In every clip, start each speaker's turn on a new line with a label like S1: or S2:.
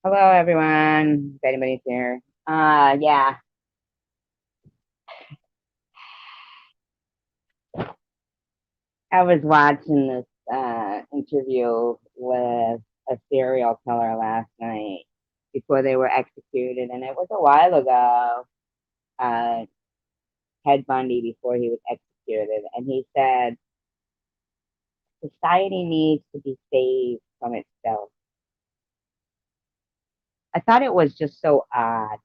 S1: Hello, everyone. If anybody's here. Yeah, I was watching this interview with a serial killer last night before they were executed, and it was a while ago. Uh, Ted Bundy before he was executed, and he said society needs to be saved from itself. I thought it was just so odd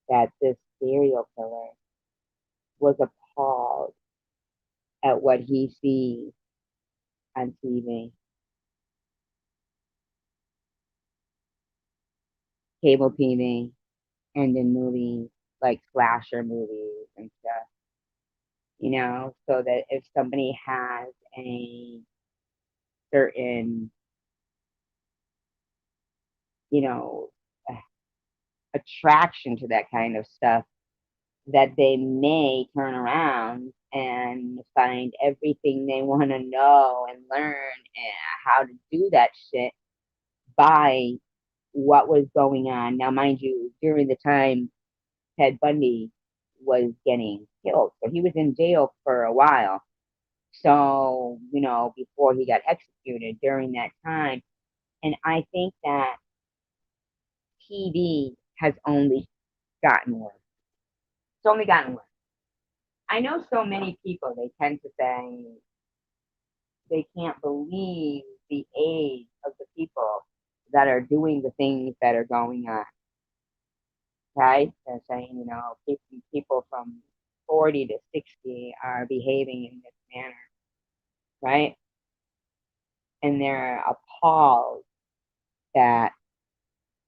S1: that this serial killer was appalled at what he sees on TV, cable TV, and in movies like slasher movies and stuff, so that if somebody has a certain, you know, attraction to that kind of stuff, that they may turn around and find everything they want to know and learn how to do that shit by what was going on. Now, mind you, during the time Ted Bundy was getting killed, so he was in jail for a while. So, before he got executed during that time. And I think that TV has only gotten worse. It's only gotten worse. I know so many people, they tend to say they can't believe the age of the people that are doing the things that are going on. Right? They're saying, people from 40 to 60 are behaving in this manner, right? And they're appalled that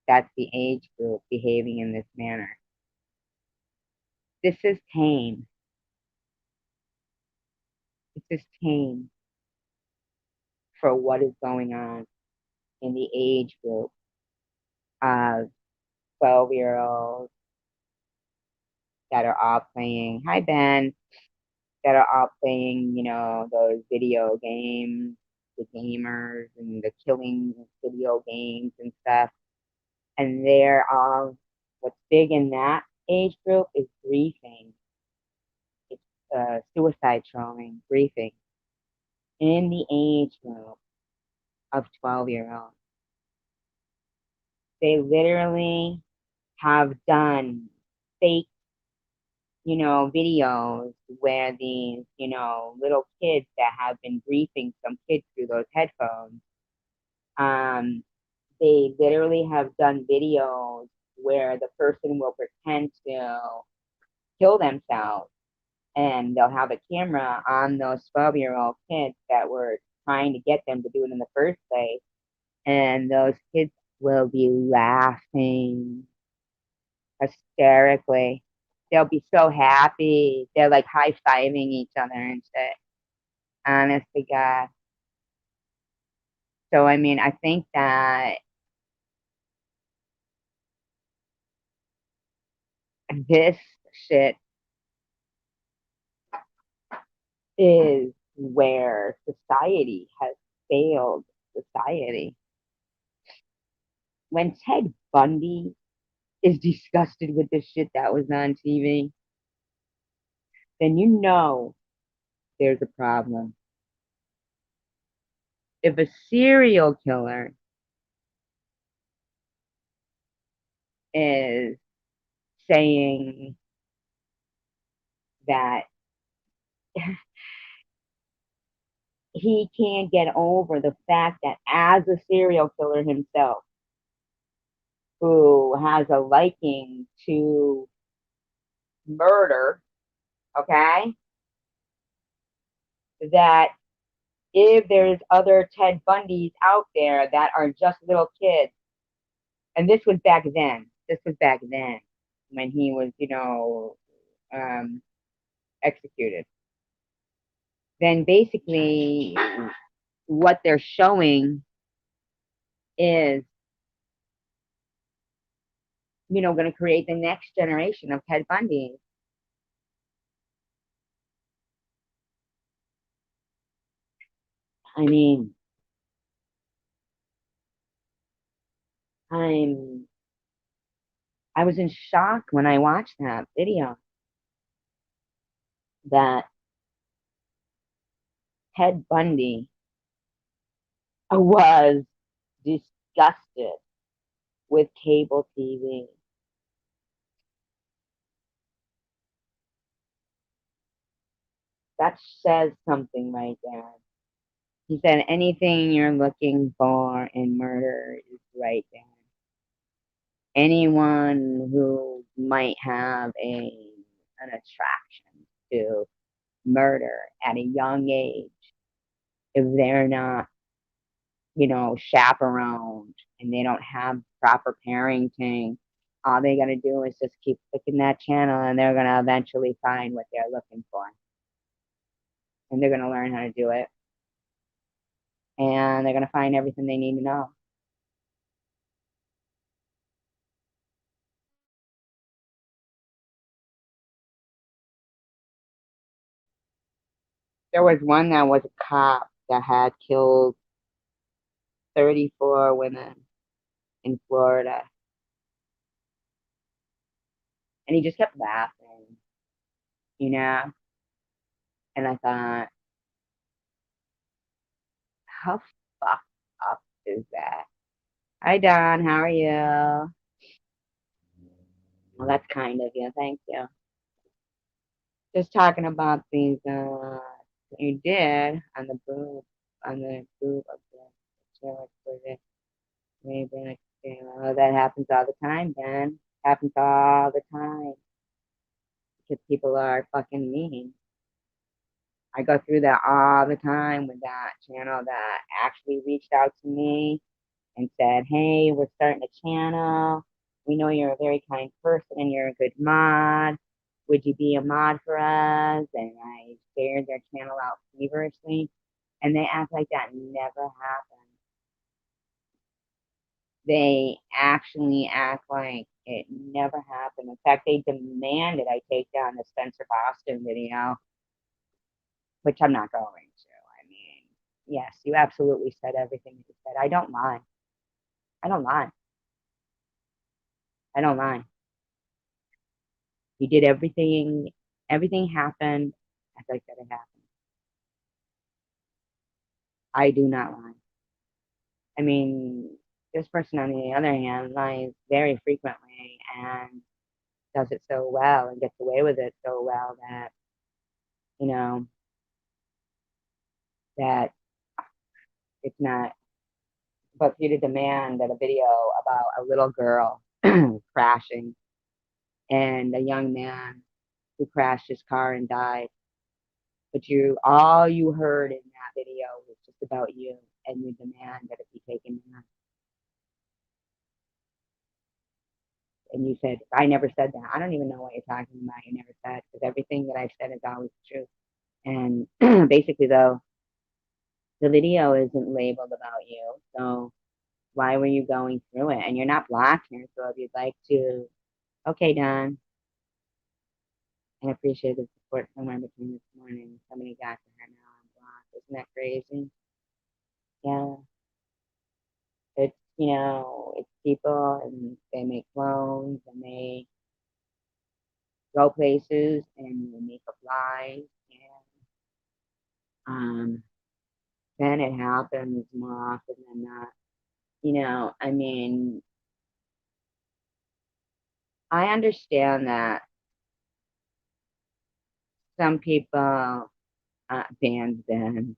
S1: that's the age group behaving in this manner. This is tame. This is tame for what is going on in the age group of 12-year-olds that are all playing, hi Ben, that are all playing, those video games, the gamers and the killing video games and stuff. And they're all, what's big in that age group is griefing. It's suicide trolling, griefing in the age group of 12-year-olds. They literally have done fake, videos where these, little kids that have been briefing some kids through those headphones, um, they literally have done videos where the person will pretend to kill themselves, and they'll have a camera on those 12-year-old kids that were trying to get them to do it in the first place, and those kids will be laughing hysterically. They'll be so happy. They're like high fiving each other and shit. Honest to God. So, I mean, I think that this shit is where society has failed society. When Ted Bundy is disgusted with the shit that was on TV, then there's a problem. If a serial killer is saying that he can't get over the fact that as a serial killer himself, who has a liking to murder, okay, that if there's other Ted Bundys out there that are just little kids, and this was back then, when he was, um, executed, then basically what they're showing is, going to create the next generation of Ted Bundy. I mean, I'm I was in shock when I watched that video that Ted Bundy was disgusted with cable TV. That says something right there. He said anything you're looking for in murder is right there. Anyone who might have an attraction to murder at a young age, if they're not, chaperoned and they don't have proper parenting, all they gotta do is just keep clicking that channel and they're gonna eventually find what they're looking for. And they're gonna learn how to do it. And they're gonna find everything they need to know. There was one that was a cop that had killed 34 women in Florida. And he just kept laughing, you know? And I thought, how fucked up is that? Hi, Don. How are you? Well, that's kind of you. Thank you. Just talking about these, you did on the boob of the chair for the maybe. Oh, that happens all the time, Ben. Happens all the time because people are fucking mean. I go through that all the time with that channel that actually reached out to me and said, hey, we're starting a channel. We know you're a very kind person and you're a good mod. Would you be a mod for us? And I shared their channel out feverishly. And they act like that never happened. They actually act like it never happened. In fact, they demanded I take down the Spencer Boston video, which I'm not going to. I mean, yes, you absolutely said everything you said. I don't lie. I don't lie. I don't lie. You did everything. Everything happened as I said it happened. I do not lie. I mean, this person, on the other hand, lies very frequently and does it so well and gets away with it so well that, you know, that it's not. But for you to demand that a video about a little girl crashing and a young man who crashed his car and died, but all you heard in that video was just about you, and you demand that it be taken down. And you said, I never said that. I don't even know what you're talking about. You never said, because everything that I've said is always true. And basically, though, the video isn't labeled about you. So why were you going through it? And you're not blocked here. So if you'd like to, okay, Don, I appreciate the support somewhere between this morning. Somebody got to her now. I'm blocked. Isn't that crazy? Yeah. It's people and they make clones and they go places and they make up lies. And then it happens more often than not. I mean, I understand that some people bans them.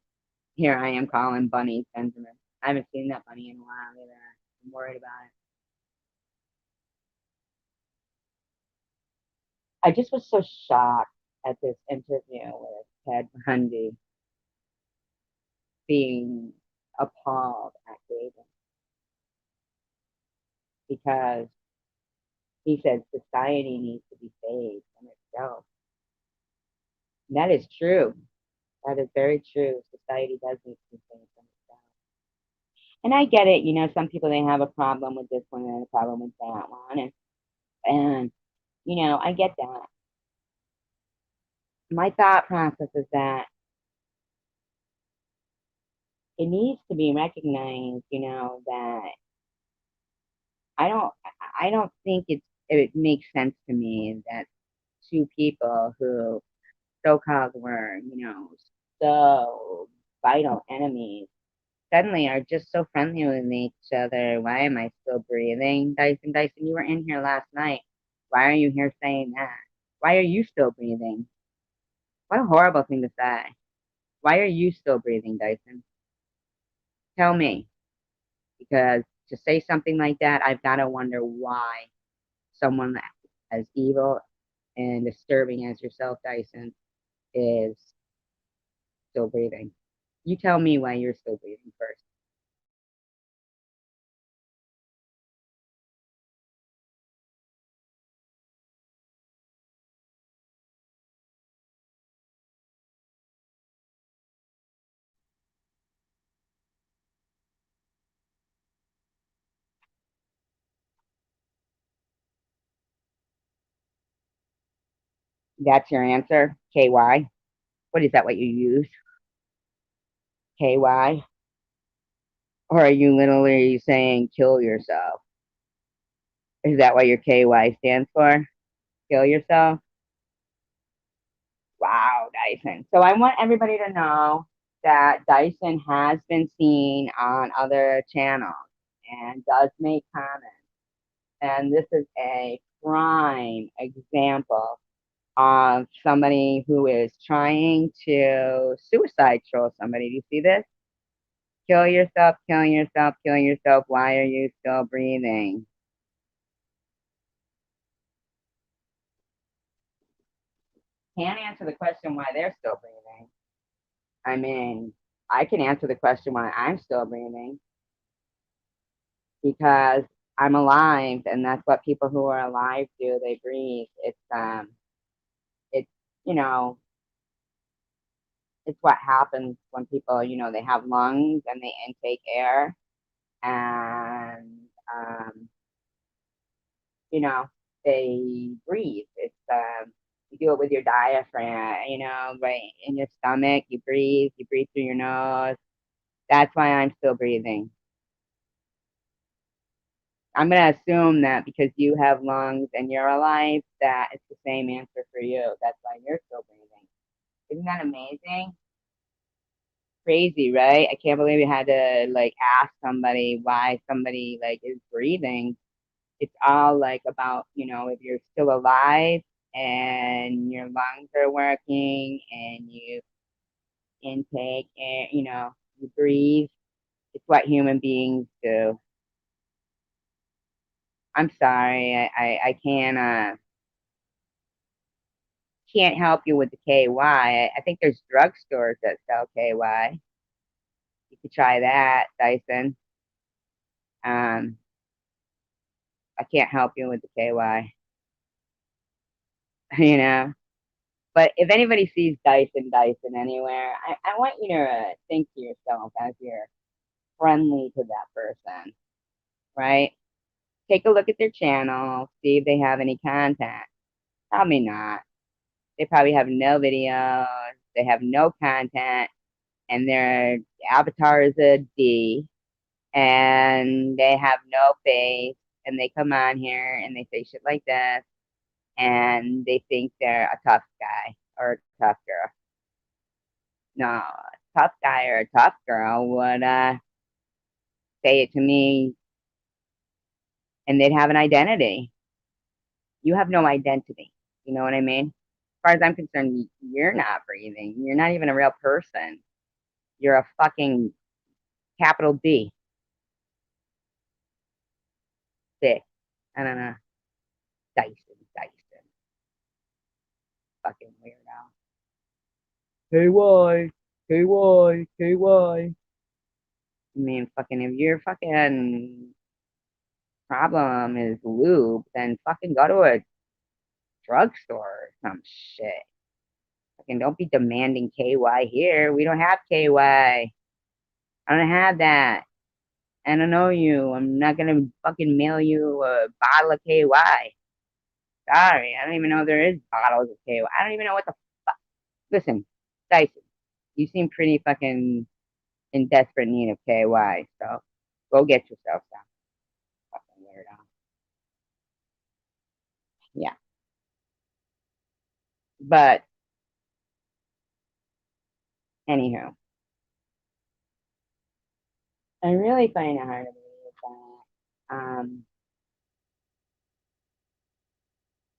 S1: Here I am calling Bunny sentiment. I haven't seen that Bunny in a while either. I'm worried about it. I just was so shocked at this interview with Ted Bundy being appalled at David because he said society needs to be saved from itself. And that is true. That is very true. Society does need to be saved from itself. And I get it. Some people, they have a problem with this one and a problem with that one. And I get that. My thought process is that it needs to be recognized, that I don't I don't think it makes sense to me that two people who so-called were, so vital enemies suddenly are just so friendly with each other. Why am I still breathing? Dyson, Dyson, you were in here last night. Why are you here saying that? Why are you still breathing? What a horrible thing to say. Why are you still breathing, Dyson? Tell me. Because to say something like that, I've got to wonder why someone as evil and disturbing as yourself, Dyson, is still breathing. You tell me why you're still breathing first. That's your answer? KY? What is that what you use? KY? Or are you literally saying kill yourself? Is that what your KY stands for? Kill yourself? Wow, Dyson. So I want everybody to know that Dyson has been seen on other channels and does make comments. And this is a prime example of somebody who is trying to suicide troll somebody. Do you see this? Kill yourself, killing yourself, killing yourself. Why are you still breathing? Can't answer the question why they're still breathing. I mean, I can answer the question why I'm still breathing because I'm alive, and that's what people who are alive do. They breathe. It's you know, it's what happens when people, they have lungs and they intake air, and um, you know, they breathe. You do it with your diaphragm, right in your stomach. You breathe through your nose. That's why I'm still breathing. I'm going to assume that because you have lungs and you're alive, that it's the same answer for you. That's why you're still breathing. Isn't that amazing? Crazy, right? I can't believe you had to like ask somebody why somebody like is breathing. It's all like about, if you're still alive and your lungs are working and you intake air, you breathe. It's what human beings do. I'm sorry, I can't help you with the KY. I think there's drugstores that sell KY. You could try that, Dyson. Um, I can't help you with the KY, you know. But if anybody sees Dyson anywhere, I want you to think to yourself as you're friendly to that person, right? Take a look at their channel, see if they have any content. Probably not. They probably have no videos, they have no content, and their avatar is a D, and they have no face, and they come on here and they say shit like this, and they think they're a tough guy or a tough girl. No, a tough guy or a tough girl would say it to me, and they'd have an identity. You have no identity. You know what I mean? As far as I'm concerned, you're not breathing. You're not even a real person. You're a fucking capital D. Sick. I don't know. Dyson. Fucking weirdo. KY, KY. I mean, fucking, if your fucking problem is lube, then fucking go to a drugstore or some shit. Fucking don't be demanding KY here. We don't have KY. I don't have that. I don't know you. I'm not gonna fucking mail you a bottle of KY. Sorry, I don't even know there is bottles of KY. I don't even know what the fuck. Listen, Dyson, you seem pretty fucking in desperate need of KY, so go get yourself some. Fucking weirdo. Yeah. But anywho, I really find it hard to believe that.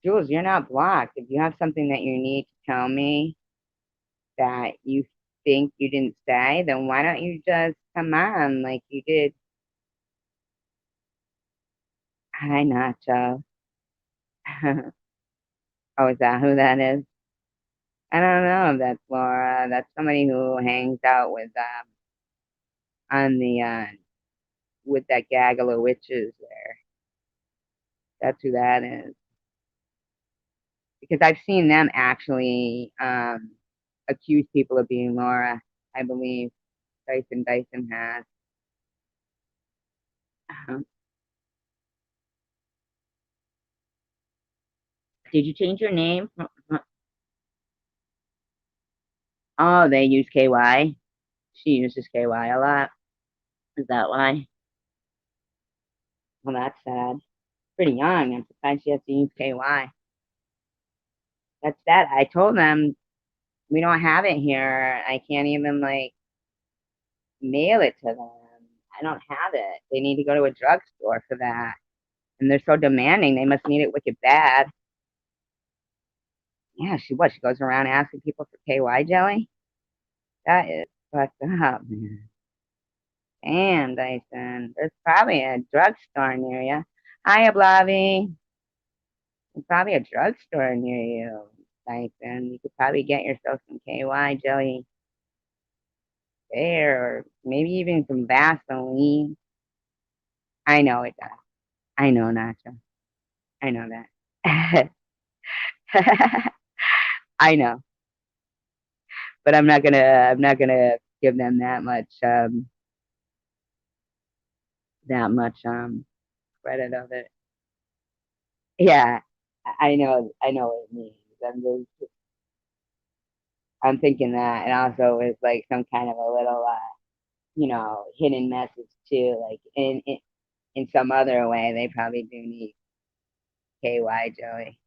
S1: Jules, you're not blocked. If you have something that you need to tell me that you think you didn't say, then why don't you just come on like you did? Hi, Nacho. Oh, is that who that is? I don't know if that's Laura. That's somebody who hangs out with on the with that gaggle of witches there. That's who that is. Because I've seen them actually accuse people of being Laura. I believe Dyson has. Did you change your name? Oh, they use KY. She uses KY a lot. Is that why? Well, that's sad. Pretty young. I'm surprised she has to use KY. That's sad. I told them we don't have it here. I can't even like mail it to them. I don't have it. They need to go to a drugstore for that. And they're so demanding. They must need it wicked bad. Yeah, she goes around asking people for KY jelly? That is fucked up, man. Damn, Dyson. There's probably a drugstore near you. Hiya, Blavy. There's probably a drugstore near you, Dyson. You could probably get yourself some KY jelly there, or maybe even some Vaseline. I know it does. I know, Nacho. I know that. I know, but I'm not gonna give them that much credit of it. Yeah, I know what it means. I'm thinking that, and also it's like some kind of a little hidden message too. Like in some other way, they probably do need KY Joey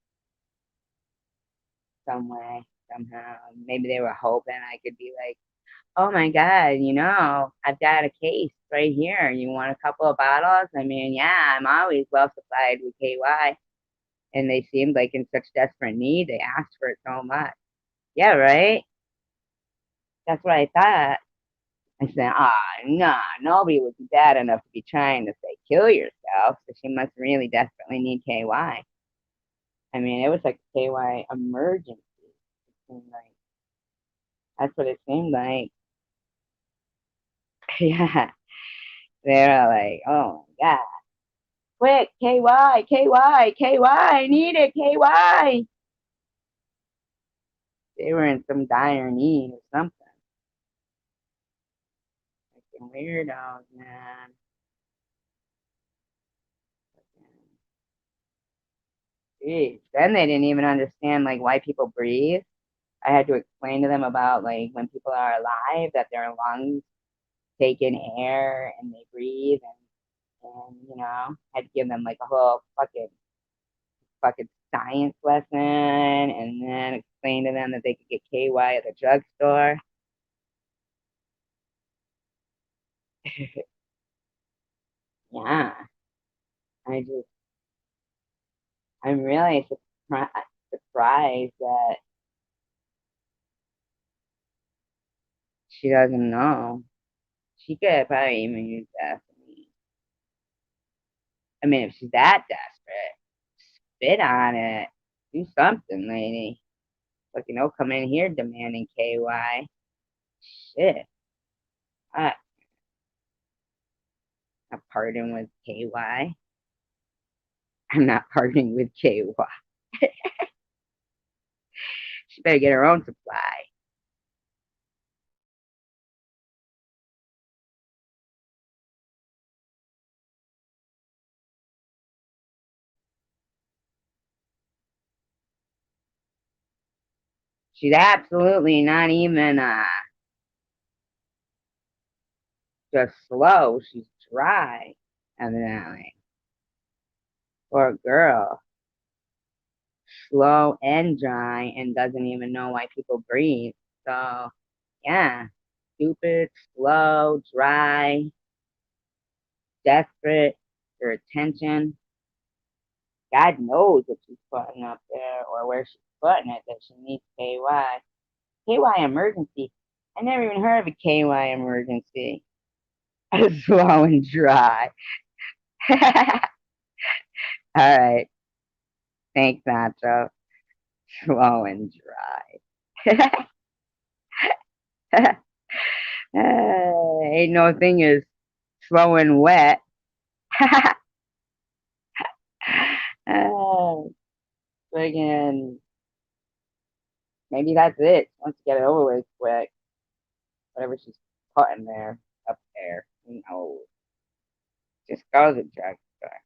S1: some way somehow. Maybe they were hoping I could be like, oh my God, I've got a case right here. You want a couple of bottles? I mean, yeah, I'm always well supplied with KY. And they seemed like in such desperate need, they asked for it so much. Yeah, right? That's what I thought. I said, nah, nobody would be bad enough to be trying to say kill yourself. So she must really desperately need KY. I mean, it was like a KY emergency. It seemed like that's what it seemed like. Yeah. They're like, oh my God. Quick, KY, KY, KY, I need it, KY. They were in some dire need or something. Fucking weirdos, man. Jeez. Then they didn't even understand like why people breathe. I had to explain to them about like when people are alive that their lungs take in air and they breathe and had to give them like a whole fucking science lesson and then explain to them that they could get KY at the drugstore. Yeah, I just I'm really surprised that she doesn't know. She could probably even use that for me. I mean, if she's that desperate, spit on it. Do something, lady. Like, come in here demanding KY. Shit. I'm not parting with KY. I'm not parting with KY. She better get her own supply. She's absolutely not even just slow. She's dry, evidently. Poor girl. slow and dry and doesn't even know why people breathe. So, yeah, stupid, slow, dry, desperate for attention. God knows what she's putting up there or where she's putting it that she needs KY. KY emergency. I never even heard of a KY emergency. Slow and dry. All right. Thanks, Nacho. Slow and dry. Ain't no thing is slow and wet. uh, Friggin', maybe that's it. Let's get it over with quick. Whatever she's putting there, up there. Who knows? Just go to the drugstore.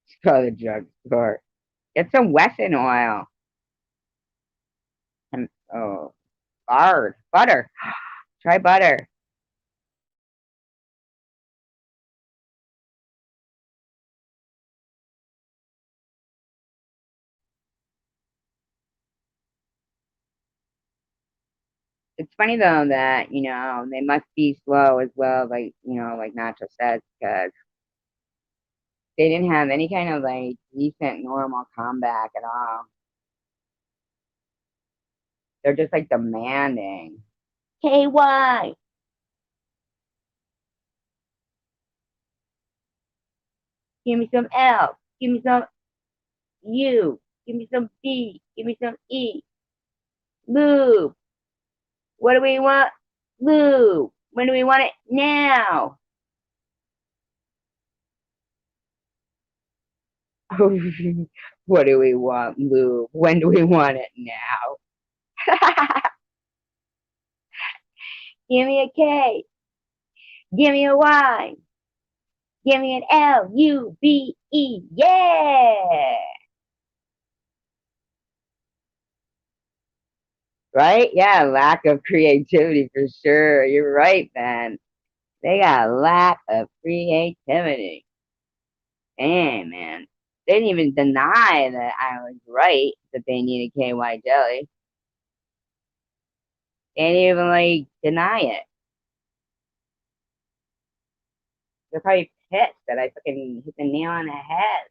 S1: Just go to the drugstore. Get some Wesson oil. And, oh, lard. Butter. Try butter. It's funny though that, they must be slow as well, like, like Nacho says, because they didn't have any kind of like decent normal comeback at all. They're just like demanding. KY, give me some L, give me some U, give me some B, give me some E. Lube, what do we want? Lube, when do we want it? Now. What do we want? Lube, when do we want it? Now. Give me a K, give me a Y, give me an Lube. Yeah. Right? Yeah, lack of creativity for sure. You're right, man. They got a lack of creativity. Damn, man. They didn't even deny that I was right that they needed KY jelly. They didn't even like deny it. They're probably pissed that I fucking hit the nail on the head.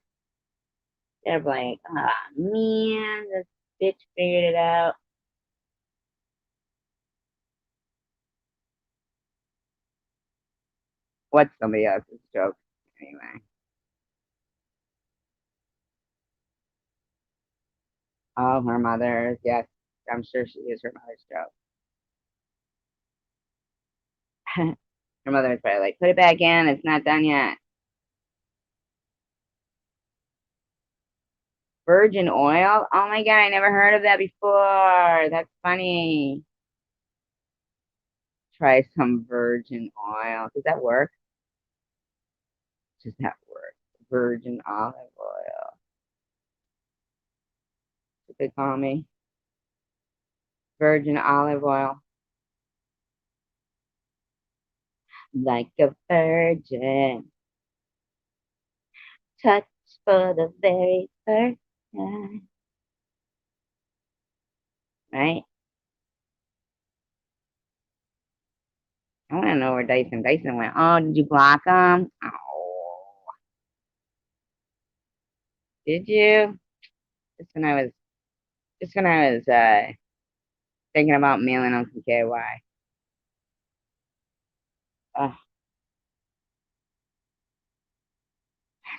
S1: They're like, ah, man, this bitch figured it out. What's somebody else's joke? Anyway. Oh, her mother's. Yes, I'm sure she is her mother's joke. Her mother was probably like, put it back in. It's not done yet. Virgin oil? Oh my God, I never heard of that before. That's funny. Try some virgin oil. Does that work? Does that work? Virgin olive oil. What they call me? Virgin olive oil. Like a virgin. Touch for the very first time. Right? I want to know where Dyson went. Oh, did you block him? Oh, did you? Just when I was, just when I was thinking about mailing him some KY. Uh,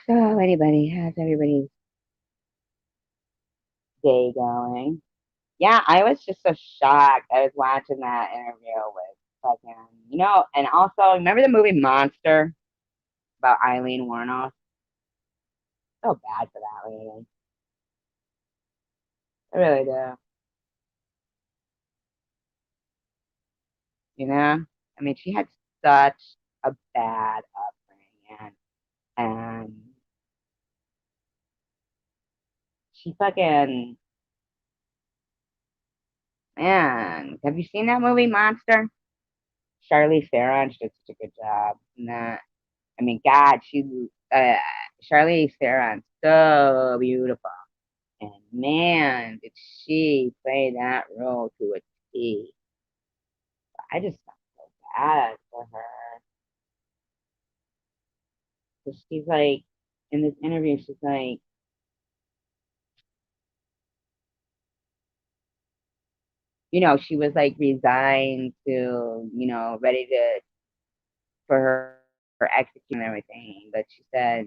S1: so anybody, how's everybody's day going? Yeah, I was just so shocked. I was watching that interview with fucking, and also remember the movie Monster about Aileen Wuornos? So bad for that lady. I really do. You know? I mean, she had such a bad upbringing, and she fucking, man, have you seen that movie Monster? Charlize Theron did such a good job in that. I mean, God, uh, Charlize Theron, so beautiful. And man, did she play that role to a T. I just felt so bad for her. Because she's like, in this interview, she's like, she was like resigned to, ready to for her execution and everything. But she said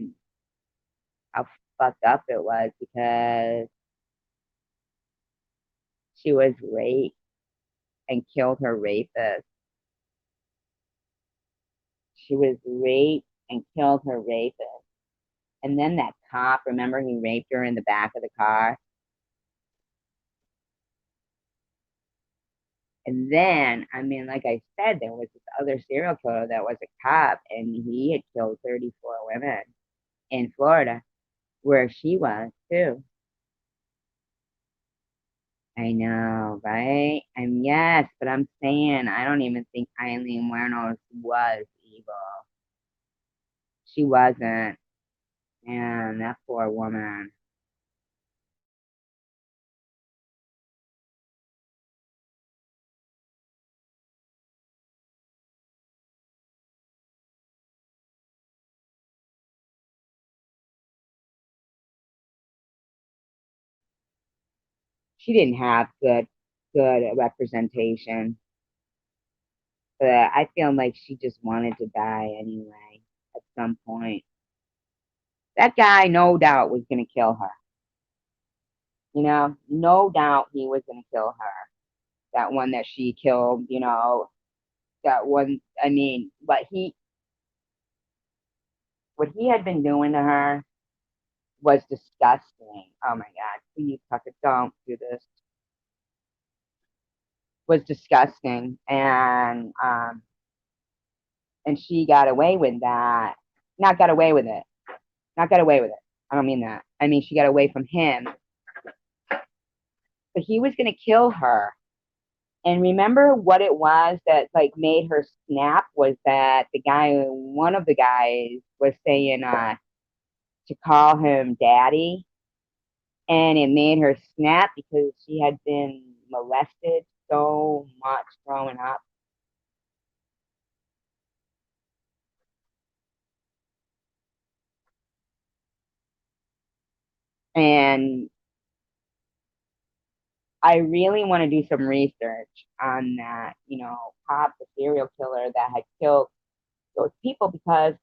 S1: how fucked up it was because she was raped and killed her rapist. She was raped and killed her rapist. And then that cop, remember he raped her in the back of the car? And then, I mean, like I said, there was this other serial killer that was a cop, and he had killed 34 women in Florida, where she was too. I know, right? And yes, but I'm saying I don't even think Aileen Wuornos was evil. She wasn't. Man, that poor woman. She didn't have good representation. But I feel like she just wanted to die anyway at some point. That guy, no doubt, was going to kill her. No doubt he was going to kill her. That one that she killed, that one. I mean, what he had been doing to her was disgusting. Oh my God, please, Tucker, don't do this. Was disgusting, and she got away with that. Not got away with it. Not got away with it. I don't mean that. I mean she got away from him, but he was gonna kill her. And remember what it was that like made her snap was that one of the guys was saying to call him daddy, and it made her snap because she had been molested so much growing up. And I really want to do some research on that, cop, the serial killer that had killed those people. Because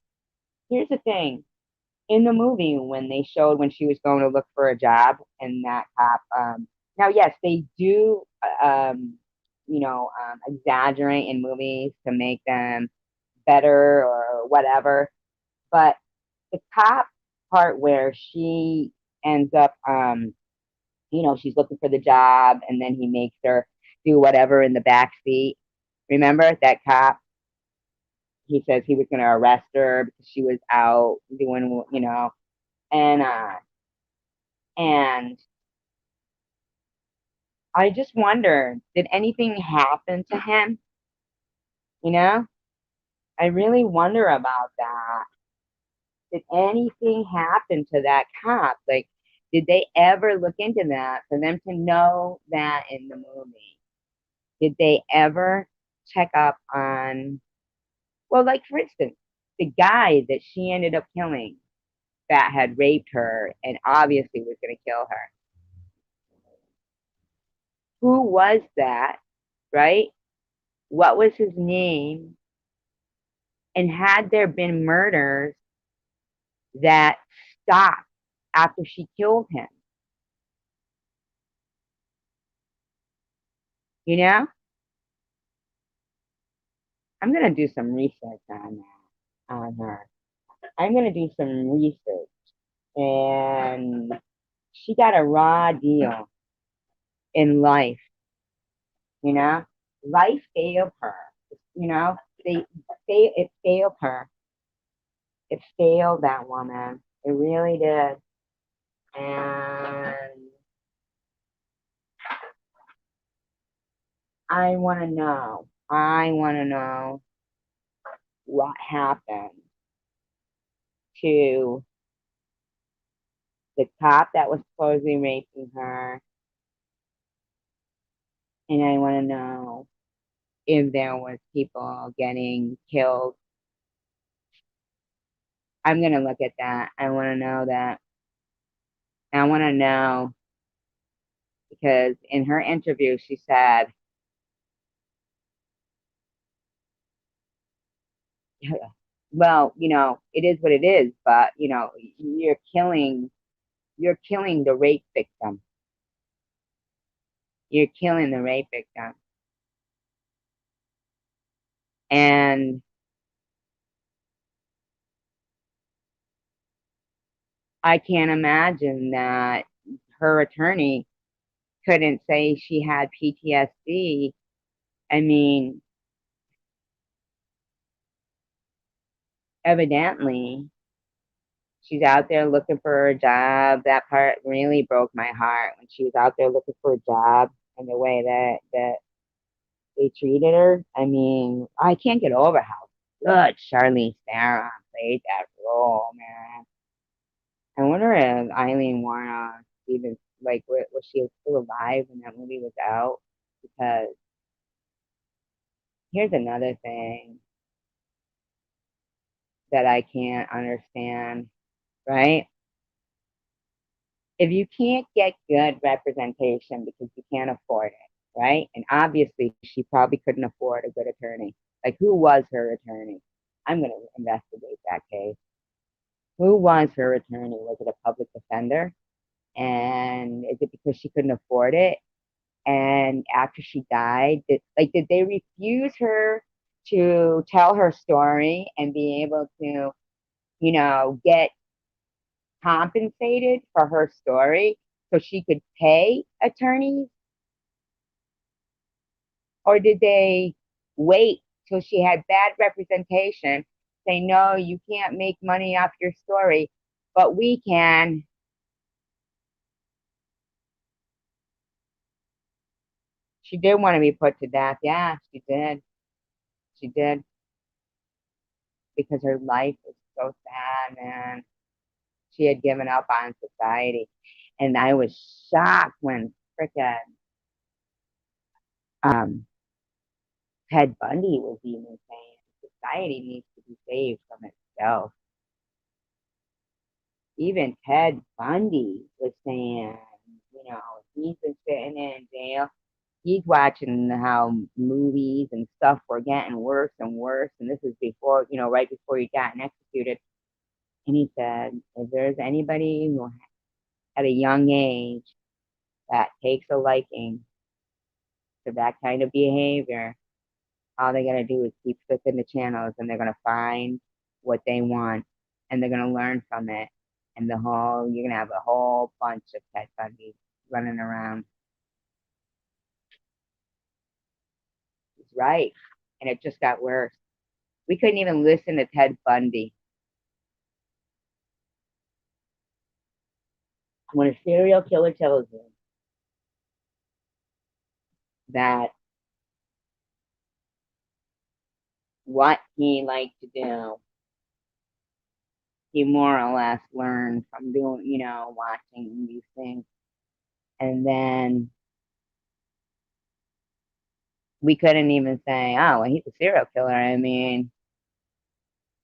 S1: here's the thing: in the movie, when they showed when she was going to look for a job, and that cop, now yes, they do, exaggerate in movies to make them better or whatever. But the cop part where she ends up, she's looking for the job, and then he makes her do whatever in the back seat. Remember that cop? He says he was going to arrest her because she was out doing, and and I just wonder, did anything happen to him? You know, I really wonder about that. Did anything happen to that cop? Like, did they ever look into that for them to know that in the movie? Did they ever check up on, well, like for instance, the guy that she ended up killing that had raped her and obviously was going to kill her? Who was that, right? What was his name? And had there been murders that stopped after she killed him? You know, I'm going to do some research on that, on her. I'm going to do some research. And she got a raw deal in life, you know? Life failed her, you know? It failed her. It failed that woman. It really did. And I want to know what happened to the cop that was supposedly raping her, and I want to know if there was people getting killed. I'm gonna look at that. I want to know that. I want to know because in her interview she said, "Well, it is what it is, but you're killing the rape victim. You're killing the rape victim." And I can't imagine that her attorney couldn't say she had PTSD. I mean, evidently, she's out there looking for a job. That part really broke my heart when she was out there looking for a job and the way that they treated her. I mean, I can't get over how good Charlize Theron played that role, man. I wonder if Aileen Wuornos even like was she still alive when that movie was out? Because here's another thing that I can't understand, right? If you can't get good representation because you can't afford it, right? And obviously, she probably couldn't afford a good attorney. Like, who was her attorney? I'm going to investigate that case. Who was her attorney? Was it a public defender? And is it because she couldn't afford it? And after she died, did they refuse her to tell her story and be able to, get compensated for her story so she could pay attorneys? Or did they wait till she had bad representation, say, no, you can't make money off your story, but we can? She did want to be put to death. Yeah, she did. She did because her life was so sad, man. She had given up on society. And I was shocked when frickin' um, Ted Bundy was even saying society needs to be saved from itself. Even Ted Bundy was saying, he's been sitting in jail. He's watching how movies and stuff were getting worse and worse. And this is before, right before he got executed. And he said, if there's anybody who at a young age that takes a liking to that kind of behavior, all they got to do is keep flipping the channels and they're going to find what they want and they're going to learn from it. And you're going to have a whole bunch of Ted Bundy running around. He's right. And it just got worse. We couldn't even listen to Ted Bundy. When a serial killer tells you that what he liked to do, he more or less learned from doing, watching these things. And then we couldn't even say, oh, well, he's a serial killer. I mean,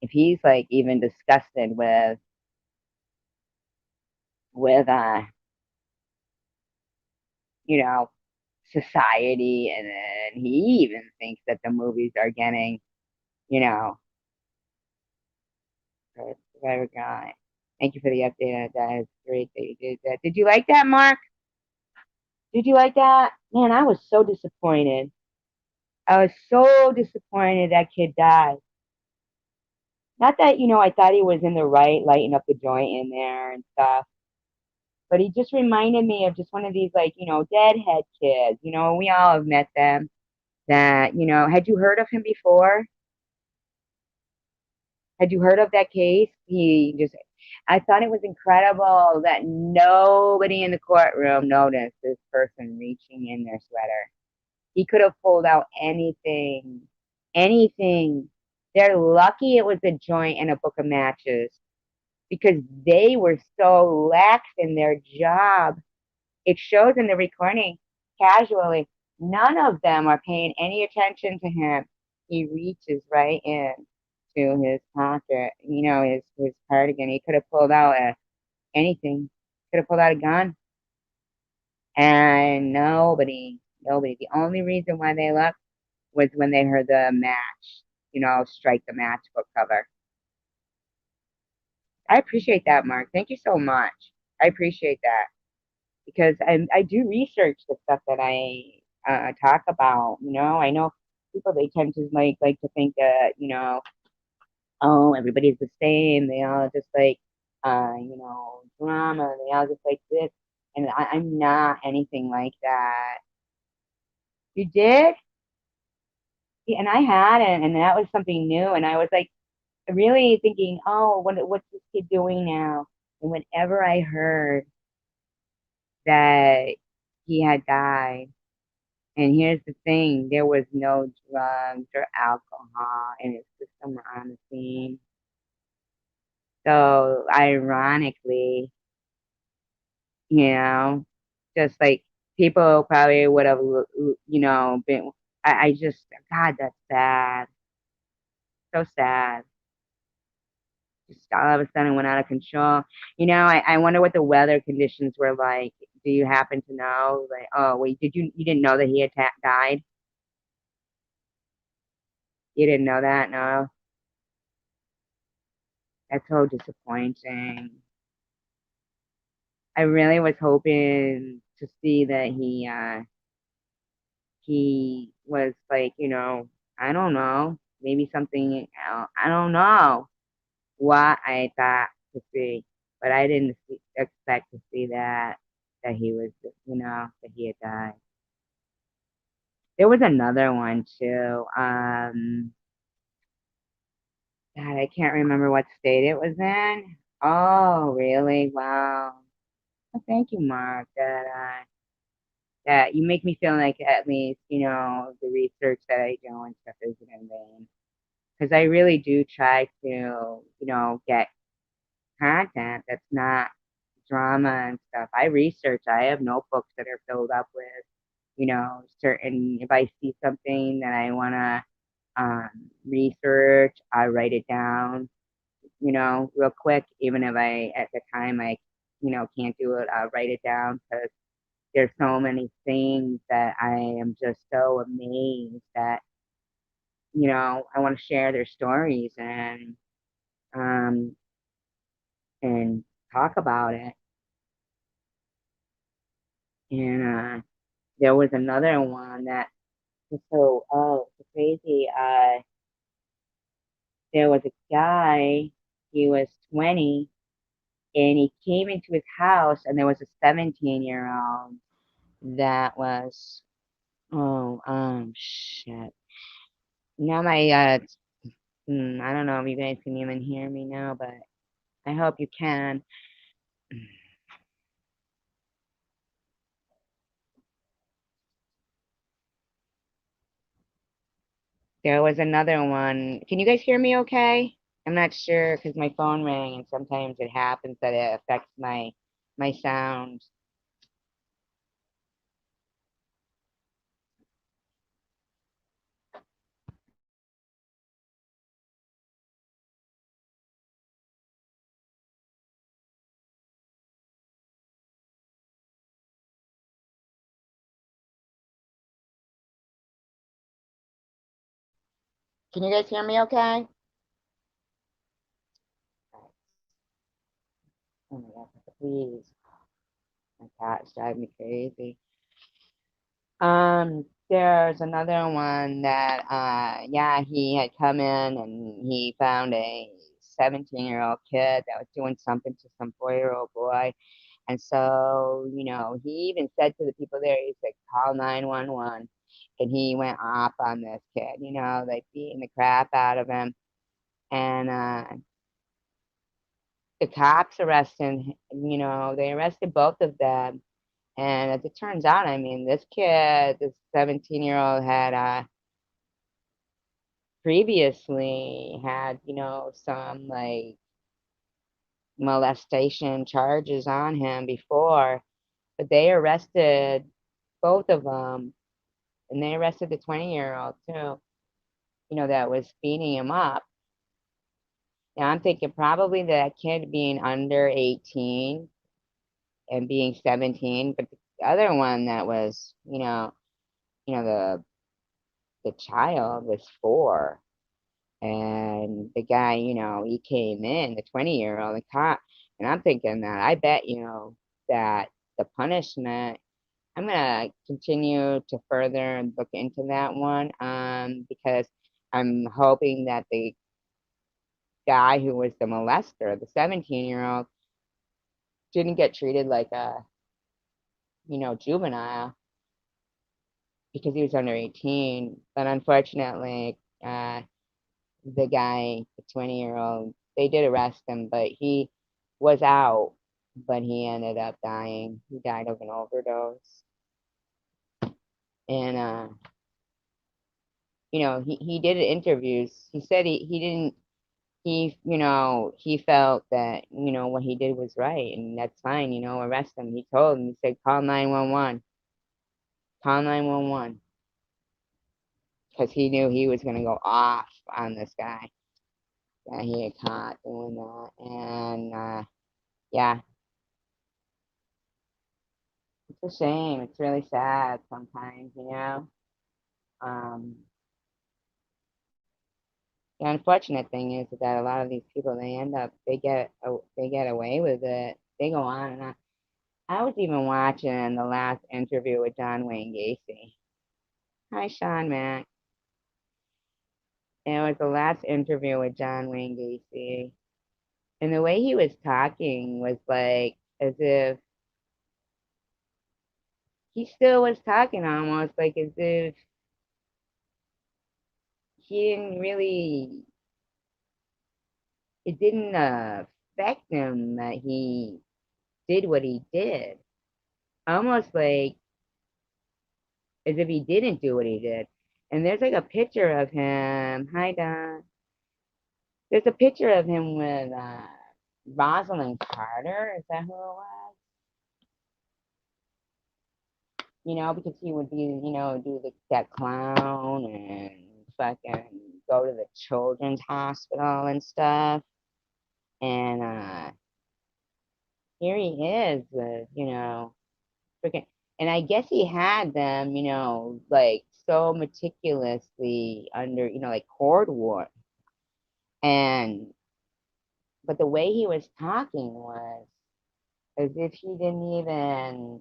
S1: if he's like even disgusted with you know, society, and then he even thinks that the movies are getting, you know, survivor guy. Thank you for the update. That is great that you did that. Did you like that, Mark? Did you like that? Man, I was so disappointed. I was so disappointed that kid died. Not that, I thought he was in the right, lighting up the joint in there and stuff. But he just reminded me of just one of these, like, deadhead kids. We all have met them that, had you heard of him before? Had you heard of that case? I thought it was incredible that nobody in the courtroom noticed this person reaching in their sweater. He could have pulled out anything, anything. They're lucky it was a joint and a book of matches. because they were so lax in their job. It shows in the recording casually. None of them are paying any attention to him. He reaches right in to his pocket, his cardigan. He could have pulled out anything. Could have pulled out a gun. And nobody. The only reason why they left was when they heard the match, strike the matchbook cover. I appreciate that, Mark. Thank you so much. I appreciate that because I do research the stuff that I talk about. I know people, they tend to like to think that oh, everybody's the same. They all just like drama. They all just like this, and I'm not anything like that. You did? Yeah, and I had it, and that was something new. And I was like really thinking, oh, what's this kid doing now? And whenever I heard that he had died, and here's the thing, there was no drugs or alcohol in his system or on the scene. So ironically, you know, just like people probably would have, been. I just, God, that's sad. So sad. Just all of a sudden went out of control. I wonder what the weather conditions were like. Do you happen to know? Like, oh wait, you didn't know that he had died? You didn't know that? No, that's so disappointing. I really was hoping to see that he was like, I don't know, maybe something else. I don't know what I thought to see, but I didn't expect to see that he was, that he had died. There was another one too. God, I can't remember what state it was in. Oh, really? Wow. Well, thank you, Mark. That you make me feel like at least the research that I do and stuff isn't in vain. Because I really do try to get content that's not drama and stuff. I research. I have notebooks that are filled up with certain. If I see something that I want to research, I write it down, real quick. Even if I, at the time, I, can't do it, I'll write it down because there's so many things that I am just so amazed that, I want to share their stories um, and talk about it. And there was another one that was so crazy. There was a guy, he was 20, and he came into his house, and there was a 17-year-old that was, oh, shit. Now I don't know if you guys can even hear me now, but I hope you can. There was another one. Can you guys hear me okay? I'm not sure because my phone rang and sometimes it happens that it affects my sound. Can you guys hear me okay? Oh my God, please. My cat's driving me crazy. There's another one that, yeah, he had come in and he found a 17-year-old kid that was doing something to some 4-year-old boy. And so, he even said to the people there, he said, call 911. And he went off on this kid, like beating the crap out of him. And the cops arrested, they arrested both of them. And as it turns out, I mean, this kid, this 17-year-old had previously had, some like molestation charges on him before, but they arrested both of them, and they arrested the 20-year-old too, that was beating him up. Now I'm thinking probably that kid being under 18 and being 17, but the other one that was, the child was 4. And the guy, he came in, the 20-year-old, the cop, and I'm thinking that I bet, that the punishment, I'm gonna continue to further look into that one, because I'm hoping that the guy who was the molester, the 17-year-old, didn't get treated like a, juvenile because he was under 18. But unfortunately, the guy, the 20-year-old, they did arrest him, but he was out, but he ended up dying. He died of an overdose. And, he did interviews. He said he didn't, he felt that, what he did was right, and that's fine, arrest him. He told him, he said, call 911, call 911, because he knew he was going to go off on this guy that he had caught doing that. And, yeah, it's a shame. It's really sad sometimes, Um, the unfortunate thing is that a lot of these people, they get away with it. They go on and on. I was even watching the last interview with John Wayne Gacy. Hi, Sean Mack. It was the last interview with John Wayne Gacy, and the way he was talking was like as if he still was talking, almost like as if he didn't really. It didn't affect him that he did what he did. Almost like as if he didn't do what he did. And there's like a picture of him. Hi, Don. There's a picture of him with Rosalind Carter. Is that who it was? Because he would be, do that clown and fucking go to the children's hospital and stuff. And here he is with, freaking, and I guess he had them, like so meticulously under, like cord war. And but the way he was talking was as if he didn't even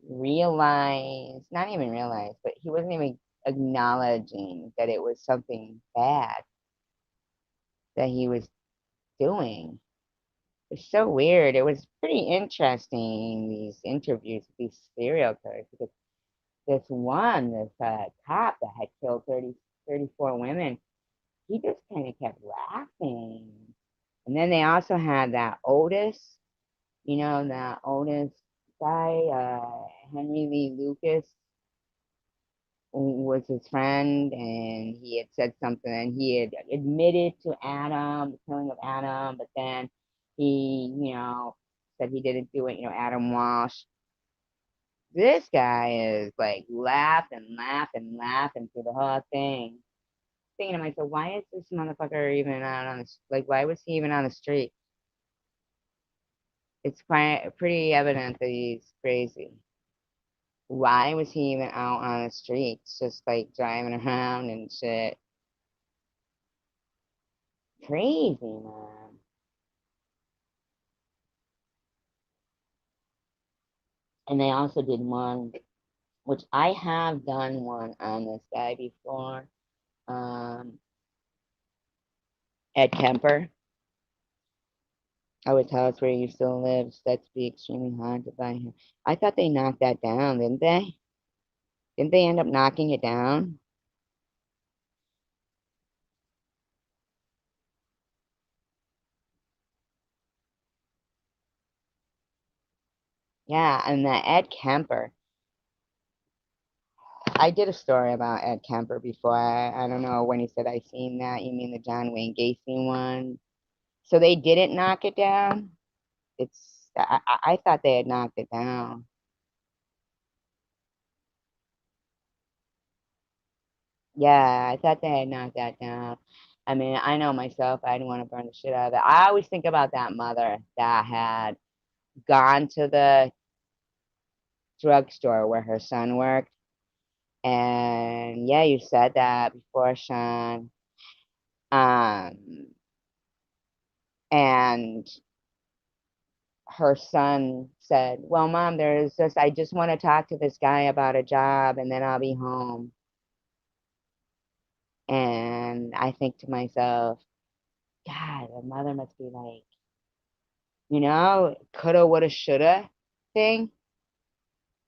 S1: realize, not even realize, but he wasn't even acknowledging that it was something bad that he was doing. It's so weird. It was pretty interesting, these interviews with these serial killers, because this cop that had killed 34 women, he just kind of kept laughing. And then they also had that Otis, that Otis guy, Henry Lee Lucas, who was his friend, and he had said something, and he had admitted to Adam, the killing of Adam, but then he, said he didn't do it, Adam Walsh. This guy is like laughing through the whole thing. Thinking to myself, why is this motherfucker even out on the, like, why was he even on the street? It's quite pretty evident that he's crazy. Why was he even out on the streets, just like driving around and shit? Crazy, man. And they also did one, which I have done one on this guy before. Um, Ed Kemper. I would tell us where he still lives. That'd be extremely hard to find him. I thought they knocked that down, didn't they? Didn't they end up knocking it down? Yeah, and that Ed Kemper. I did a story about Ed Kemper before. I don't know when he said I seen that. You mean the John Wayne Gacy one? So they didn't knock it down. I thought they had knocked it down. Yeah, I thought they had knocked that down. I mean, I know myself, I didn't want to burn the shit out of it. I always think about that mother that had gone to the drugstore where her son worked. And yeah, you said that before, Sean. Um, and her son said, well, Mom, I just want to talk to this guy about a job and then I'll be home. And I think to myself, God, the mother must be like, coulda, woulda, shoulda thing.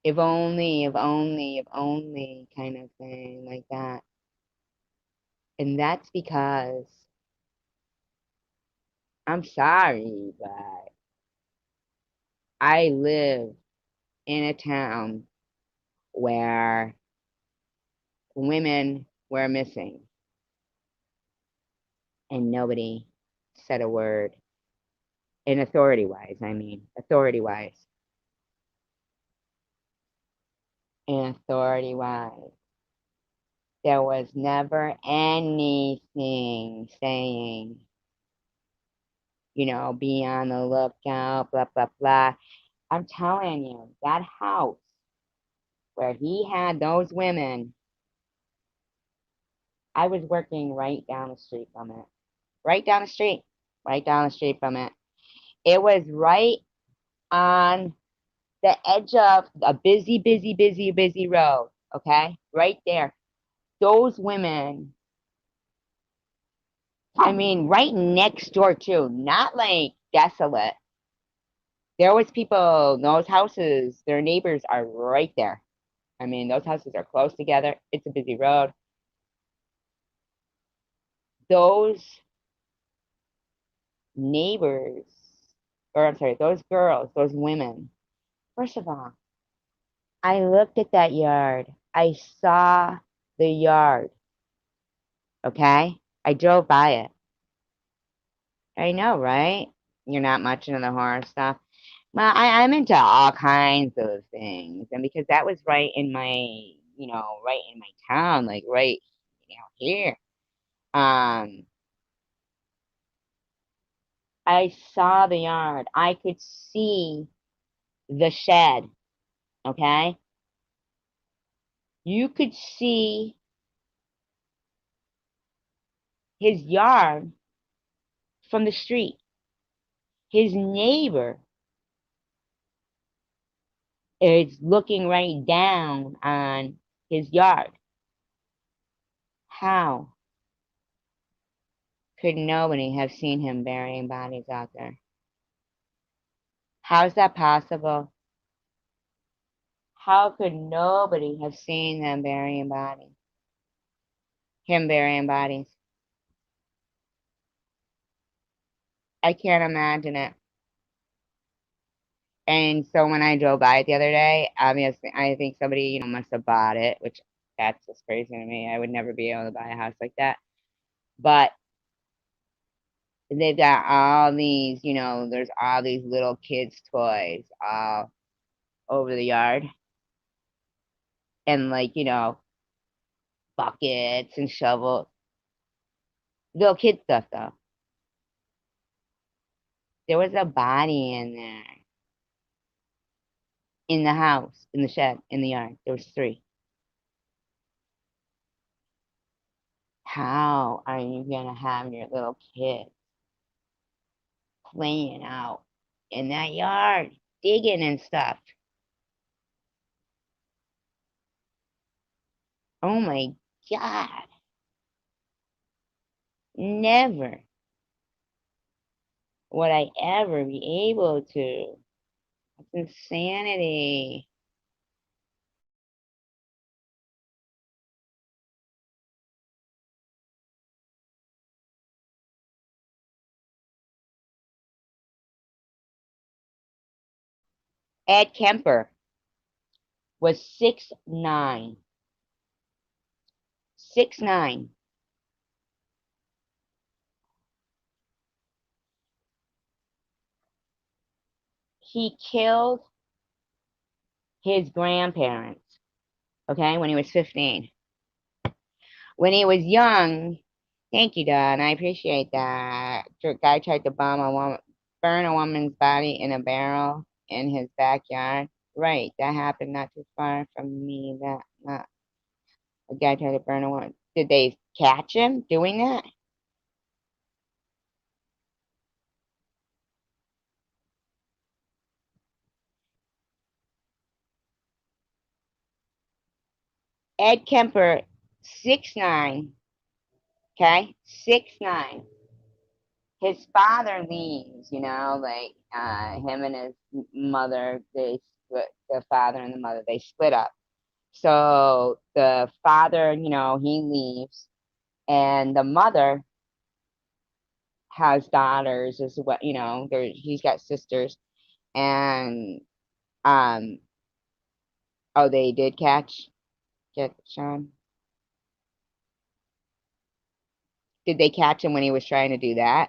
S1: If only, if only, if only kind of thing like that. And that's because I'm sorry, but I live in a town where women were missing and nobody said a word. And authority wise, I mean, authority wise. And authority wise. There was never anything saying, be on the lookout, blah, blah, blah. I'm telling you, that house where he had those women, I was working right down the street from it. Right down the street. Right down the street from it. It was right on the edge of a busy, busy, busy, busy road. Okay? Right there. Those women, I mean, right next door too, not like desolate. There was people, those houses, their neighbors are right there. I mean, those houses are close together. It's a busy road. Those neighbors, or I'm sorry, those girls, those women, first of all, I looked at that yard. I saw the yard, okay? I drove by it. I know, right? You're not much into the horror stuff. Well, I'm into all kinds of things. And because that was right in my, right in my town, like right, here. Um, I saw the yard. I could see the shed, okay? You could see his yard from the street. His neighbor is looking right down on his yard. How could nobody have seen him burying bodies out there? How's that possible? How could nobody have seen them burying bodies? Him burying bodies? I can't imagine it. And so when I drove by it the other day, obviously, I think somebody, must have bought it, which that's just crazy to me. I would never be able to buy a house like that. But they've got all these, there's all these little kids' toys all over the yard. And like, buckets and shovels. Little kid stuff though. There was a body in there. In the house, in the shed, in the yard. There was three. How are you gonna have your little kid playing out in that yard, digging and stuff? Oh my God. Never would I ever be able to. It's insanity. Ed Kemper was 6'9". 6'9". He killed his grandparents, okay, when he was 15. When he was young, thank you, Don. I appreciate that. Guy tried to burn a woman's body in a barrel in his backyard. Right, that happened not too far from me. That not a guy tried to burn a woman. Did they catch him doing that? Ed Kemper, 6'9", okay, 6'9". His father leaves, like him and his mother, they split, the father and the mother, they split up. So the father, he leaves, and the mother has daughters as well, he's got sisters, and um, oh, they did get Sean. Did they catch him when he was trying to do that?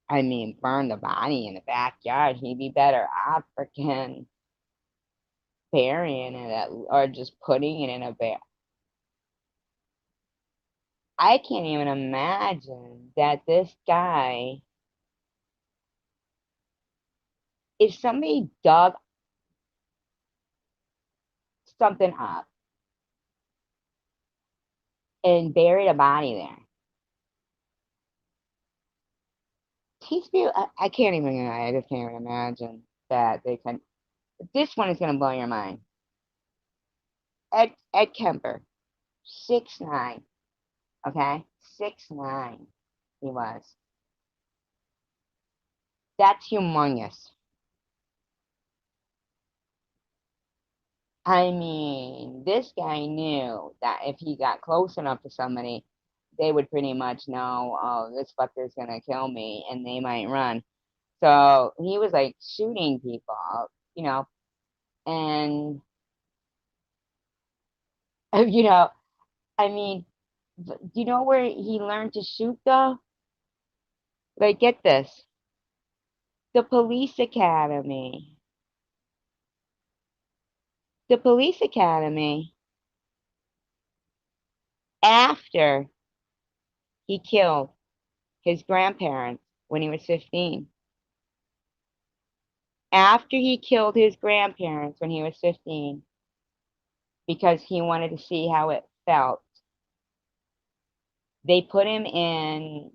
S1: I mean, burn the body in the backyard. He'd be better off freaking burying it or just putting it in a bear. I can't even imagine that this guy, if somebody dug something up and buried a body there, I can't even, I just can't even imagine that they can. This one is going to blow your mind. Ed Kemper, 6'9", okay? 6'9", he was. That's humongous. I mean, this guy knew that if he got close enough to somebody, they would pretty much know, oh, this fucker's gonna kill me, and they might run. So he was like shooting people, you know, and you know, I mean, do you know where he learned to shoot though? Like, get this, the police academy. The police academy, after he killed his grandparents when he was 15. After he killed his grandparents when he was 15, because he wanted to see how it felt, they put him in,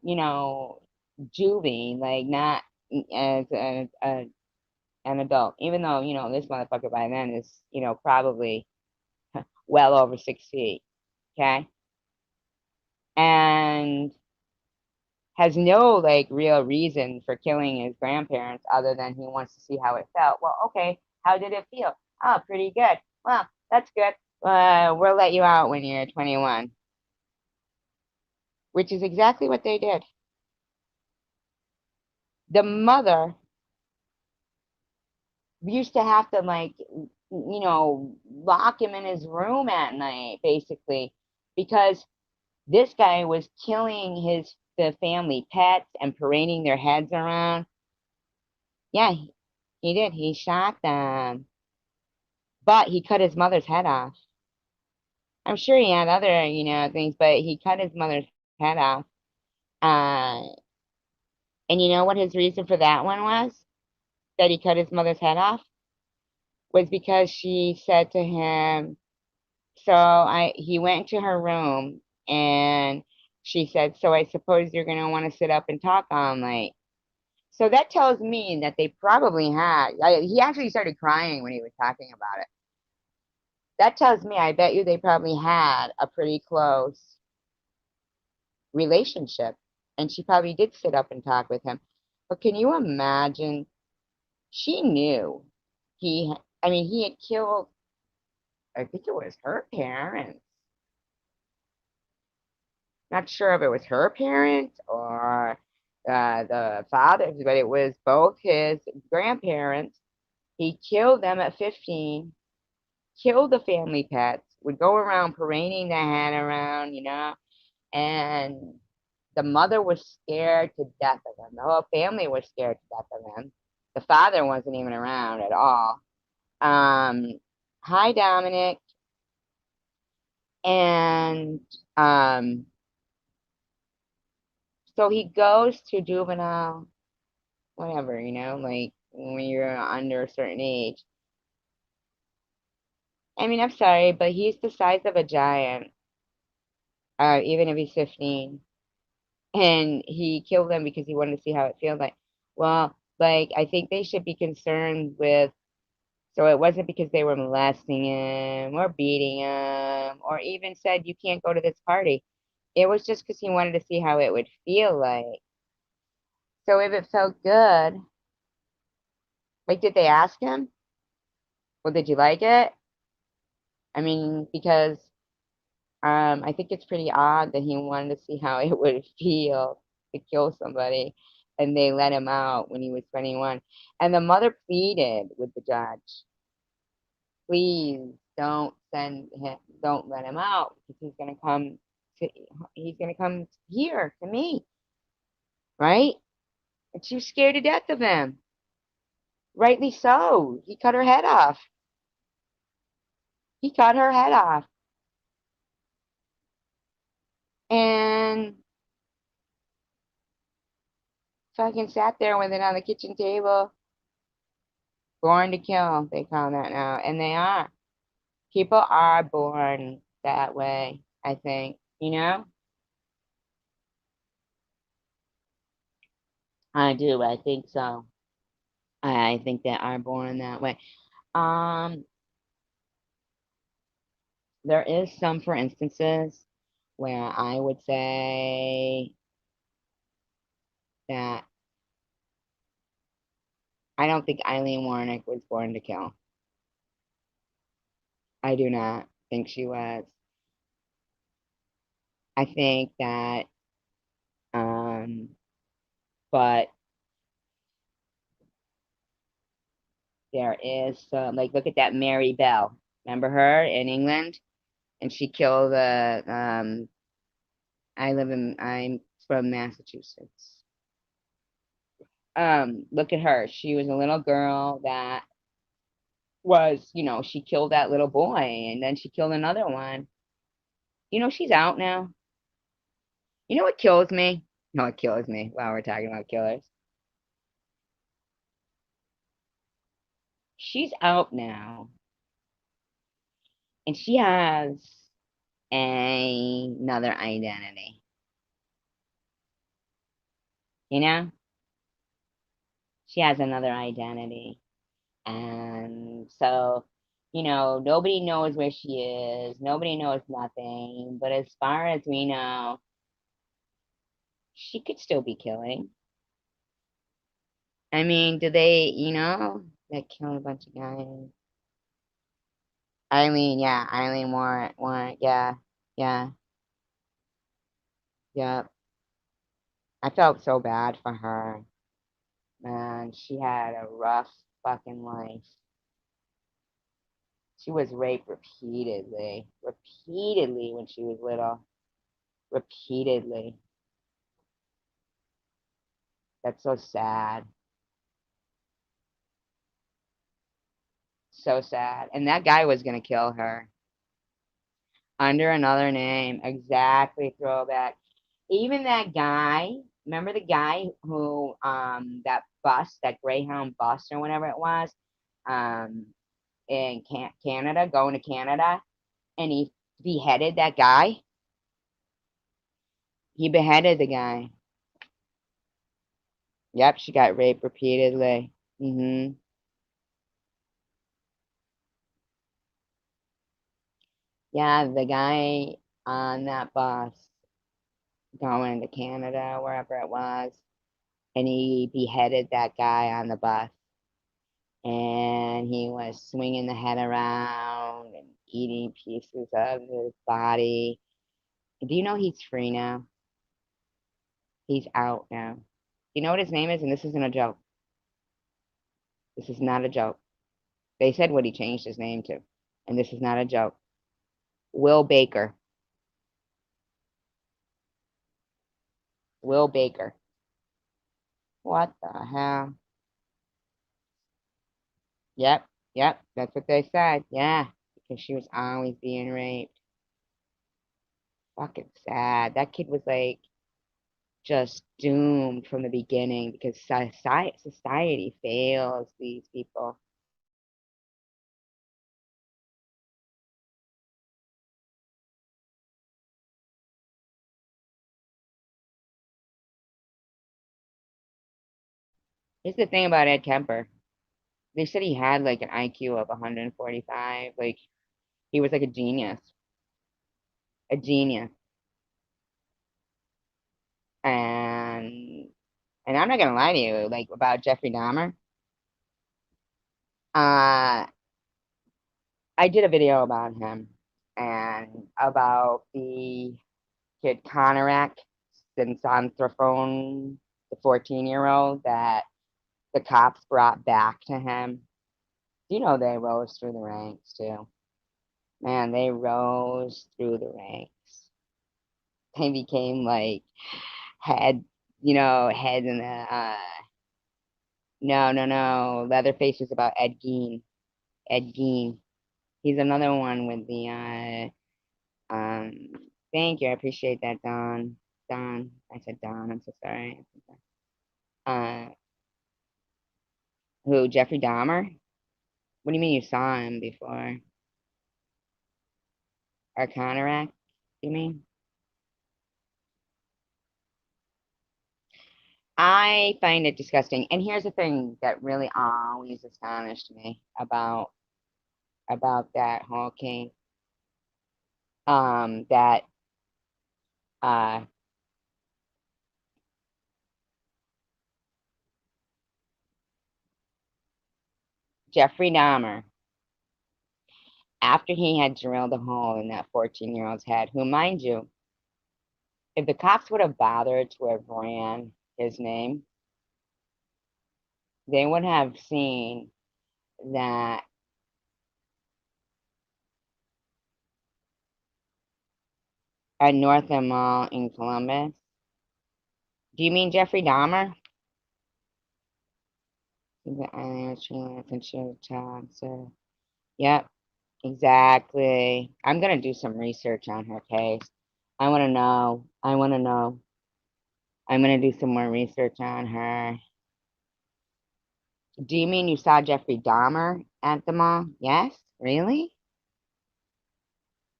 S1: juvie, like not as an adult, even though, this motherfucker by then is, probably well over 6 feet. Okay. And has no like real reason for killing his grandparents other than he wants to see how it felt. Well, okay, how did it feel? Oh, pretty good. Well, that's good. We'll let you out when you're 21, which is exactly what they did. The mother used to have to like, lock him in his room at night, basically, because this guy was killing the family pets and parading their heads around. Yeah, he did. He shot them. But he cut his mother's head off. I'm sure he had other, things, but he cut his mother's head off. Uh, and you know what his reason for that one was? That he cut his mother's head off? Was because she said to him, he went to her room and she said, so I suppose you're going to want to sit up and talk all night. So that tells me that they probably he actually started crying when he was talking about it. That tells me, I bet you they probably had a pretty close relationship. And she probably did sit up and talk with him. But can you imagine? She knew he had killed, I think it was her parents. Not sure if it was her parents or the father's, but it was both his grandparents. He killed them at 15, killed the family pets, would go around parading the head around, and the mother was scared to death of him. The whole family was scared to death of him. The father wasn't even around at all. Um, Hi, Dominic. And um, so he goes to juvenile, whatever, like when you're under a certain age. I mean, I'm sorry, but he's the size of a giant, even if he's 15. And he killed them because he wanted to see how it feels like. Well, like, I think they should be concerned with, so it wasn't because they were molesting him or beating him or even said, you can't go to this party. It was just because he wanted to see how it would feel like. So if it felt good, like, did they ask him? Well, did you like it? I mean, because I think it's pretty odd that he wanted to see how it would feel to kill somebody, and they let him out when he was 21. And the mother pleaded with the judge, please don't let him out because to, he's gonna come here to me, right? And she was scared to death of him. Rightly so. He cut her head off. He cut her head off. And fucking sat there with it on the kitchen table. Born to kill, they call that now. And they are. People are born that way, I think. I do. I think so. I think they are born that way. Um, there is some, for instances, where I would say that I don't think Eileen Warnick was born to kill. I do not think she was. I think that, um, but there is some, like, look at that Mary Bell. Remember her in England? And she killed I'm from Massachusetts. Look at her. She was a little girl that she killed that little boy and then she killed another one. She's out now. You know what kills me? No, what kills me while we're talking about killers? She's out now and she has another identity. You know? She has another identity. And so, nobody knows where she is. Nobody knows nothing. But as far as we know, she could still be killing. I mean, do they killed a bunch of guys? Eileen, yeah, Eileen Warren, yeah, yeah, yeah. I felt so bad for her, man. She had a rough fucking life. She was raped repeatedly when she was little, repeatedly. That's so sad. So sad. And that guy was gonna kill her under another name. Exactly, throwback. Even that guy, remember the guy who that bus, that Greyhound bus or whatever it was, um in Canada, going to Canada, and he beheaded that guy. He beheaded the guy. Yep, she got raped repeatedly. Yeah, the guy on that bus going to Canada, wherever it was, and he beheaded that guy on the bus. And he was swinging the head around and eating pieces of his body. Do you know he's free now? He's out now. You know what his name is? And this isn't a joke. This is not a joke. They said what he changed his name to. And this is not a joke. Will Baker. Will Baker. What the hell? Yep, yep, that's what they said. Yeah, because she was always being raped. Fucking sad. That kid was like just doomed from the beginning because society fails these people. Here's the thing about Ed Kemper. They said he had like an IQ of 145. Like he was like a genius, a genius. And I'm not gonna lie to you, like about Jeffrey Dahmer. Uh, I did a video about him and about the kid Conorak Synthrophone, the 14-year-old that the cops brought back to him. You know they rose through the ranks too. Man, they rose through the ranks. They became like head, heads in the no. Leatherface was about Ed Gein. Ed Gein. He's another one with the um thank you, I appreciate that, Don. Don. I said Don, I'm so sorry. Uh who, Jeffrey Dahmer? What do you mean you saw him before? Or Conorak, you mean? I find it disgusting. And here's the thing that really always astonished me about that whole case. That uh Jeffrey Dahmer, after he had drilled a hole in that 14-year-old's head, who, mind you, if the cops would have bothered to have ran his name, they would have seen that at Northern Mall in Columbus. Do you mean Jeffrey Dahmer? The Aileen was treated since she was a child, so yep, exactly. I'm gonna do some research on her case. I wanna know. I wanna know. I'm gonna do some more research on her. Do you mean you saw Jeffrey Dahmer at the mall? Yes? Really?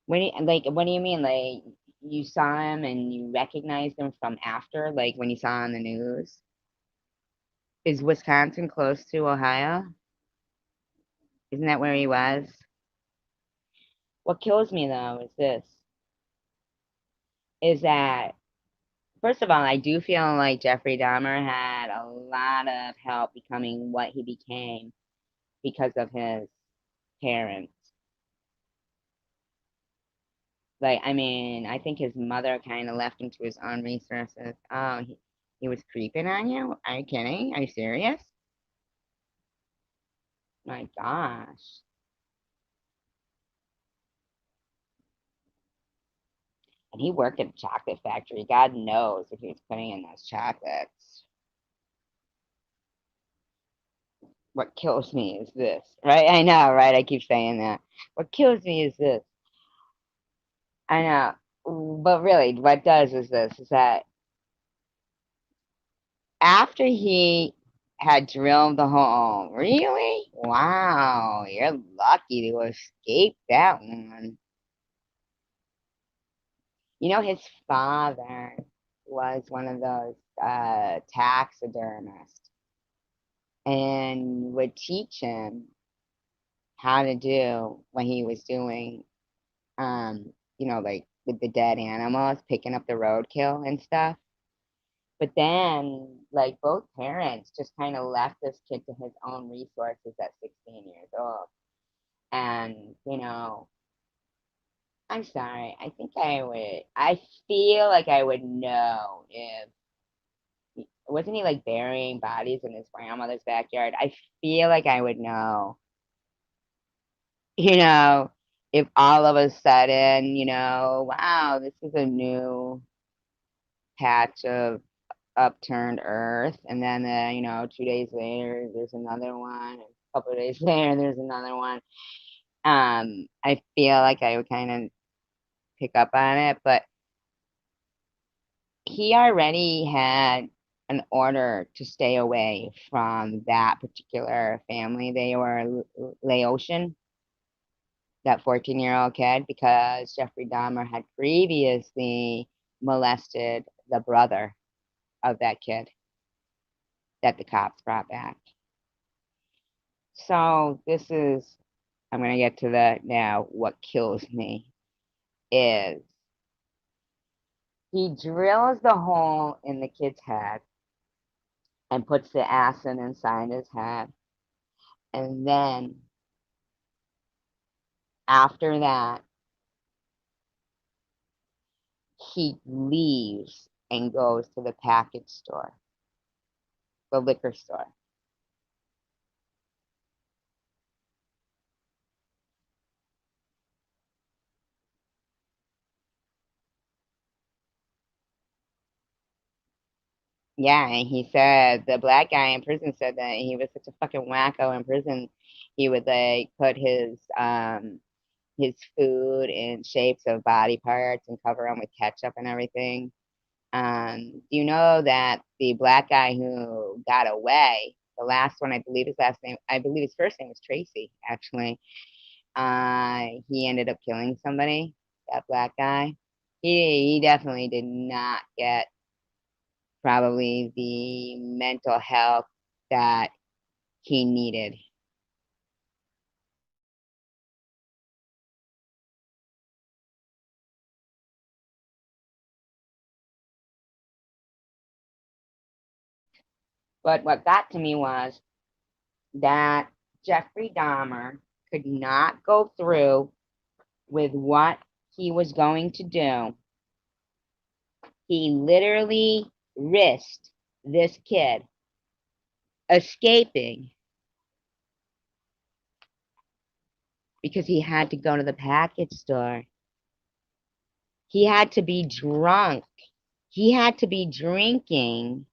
S1: What do you mean? Like, you saw him and you recognized him from after, like when you saw on the news? Is Wisconsin close to Ohio? Isn't that where he was? What kills me though is that, first of all, I do feel like Jeffrey Dahmer had a lot of help becoming what he became because of his parents. Like, I mean, I think his mother kind of left him to his own resources. Oh, he was creeping on you? Are you kidding? Are you serious? My gosh. And he worked at a chocolate factory. God knows what he was putting in those chocolates. What kills me is this, right? I know, right? I keep saying that. What kills me is this. I know. But really, what does is this, is that after he had drilled the hole, really? Wow, you're lucky to escape that one. His father was one of those taxidermists and would teach him how to do what he was doing, like with the dead animals, picking up the roadkill and stuff. But then, like, both parents just kind of left this kid to his own resources at 16 years old. And, I'm sorry. I feel like I would know if, wasn't he like burying bodies in his grandmother's backyard? I feel like I would know, you know, if all of a sudden, wow, this is a new patch of upturned earth. And then, 2 days later, there's another one. A couple of days later, there's another one. I feel like I would kind of pick up on it, but he already had an order to stay away from that particular family. They were Laotian, that 14-year-old kid, because Jeffrey Dahmer had previously molested the brother of that kid that the cops brought back. So I'm going to get to the now. What kills me is he drills the hole in the kid's head and puts the acid inside his head. And then after that, he leaves and goes to the package store, the liquor store. Yeah, and he said the black guy in prison said that he was such a fucking wacko in prison. He would like put his food in shapes of body parts and cover them with ketchup and everything. Do you know that the black guy who got away, the last one, I believe his first name was Tracy, actually. He ended up killing somebody, that black guy. He definitely did not get probably the mental health that he needed. But what got to me was that Jeffrey Dahmer could not go through with what he was going to do. He literally risked this kid escaping because he had to go to the package store. He had to be drunk. He had to be drinking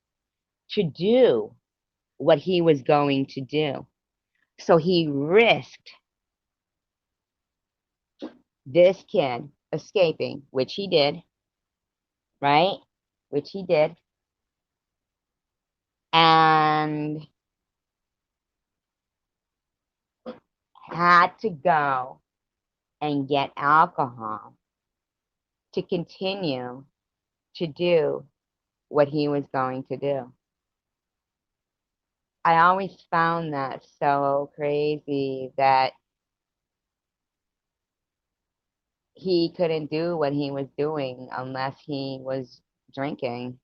S1: to do what he was going to do. So he risked this kid escaping, which he did, right? Which he did. And had to go and get alcohol to continue to do what he was going to do. I always found that so crazy that he couldn't do what he was doing unless he was drinking.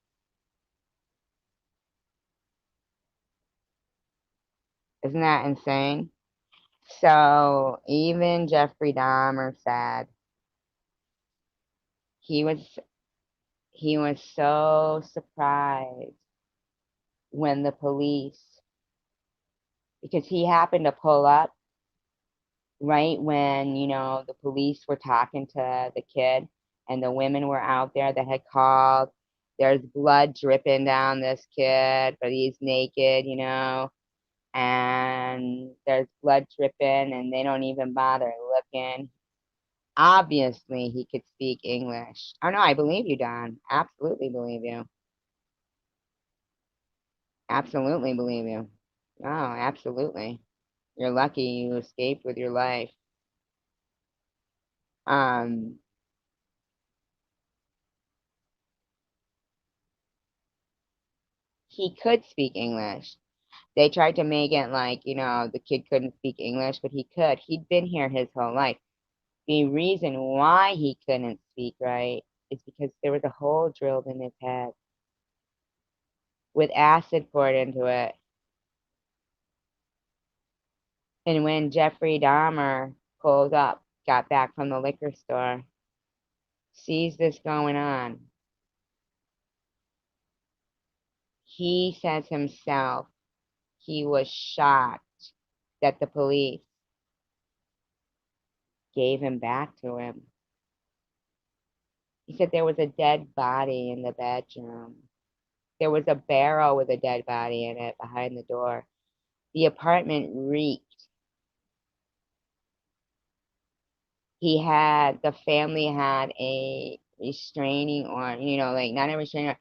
S1: Isn't that insane? So even Jeffrey Dahmer said he was he was so surprised when the police, because he happened to pull up right when, the police were talking to the kid and the women were out there that had called. There's blood dripping down this kid, but he's naked, and there's blood dripping and they don't even bother looking. Obviously, he could speak English. Oh, no, I believe you, Don. Absolutely believe you. Absolutely believe you. Oh, absolutely. You're lucky you escaped with your life. Um, he could speak English. They tried to make it like, the kid couldn't speak English, but he could. He'd been here his whole life. The reason why he couldn't speak right is because there was a hole drilled in his head with acid poured into it. And when Jeffrey Dahmer pulled up, got back from the liquor store, sees this going on, he says himself he was shocked that the police gave him back to him. He said there was a dead body in the bedroom. There was a barrel with a dead body in it behind the door. The apartment reeked the family had a restraining order, like not a restraining order.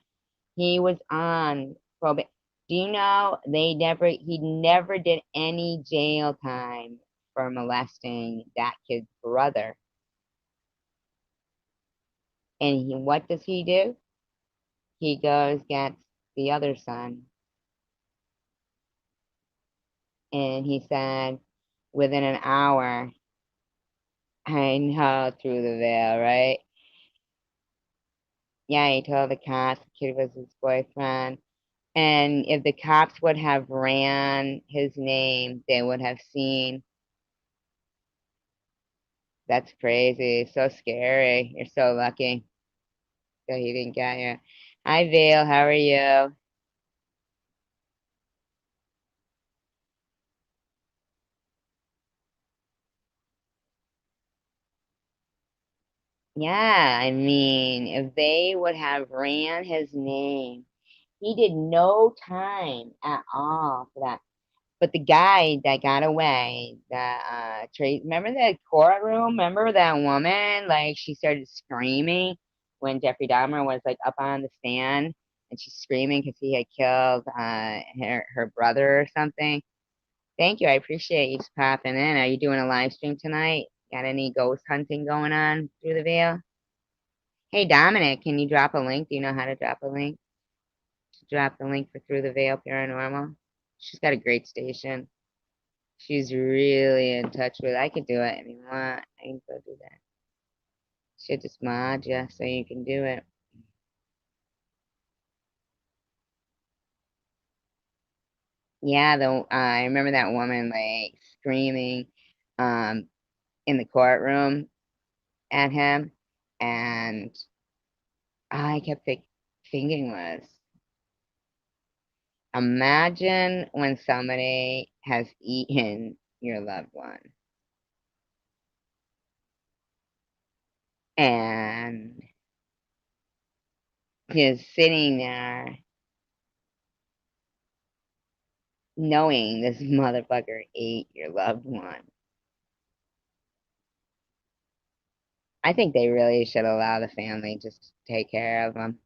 S1: He was on probation. Do you know he never did any jail time for molesting that kid's brother. And what does he do? He goes, gets the other son. And he said, within an hour, I know through the veil, right? Yeah, he told the cops the kid was his boyfriend. And if the cops would have ran his name, they would have seen. That's crazy. So scary. You're so lucky that he didn't get you. Hi, Vale. How are you? Yeah, I mean, if they would have ran his name, he did no time at all for that. But the guy that got away, remember the courtroom? Remember that woman? Like, she started screaming when Jeffrey Dahmer was like up on the stand, and she's screaming because he had killed her brother or something. Thank you. I appreciate you just popping in. Are you doing a live stream tonight? Got any ghost hunting going on through the veil? Hey, Dominic, can you drop a link? Do you know how to drop a link? Drop the link for Through the Veil Paranormal. She's got a great station. She's really in touch with. I could do it if you want. I can go do that. She'll just mod you so you can do it. Yeah, I remember that woman like screaming um in the courtroom at him, and I kept thinking was, imagine when somebody has eaten your loved one and is sitting there knowing this motherfucker ate your loved one. I think they really should allow the family just to take care of them.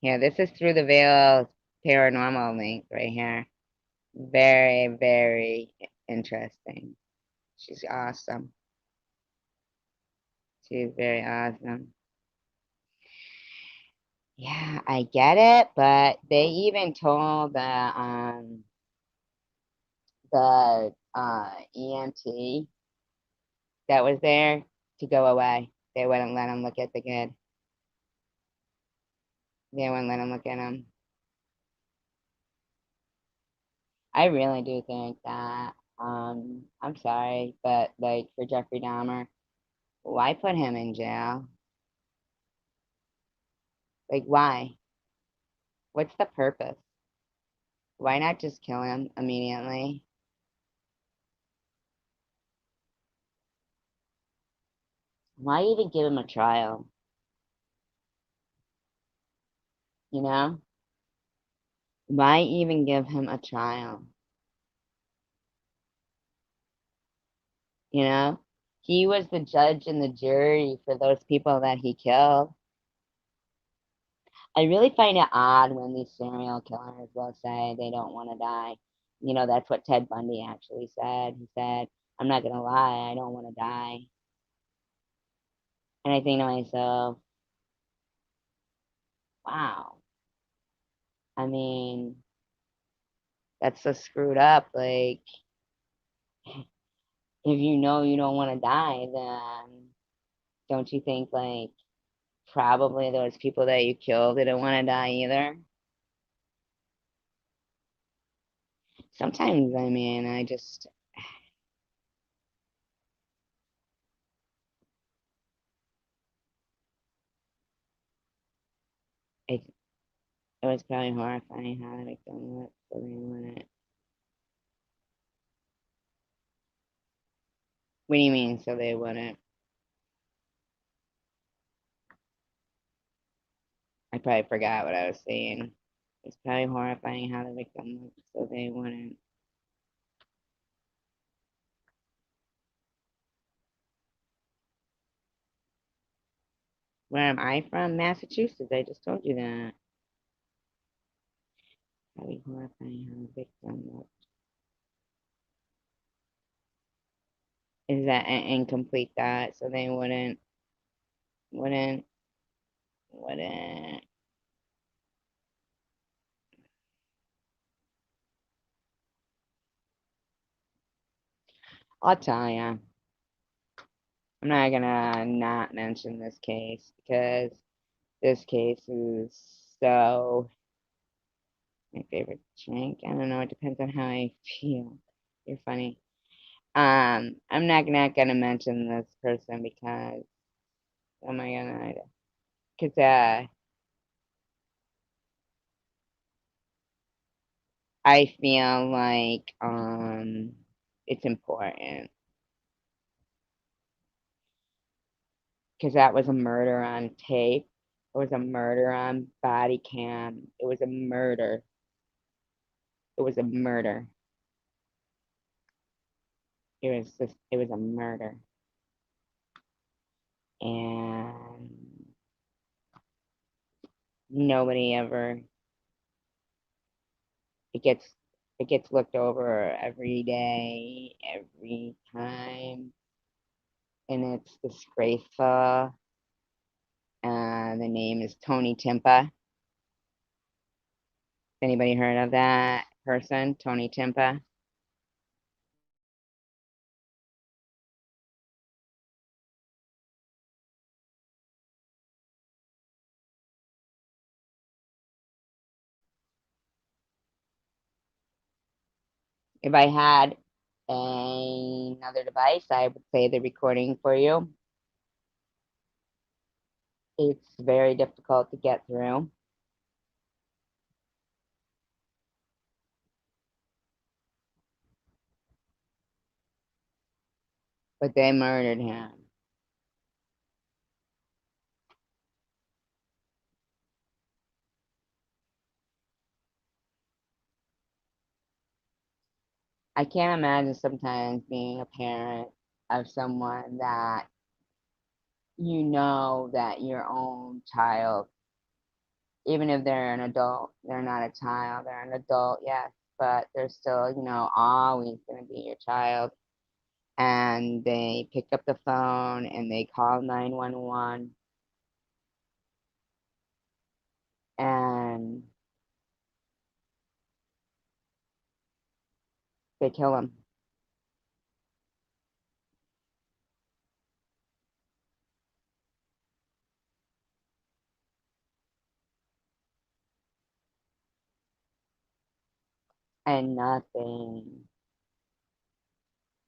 S1: Yeah, this is Through the Veil Paranormal link right here. Very, very interesting. She's awesome. She's very awesome. Yeah, I get it, but they even told the EMT that was there to go away. They wouldn't let him look at the kid. They wouldn't let him look at him. I really do think that, I'm sorry, but like for Jeffrey Dahmer, why put him in jail? Like, why? What's the purpose? Why not just kill him immediately? Why even give him a trial? You know? Why even give him a trial? You know? He was the judge and the jury for those people that he killed. I really find it odd when these serial killers will say they don't want to die. That's what Ted Bundy actually said. He said, I'm not going to lie, I don't want to die. And I think to myself, wow. I mean, that's so screwed up. Like, if you know you don't want to die, then don't you think, like, probably those people that you killed didn't want to die either? Sometimes, I mean, it, it was probably horrifying how the victim looked, so they wouldn't. What do you mean, so they wouldn't? probably forgot what I was saying. It's probably horrifying how the victim looked, so they wouldn't. Where am I from? Massachusetts. I just told you that. Probably horrifying how the victim looked. Is that an incomplete thought? So they wouldn't, wouldn't. I'll tell you. I'm not gonna not mention this case because this case is so my favorite drink. I don't know. It depends on how I feel. You're funny. I'm not gonna mention this person because oh my god, because I feel like it's important because that was a murder on tape. It was a murder on body cam. It was a murder. It was a murder. It was a murder. And nobody ever it gets it gets looked over every day, every time, and it's disgraceful. The name is Tony Timpa. Anybody heard of that person, Tony Timpa? If I had another device, I would play the recording for you. It's very difficult to get through. But they murdered him. I can't imagine sometimes being a parent of someone that you know that your own child, even if they're an adult, they're not a child, they're an adult, yes, but they're still, always going to be your child. And they pick up the phone and they call 911 and they kill him. And nothing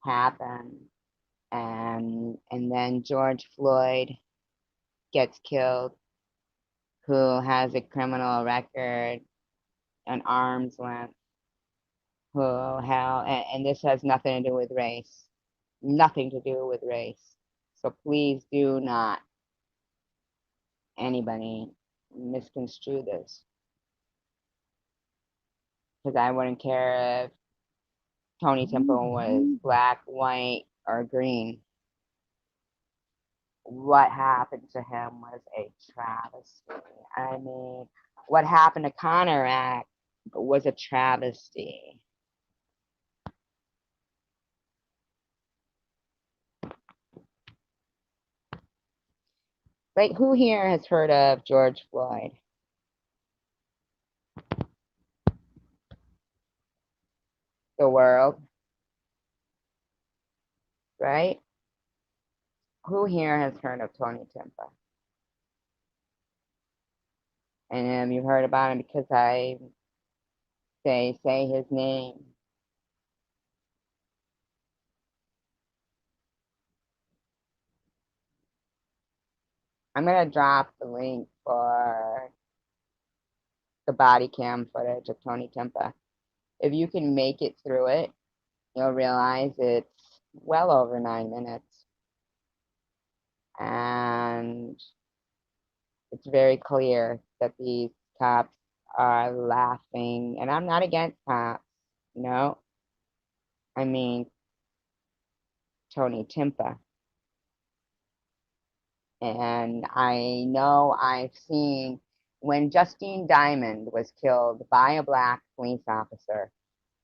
S1: happened. And then George Floyd gets killed, who has a criminal record, an arm's length, who how and this has nothing to do with race. Nothing to do with race. So please do not anybody misconstrue this. Because I wouldn't care if Tony Temple was black, white, or green. What happened to him was a travesty. I mean, what happened to Connor was a travesty. Like, who here has heard of George Floyd? The world, right? Who here has heard of Tony Timpa? And you've heard about him because I say his name. I'm gonna drop the link for the body cam footage of Tony Timpa. If you can make it through it, you'll realize it's well over 9 minutes. And it's very clear that these cops are laughing, and I'm not against cops, no. I mean, Tony Timpa. And I know I've seen when Justine Diamond was killed by a black police officer,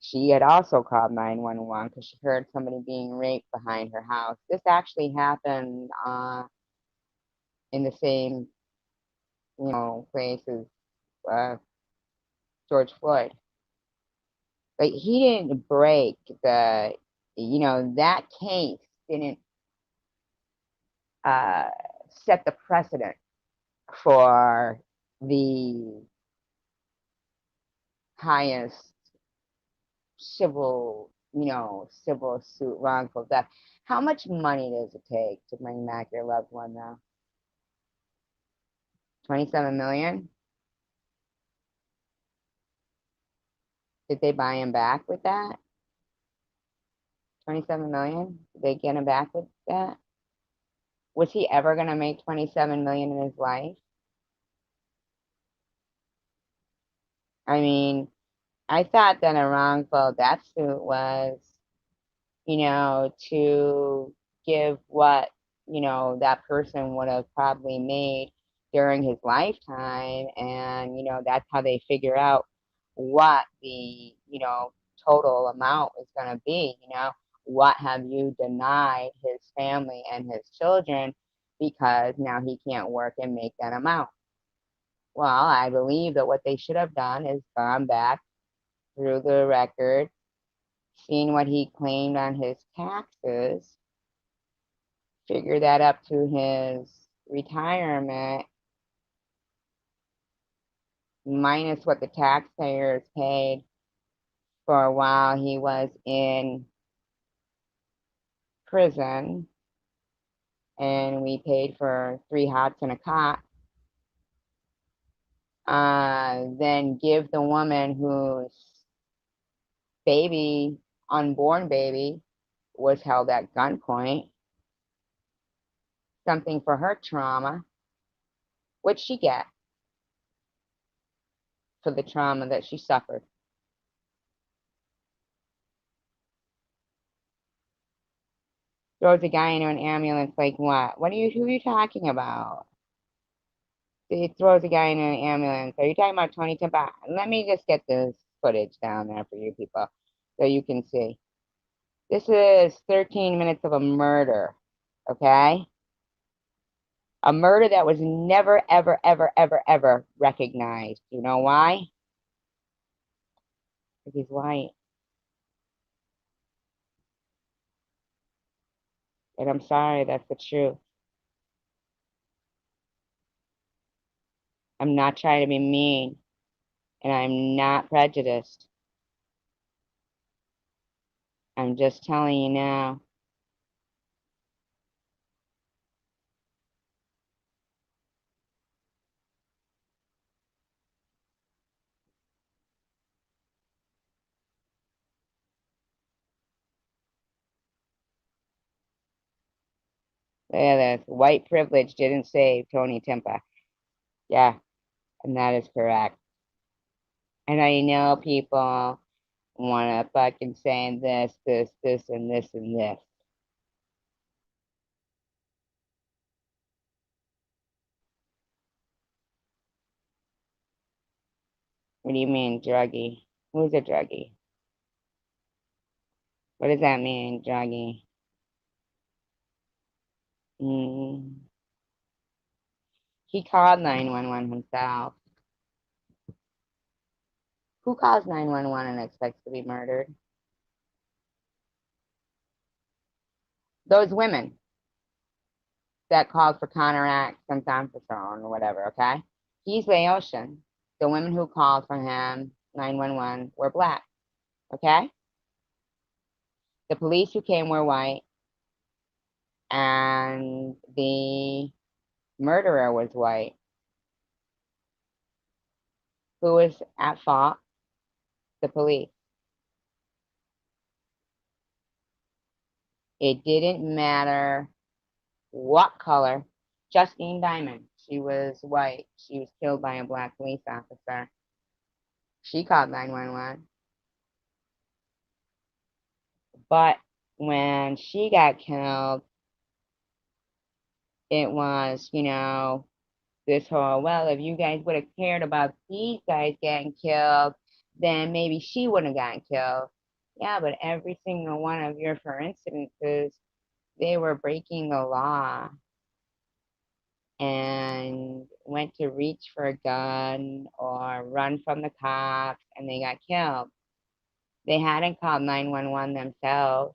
S1: she had also called 911 because she heard somebody being raped behind her house. This actually happened in the same, place as uh, George Floyd. But he didn't break that case didn't uh, set the precedent for the highest civil suit, wrongful death. How much money does it take to bring back your loved one now? 27 million? Did they buy him back with that? 27 million? Did they get him back with that? Was he ever going to make 27 million in his life? I mean, I thought that a wrongful death suit was, to give what, that person would have probably made during his lifetime. And, that's how they figure out what the, total amount is going to be. What have you denied his family and his children because now he can't work and make that amount? Well, I believe that what they should have done is gone back through the record, seen what he claimed on his taxes, figure that up to his retirement, minus what the taxpayers paid for a while he was in prison, and we paid for 3 hots and a cot. Then give the woman whose unborn baby, was held at gunpoint something for her trauma. What'd she get for the trauma that she suffered? Throws a guy into an ambulance like what? Who are you talking about? He throws a guy into an ambulance. Are you talking about Tony Timpa? Let me just get this footage down there for you people so you can see. This is 13 minutes of a murder, okay? A murder that was never, ever, ever, ever, ever recognized. You know why? Because he's white. And I'm sorry, that's the truth. I'm not trying to be mean, and I'm not prejudiced. I'm just telling you now. Look at this. White privilege didn't save Tony Timpa. Yeah, and that is correct. And I know people want to fucking say this, and this, and this. What do you mean, druggie? Who's a druggie? What does that mean, druggie? Mm. He called 911 himself. Who calls 911 and expects to be murdered? Those women that called for counteracts and Sanfetrone or whatever, okay? He's Laotian. The women who called for him, 911, were black, okay? The police who came were white, and the murderer was white. Who was at fault? The police. It didn't matter what color. Justine Diamond, She was white. She was killed by a black police officer. She called 911. But when she got killed, it was, this whole, well, if you guys would have cared about these guys getting killed, then maybe she wouldn't have gotten killed. Yeah, but every single one of your for incidences, they were breaking the law and went to reach for a gun or run from the cops and they got killed. They hadn't called 911 themselves.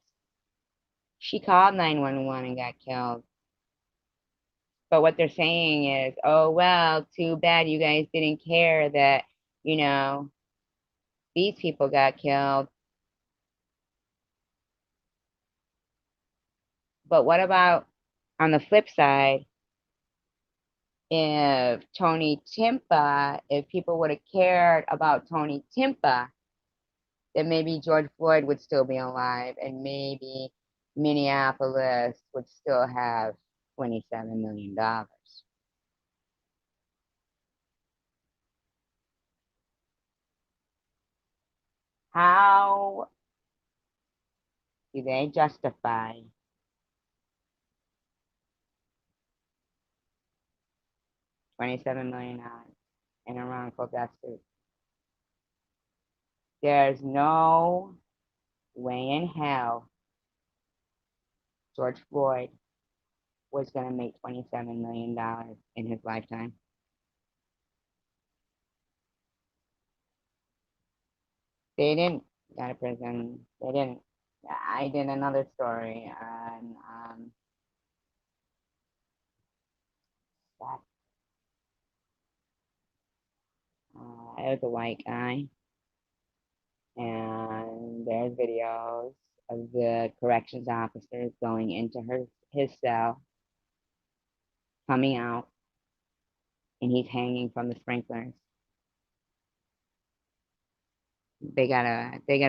S1: She called 911 and got killed. But what they're saying is, oh, well, too bad you guys didn't care that, you know, these people got killed. But what about on the flip side, if if people would have cared about Tony Timpa, then maybe George Floyd would still be alive and maybe Minneapolis would still have $27 million. How do they justify $27 million in a wrongful death suit? There's no way in hell George Floyd was going to make $27 million in his lifetime. They didn't go to prison. They didn't. I did another story on that. It was a white guy, and there's videos of the corrections officers going into his cell, coming out, and he's hanging from the sprinklers. They got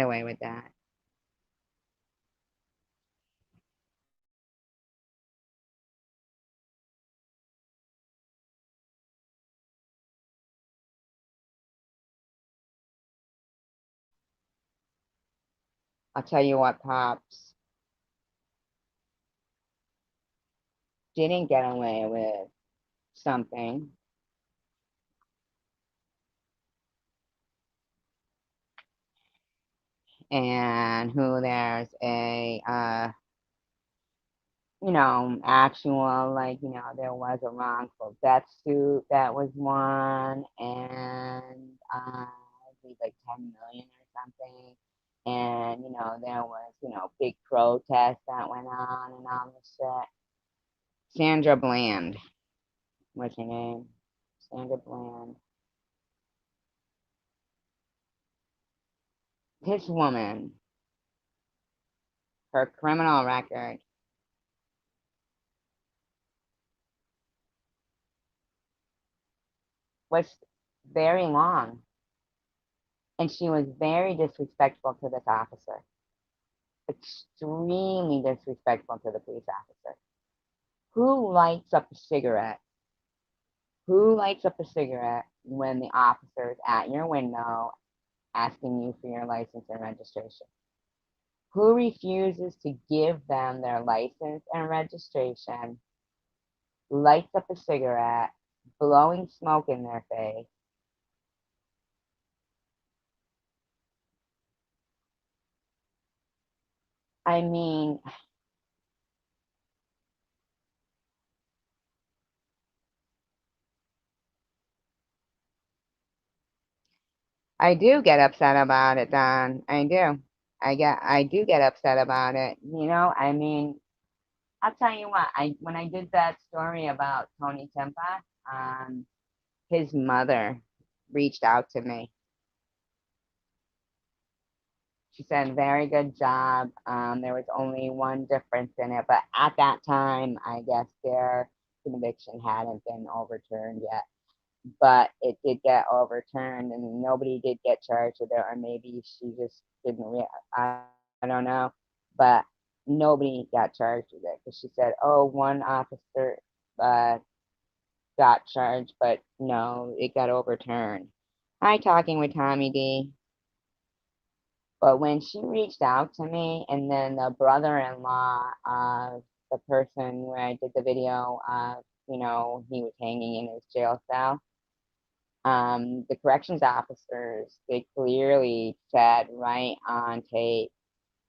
S1: away with that. I'll tell you what, Pops didn't get away with something, and who there's a actual, like, there was a wrongful death suit that was won, and I believe like 10 million or something. And, there was, big protests that went on and all this shit. Sandra Bland, what's her name? Sandra Bland. This woman, her criminal record was very long, and she was very disrespectful to this officer, extremely disrespectful to the police officer. Who lights up a cigarette? Who lights up a cigarette when the officer is at your window asking you for your license and registration? Who refuses to give them their license and registration, lights up a cigarette, blowing smoke in their face? I mean, I do get upset about it, Don. I do. I do get upset about it. I mean, I'll tell you what, when I did that story about Tony Tempa, his mother reached out to me. She said, very good job. There was only one difference in it, but at that time, I guess their conviction hadn't been overturned yet. But it did get overturned, and nobody did get charged with it, or maybe she just didn't I don't know. But nobody got charged with it because she said, oh, one officer uh, got charged, but no, it got overturned. Hi, talking with Tommy D. But when she reached out to me, and then the brother-in-law of the person where I did the video of, he was hanging in his jail cell, the corrections officers, they clearly said right on tape,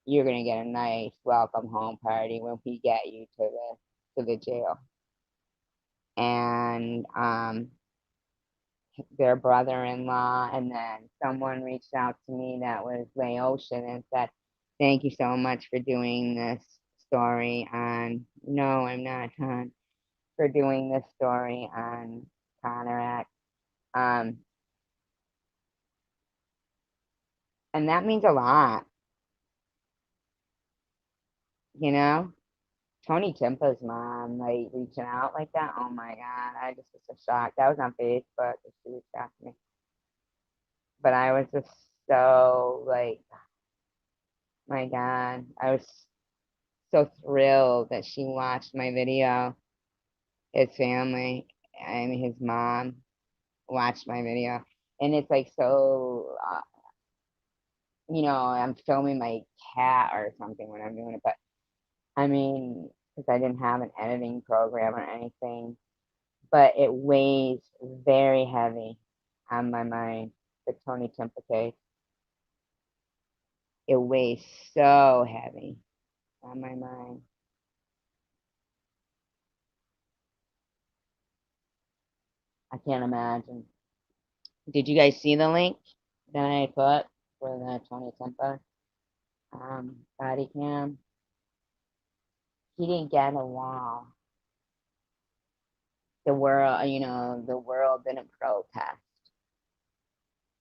S1: you're gonna get a nice welcome home party when we get you to the jail. And their brother-in-law, and then someone reached out to me that was Laotian and said, thank you so much for doing this story on, no, I'm not, Con, for doing this story on Connor Act. And that means a lot, you know? Tony Timpa's mom, like, reaching out like that, oh my God, I just was so shocked. That was on Facebook, she reached out to me. But I was just so, like, my God, I was so thrilled that she watched my video. His family, I mean, his mom watched my video. And it's like so, I'm filming my cat or something when I'm doing it. But I mean, because I didn't have an editing program or anything, but it weighs very heavy on my mind, the Tony Timpa case. It weighs so heavy on my mind. I can't imagine. Did you guys see the link that I put for the Tony Timpa body cam? He didn't get a wall. The world didn't protest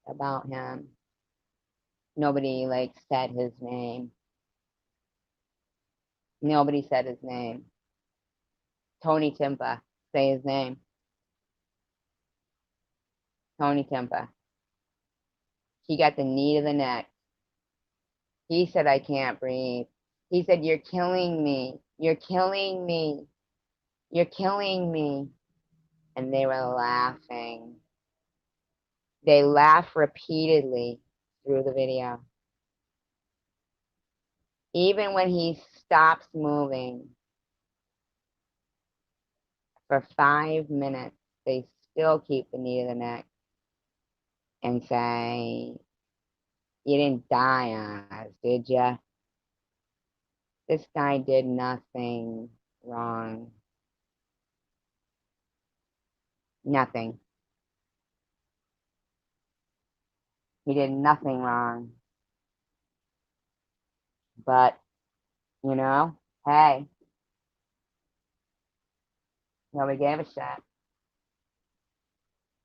S1: about him. Nobody like said his name. Nobody said his name. Tony Timpa, say his name. Tony Timpa. He got the knee to the neck. He said, I can't breathe. He said, you're killing me. You're killing me. You're killing me. And they were laughing. They laughed repeatedly through the video. Even when he stops moving for 5 minutes, they still keep the knee to the neck and say, you didn't die on us, did ya? This guy did nothing wrong. Nothing. He did nothing wrong. But, hey, nobody gave a shit.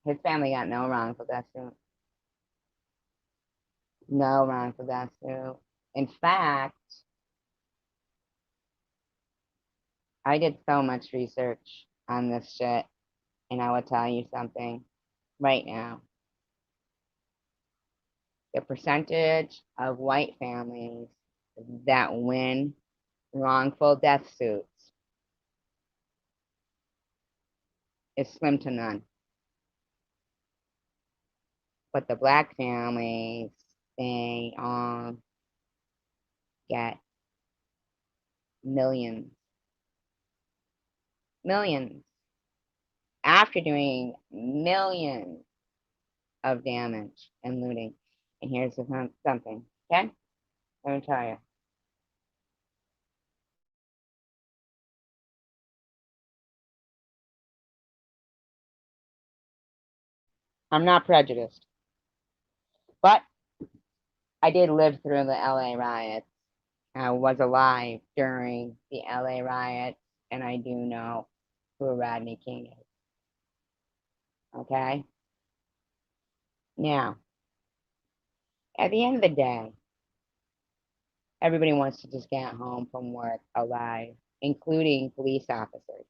S1: His family got no wrongful death suit. No wrongful death suit. In fact, I did so much research on this shit, and I will tell you something right now. The percentage of white families that win wrongful death suits is slim to none. But the black families, they all get millions. Millions. After doing millions of damage and looting. And here's something, okay? Let me tell you. I'm not prejudiced, but I did live through the LA riots. I was alive during the LA riots, and I do know who Rodney King is. Okay? Now, at the end of the day, everybody wants to just get home from work alive, including police officers.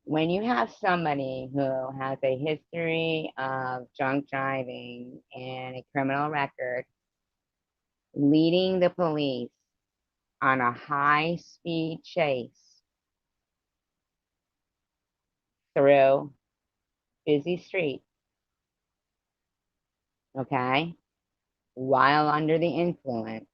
S1: When you have somebody who has a history of drunk driving and a criminal record leading the police on a high-speed chase through busy streets, okay, while under the influence,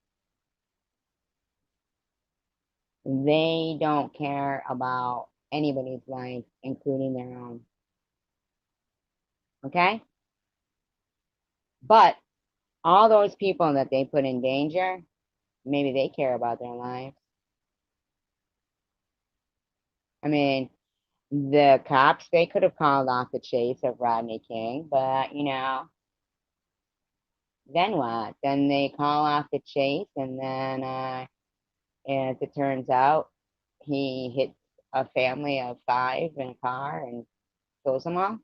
S1: they don't care about anybody's life, including their own. Okay? But all those people that they put in danger, maybe they care about their lives. I mean, the cops, they could have called off the chase of Rodney King, but then what? Then they call off the chase, and then as it turns out, he hits a family of 5 in a car and kills them all,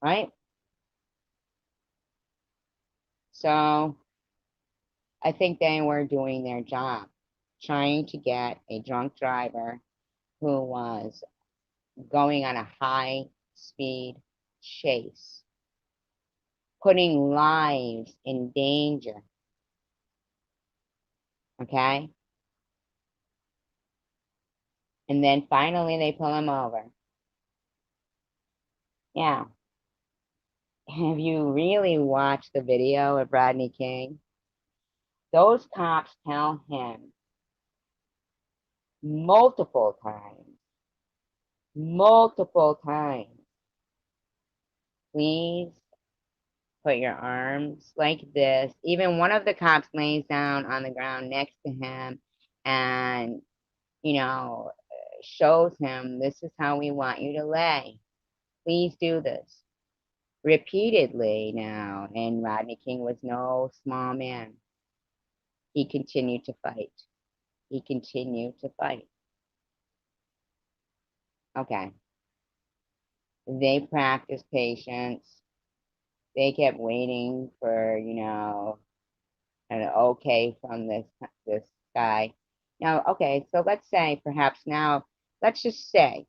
S1: right? So I think they were doing their job, trying to get a drunk driver who was going on a high speed chase, putting lives in danger. Okay? And then finally they pull him over. Yeah. Have you really watched the video of Rodney King? Those cops tell him multiple times, please put your arms like this. Even one of the cops lays down on the ground next to him and, shows him, this is how we want you to lay. Please do this. Repeatedly now, and Rodney King was no small man. He continued to fight. He continued to fight. Okay. They practiced patience. They kept waiting for, an okay from this guy. Now, okay, so let's say perhaps now, let's just say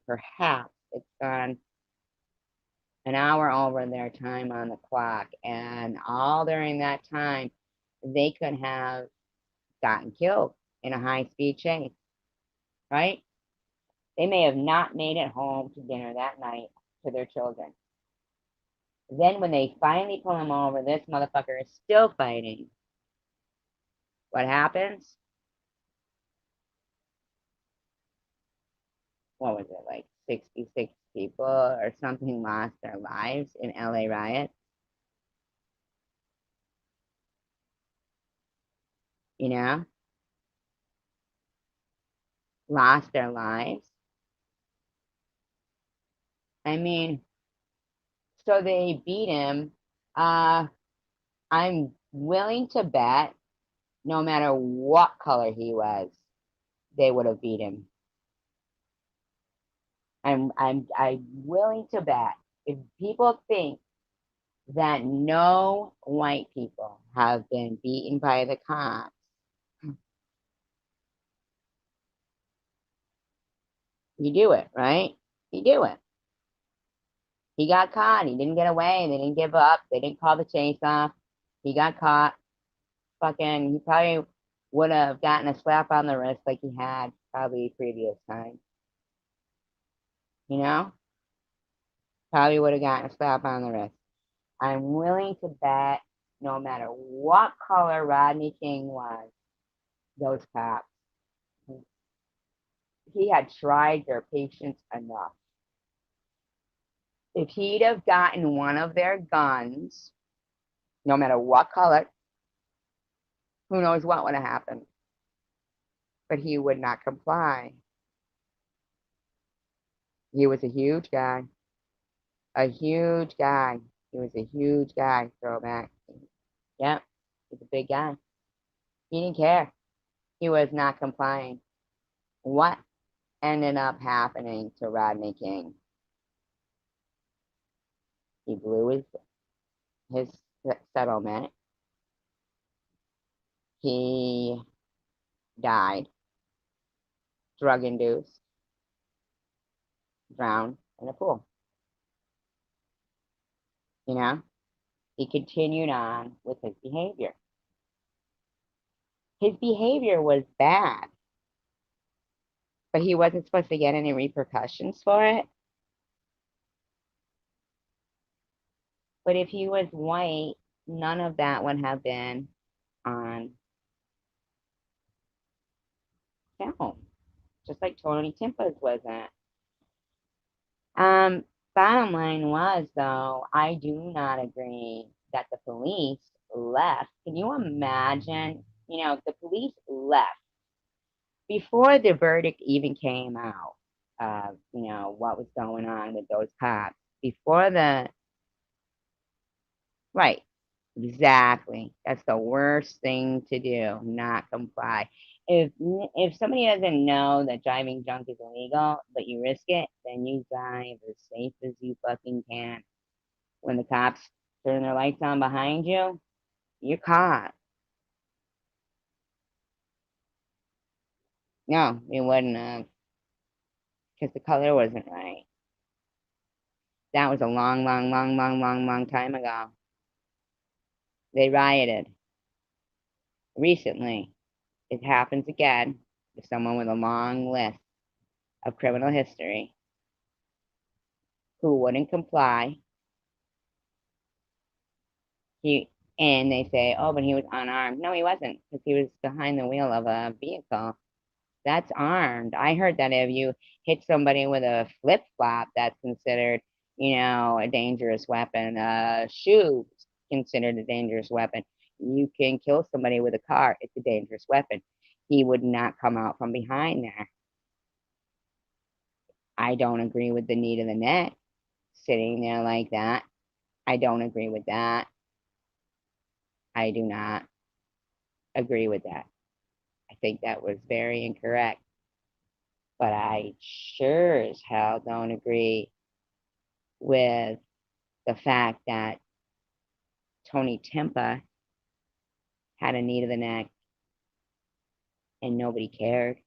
S1: perhaps it's gone an hour over their time on the clock, and all during that time, they could have gotten killed in a high-speed chase, right? They may have not made it home to dinner that night to their children. Then when they finally pull him over, this motherfucker is still fighting. What happens? What was it, like 66 people or something lost their lives in LA riots? You know, lost their lives. I mean, so they beat him. Uh, I'm willing to bet no matter what color he was, they would have beat him. I'm willing to bet if people think that no white people have been beaten by the cops, you do it, right? You do it. He got caught. He didn't get away. They didn't give up. They didn't call the chase off. He got caught. Fucking, he probably would have gotten a slap on the wrist like he had probably previous time. You know? Probably would have gotten a slap on the wrist. I'm willing to bet no matter what color Rodney King was, those cops, he had tried their patience enough. If he'd have gotten one of their guns, no matter what color, who knows what would have happened. But he would not comply. He was a huge guy. A huge guy. He was a huge guy, throwback. Yep, he's a big guy. He didn't care. He was not complying. What ended up happening to Rodney King? He blew his settlement. He died, drug induced, drowned in a pool. You know, he continued on with his behavior. His behavior was bad. but he wasn't supposed to get any repercussions for it. But if he was white, none of that would have been on film, just like Tony Timpa's wasn't. Um, Bottom line was, though, I do not agree that the police left. Can you imagine? The police left before the verdict even came out. What was going on with those cops before the right. Exactly. That's the worst thing to do, not comply. If somebody doesn't know that driving drunk is illegal, but you risk it, then you drive as safe as you fucking can. When the cops turn their lights on behind you, you're caught. No, it wouldn't have, because the color wasn't right. That was a long, long, long, long, long, long time ago. They rioted recently. It happens again with someone with a long list of criminal history who wouldn't comply. He and they say, "Oh, but he was unarmed." No, he wasn't, because he was behind the wheel of a vehicle. That's armed. I heard that if you hit somebody with a flip flop, that's considered, a dangerous weapon. A shoe is considered a dangerous weapon. You can kill somebody with a car. It's a dangerous weapon. He would not come out from behind there. I don't agree with the knee to the neck sitting there like that. I don't agree with that. I do not agree with that. I think that was very incorrect. But I sure as hell don't agree with the fact that Tony Timpa had a knee to the neck and nobody cared.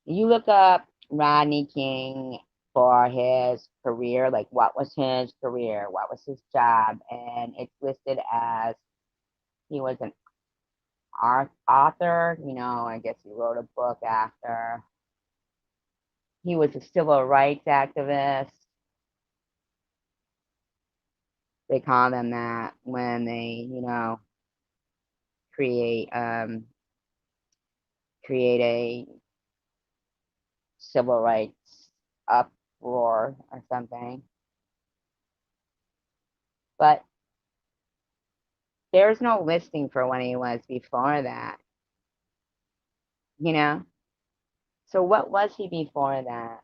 S1: You look up Rodney King for his career, like what was his career, what was his job, and it's listed as he was an author. I guess he wrote a book after. He was a civil rights activist. They call them that when they, create create a civil rights uproar or something. But there's no listing for when he was before that, you know? So what was he before that?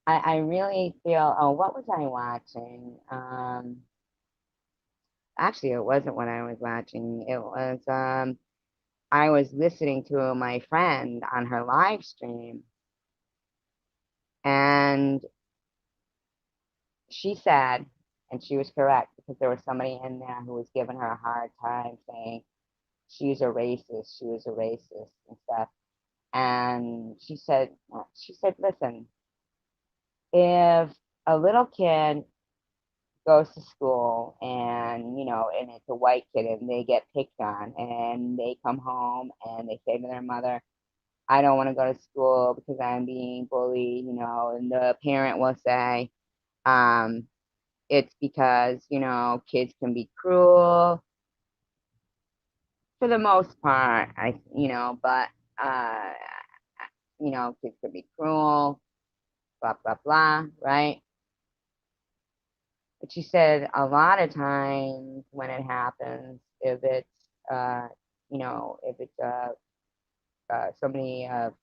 S1: I really feel, oh, what was I watching? Actually, it wasn't what I was watching. It was, I was listening to my friend on her live stream, and she said, and she was correct, because there was somebody in there who was giving her a hard time saying she's a racist, she was a racist and stuff. And she said, listen, if a little kid goes to school and and it's a white kid and they get picked on and they come home and they say to their mother, I don't want to go to school because I'm being bullied, and the parent will say, um, it's because, kids can be cruel for the most part, but, uh, kids can be cruel, blah, blah, blah, right? But she said a lot of times when it happens, uh, if it's somebody of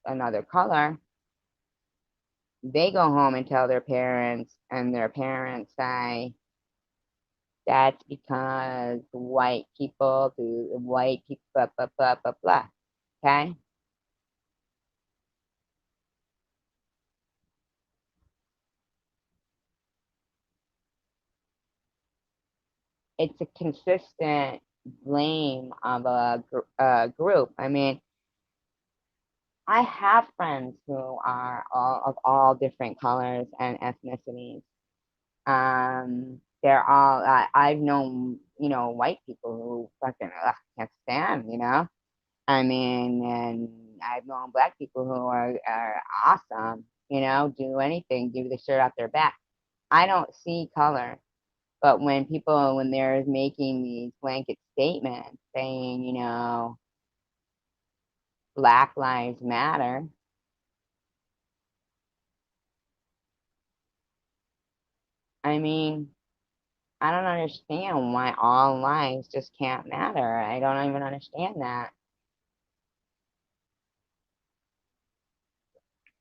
S1: another color, they go home and tell their parents, and their parents say, that's because white people do white people, blah, blah, blah, blah, blah. Okay? it's a consistent blame of a group. I mean, I have friends who are all of all different colors and ethnicities. They're all I've known, white people who fucking can't stand, I mean, and I've known black people who are awesome, do anything, do the shirt off their back. I don't see color. But when they're making these blanket statements saying, Black Lives Matter, I mean, I don't understand why all lives just can't matter. I don't even understand that.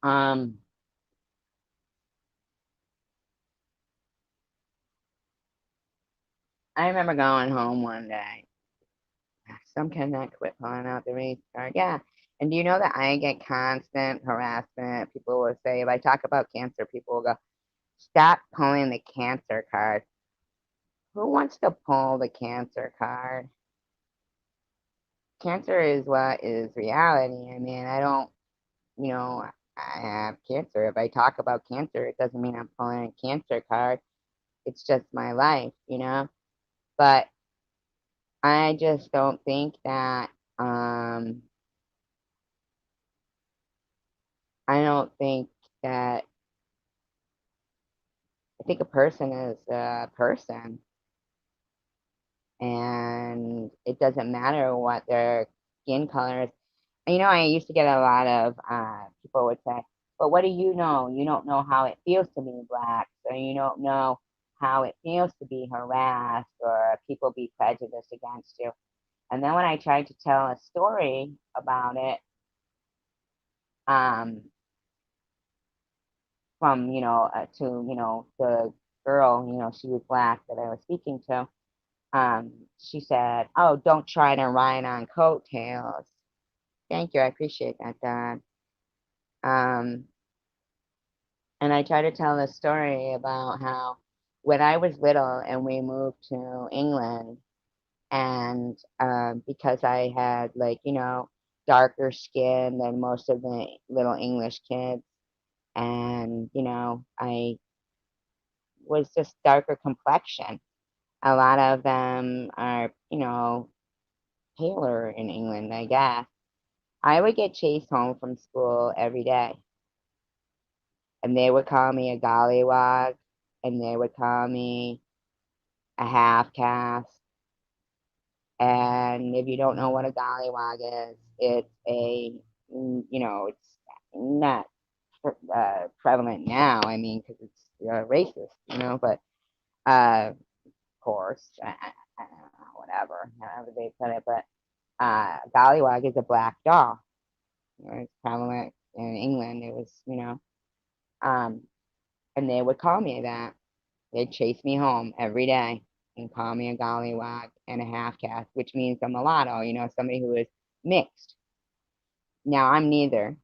S1: Um, I remember going home one day. Some cannot quit pulling out the race card. Yeah. And do you know that I get constant harassment? People will say, if I talk about cancer, people will go, stop pulling the cancer card. Who wants to pull the cancer card? Cancer is what is reality. I mean, I don't, you know, I have cancer. If I talk about cancer, it doesn't mean I'm pulling a cancer card. It's just my life, But I just don't think that, I don't think that, I think a person is a person, and it doesn't matter what their skin color is. I used to get a lot of people would say, but what do you know? You don't know how it feels to be black, so you don't know how it feels to be harassed or people be prejudiced against you. And then when I tried to tell a story about it, um, from, to, the girl, she was black that I was speaking to, she said, oh, don't try to ride on coattails. Thank you. I appreciate that, Don. Um, And I try to tell a story about how when I was little and we moved to England, and because I had, like, darker skin than most of the little English kids, and, I was just darker complexion. A lot of them are, paler in England, I guess. I would get chased home from school every day, and they would call me a gollywog, and they would call me a half caste. And if you don't know what a gollywog is, it's it's not prevalent now. I mean, because it's racist, but of course, I don't know, whatever, however they put it. But gollywog is a black doll. It's prevalent in England. It was, um, and they would call me that. They'd chase me home every day and call me a gollywog and a half caste, which means a mulatto, somebody who is mixed. Now, I'm neither.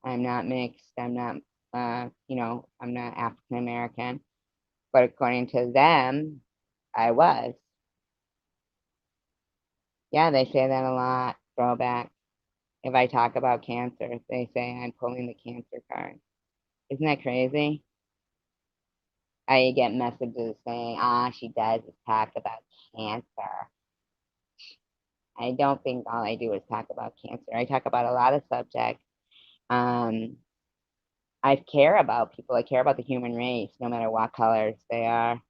S1: I'm not mixed. I'm not, I'm not African American. But according to them, I was. Yeah, they say that a lot. Throwback. If I talk about cancer, they say I'm pulling the cancer card. Isn't that crazy? I get messages saying, she does talk about cancer. I don't think all I do is talk about cancer. I talk about a lot of subjects. Um, I care about people. I care about the human race, no matter what colors they are.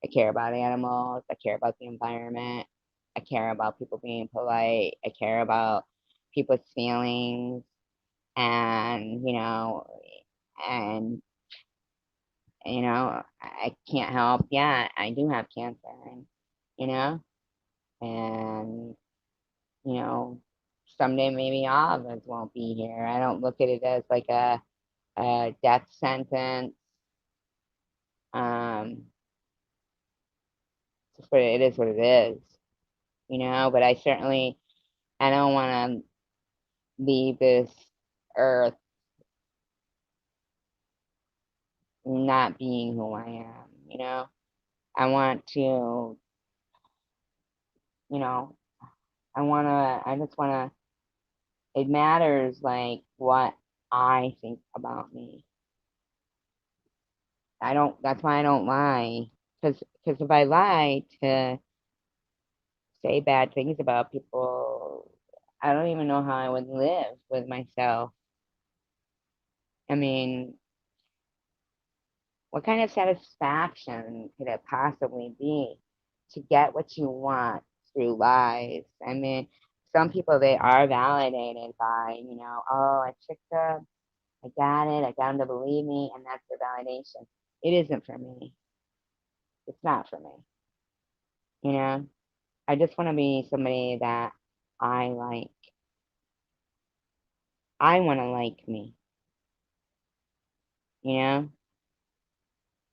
S1: I care about animals. I care about the environment. I care about people being polite. I care about people's feelings. And, and, I can't help. Yeah, I do have cancer. And, you know, and you know, someday maybe all of us won't be here. I don't look at it as like a death sentence. Um, but it is what it is, But I don't want to leave this earth not being who I am. I want to you know, I just wanna, it matters like what I think about me. That's why I don't lie. Because if I lie to say bad things about people, I don't even know how I would live with myself. I mean, what kind of satisfaction could it possibly be to get what you want through lies? I mean, some people, they are validated by, oh, I tricked them, I got it, I got them to believe me, and that's their validation. It isn't for me. It's not for me, you know? I just want to be somebody that I like. I want to like me, you know?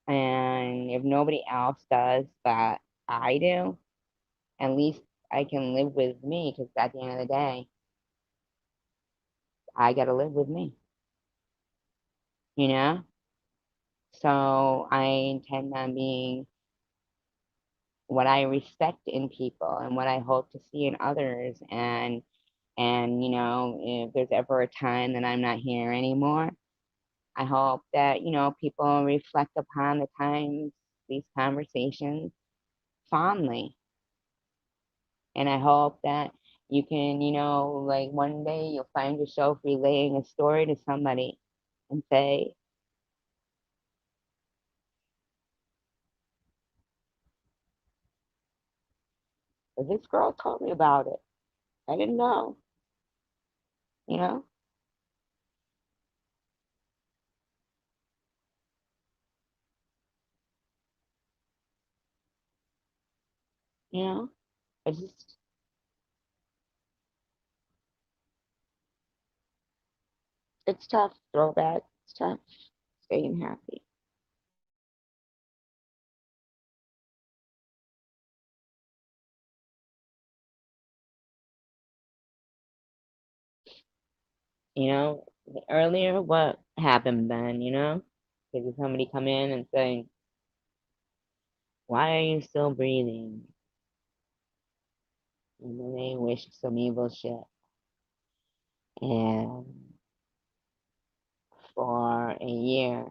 S1: And if nobody else does but I do, at least I can live with me because at the end of the day, I got to live with me, you know? So I intend on being what I respect in people and what I hope to see in others. And if there's ever a time that I'm not here anymore, I hope that, people reflect upon the times, these conversations fondly. And I hope that you can, like one day you'll find yourself relaying a story to somebody and say, this girl told me about it. I didn't know, you know, you know, I just, it's tough, throwback. It's tough staying happy. Earlier, what happened then, Did somebody come in and say, why are you still breathing? And then they wish some evil shit. And for a year,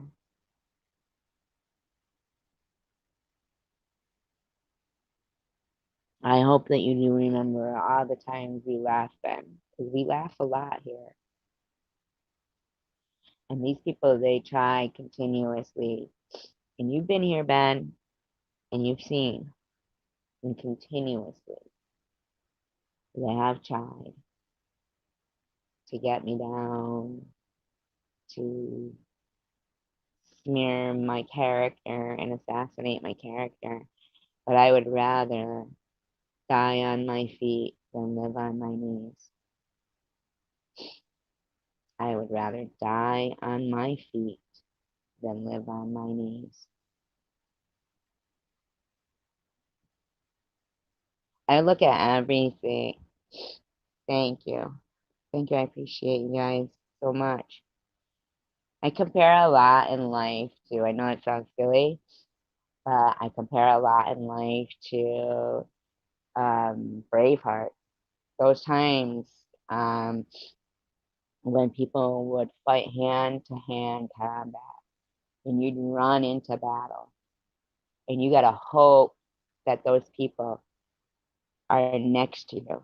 S1: I hope that you do remember all the times we laughed then, because we laugh a lot here. And these people, they try continuously. And you've been here, Ben, and you've seen, and continuously, they have tried to get me down, to smear my character and assassinate my character. But I would rather die on my feet than live on my knees. I would rather die on my feet than live on my knees. I look at everything. Thank you. Thank you. I appreciate you guys so much. I compare a lot in life to, I know it sounds silly, but I compare a lot in life to Braveheart. Those times um, when people would fight hand to hand combat and you'd run into battle and you got to hope that those people are next to you.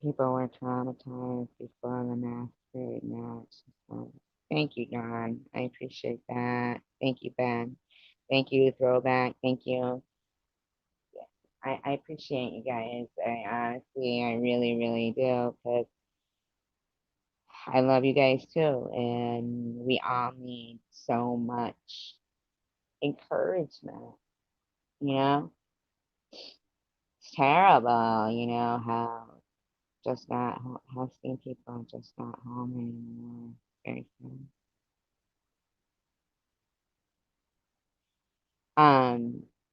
S1: People were traumatized before the masquerade match. So, thank you, Don. I appreciate that. Thank you, Ben. Thank you, Throwback. Thank you. I appreciate you guys. I really, really do, because I love you guys too. And we all need so much encouragement, you know? It's terrible, how just not hosting people just not home anymore. Very sad.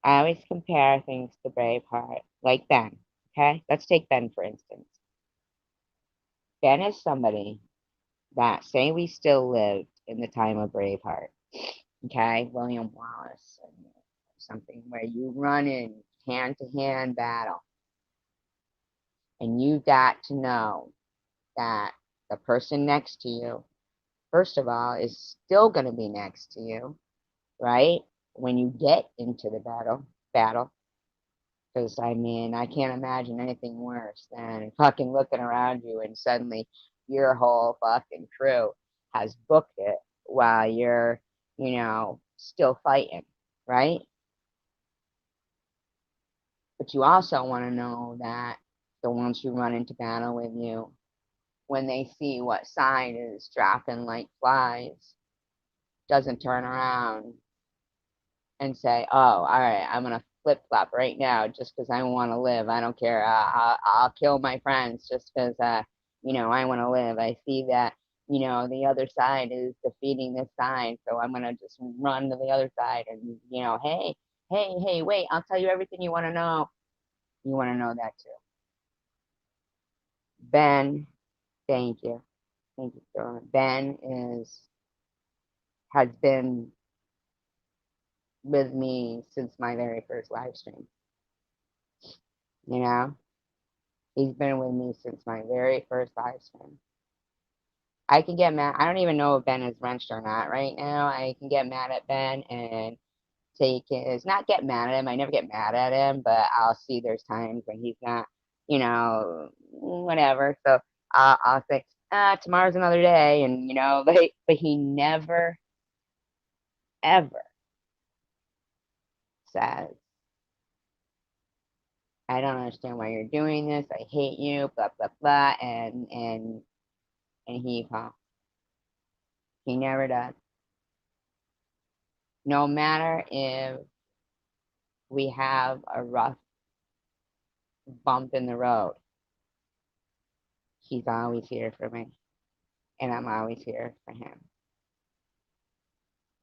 S1: I always compare things to Braveheart, like Ben. Okay, let's take Ben for instance. Ben is somebody that say we still lived in the time of Braveheart. Okay, William Wallace and something where you run in hand-to-hand battle, and you got to know that the person next to you, first of all, is still going to be next to you, right? When you get into the battle, because I mean, I can't imagine anything worse than fucking looking around you and suddenly your whole fucking crew has booked it while you're, still fighting, right? But you also want to know that the ones who run into battle with you, when they see what side is dropping like flies, doesn't turn around and say, "Oh, all right, I'm gonna flip flop right now just because I want to live. I don't care. I'll kill my friends just because I want to live. I see that the other side is defeating this side, so I'm gonna just run to the other side and hey, hey, hey, wait, I'll tell you everything you want to know. You want to know that too, Ben. Thank you, thank you, Jordan. Ben has been with me since my very first live stream. You know, he's been with me since my very first live stream. I can get mad. I don't even know if Ben is wrenched or not right now. I can get mad at Ben and take his, not get mad at him. I never get mad at him, but I'll see there's times when he's not, whatever. So I'll say, tomorrow's another day. And, but he never, ever says, I don't understand why you're doing this. I hate you, blah, blah, blah. And he never does. No matter if we have a rough bump in the road, he's always here for me, and I'm always here for him.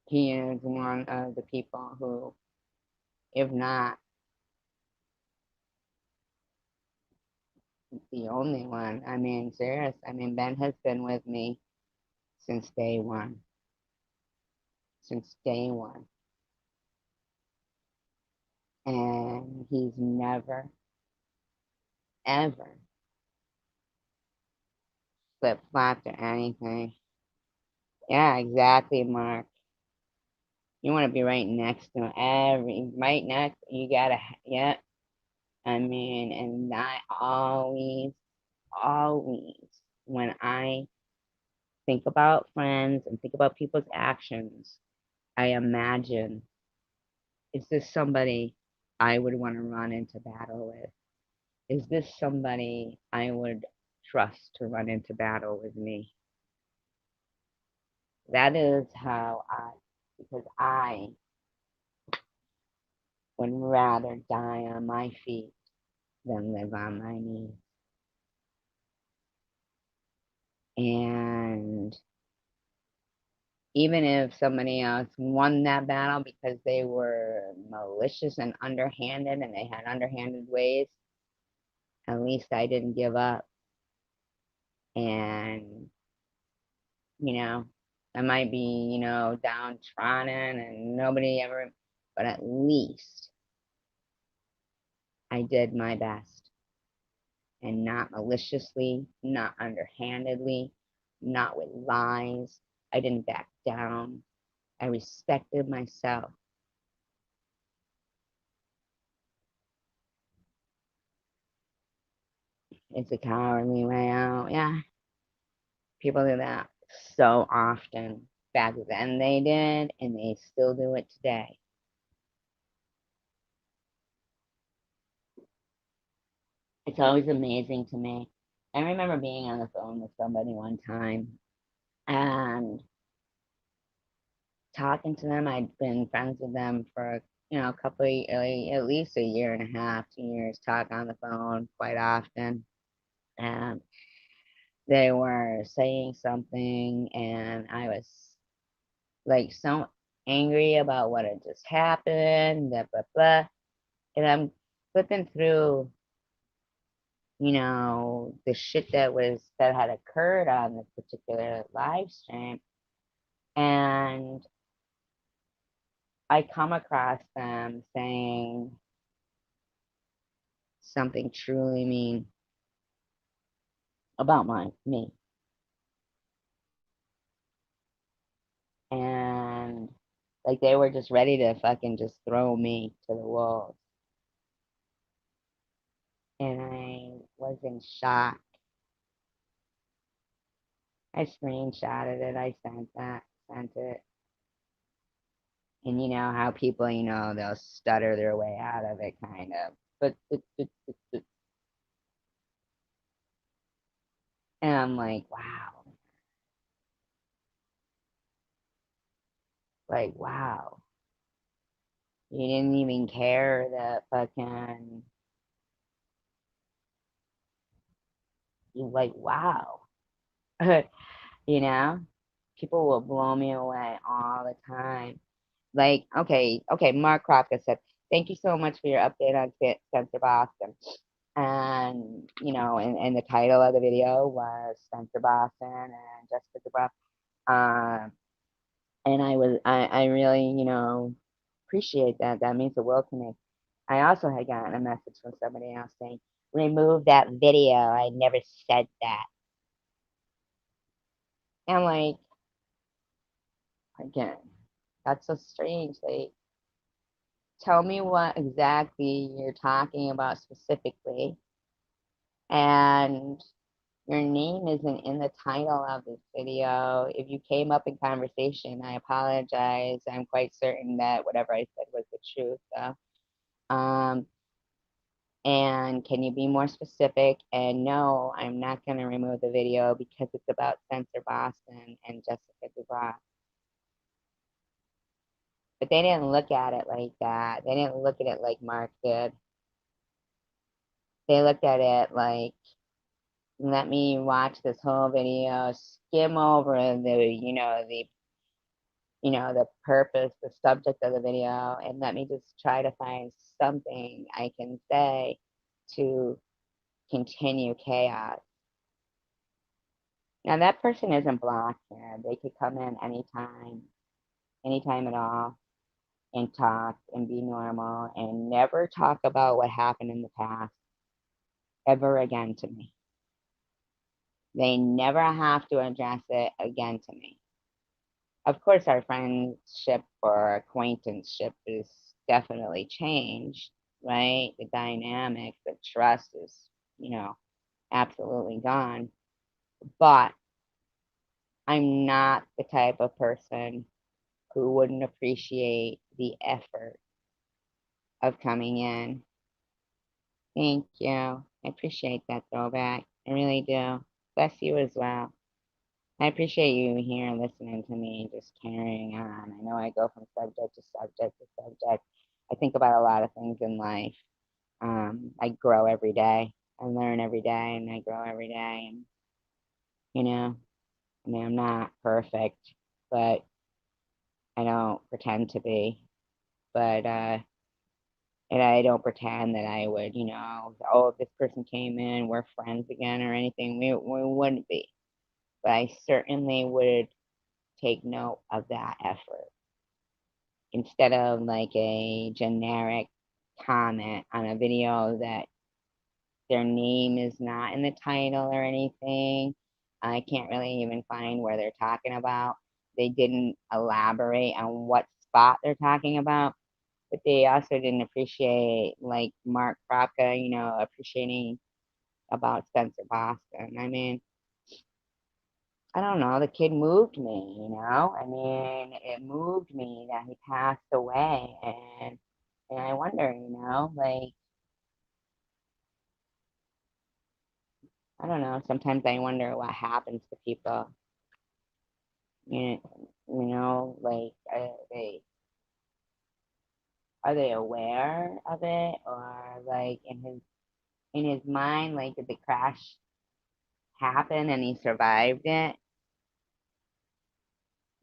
S1: He is one of the people who, if not the only one, I mean, serious. I mean, Ben has been with me since day one. Since day one. And he's never, ever flip-flopped or anything. Yeah, exactly, Mark. You want to be right next to him. Right next, you gotta, yeah. I mean, and I always, when I think about friends and think about people's actions, I imagine, is this somebody I would want to run into battle with? Is this somebody I would trust to run into battle with me? That is how because I would rather die on my feet than live on my knees. And even if somebody else won that battle because they were malicious and underhanded and they had underhanded ways, at least I didn't give up. And, I might be, downtrodden and nobody ever, but at least I did my best. And not maliciously, not underhandedly, not with lies. I didn't back down. I respected myself. It's a cowardly way out. Yeah. People do that so often. Back then they did, and they still do it today. It's always amazing to me. I remember being on the phone with somebody one time and talking to them. I'd been friends with them for a couple of, at least a year and a half, 2 years, talk on the phone quite often. And they were saying something, and I was like so angry about what had just happened, blah, blah, blah. And I'm flipping through, the shit that had occurred on this particular live stream. And I come across them saying something truly mean about me. And like they were just ready to fucking just throw me to the wolves. And I was in shock. I screenshotted it. I sent it. And you know how people, they'll stutter their way out of it, kind of. But, and I'm like, wow. Like, wow. You didn't even care that fucking, you like, wow. You know? People will blow me away all the time. Like, okay, Mark Kropka said, thank you so much for your update on Spencer Boston. And, and the title of the video was Spencer Boston and Jessica DeBruff. And I really, appreciate that. That means the world to me. I also had gotten a message from somebody else saying, remove that video. I never said that. And I'm like, again, that's so strange. Like, tell me what exactly you're talking about specifically. And your name isn't in the title of this video. If you came up in conversation, I apologize. I'm quite certain that whatever I said was the truth, though. And can you be more specific? And no, I'm not going to remove the video because it's about Spencer Boston and Jessica DeBruff. But they didn't look at it like that. They didn't look at it like Mark did. They looked at it like, let me watch this whole video, skim over the purpose, the subject of the video, and let me just try to find something I can say to continue chaos. Now that person isn't blocked here. They could come in anytime at all, and talk and be normal and never talk about what happened in the past ever again to me. They never have to address it again to me. Of course, our friendship or acquaintanceship is definitely changed, right? The dynamic, the trust is, absolutely gone. But I'm not the type of person who wouldn't appreciate the effort of coming in. Thank you. I appreciate that throwback. I really do. Bless you as well. I appreciate you here and listening to me, just carrying on. I know I go from subject to subject to subject. I think about a lot of things in life. I grow every day. I learn every day, and I grow every day. And I mean, I'm not perfect, but I don't pretend to be. But and I don't pretend that I would, oh, if this person came in, we're friends again or anything. We wouldn't be. But I certainly would take note of that effort instead of like a generic comment on a video that their name is not in the title or anything. I can't really even find where they're talking about. They didn't elaborate on what spot they're talking about, but they also didn't appreciate like Mark Kropka, appreciating about Spencer Boston. I mean, I don't know, the kid moved me. I mean, it moved me that he passed away, and I wonder, like, I don't know, sometimes I wonder what happens to people. Like, are they aware of it, or like in his mind, like, did the crash happen and he survived it?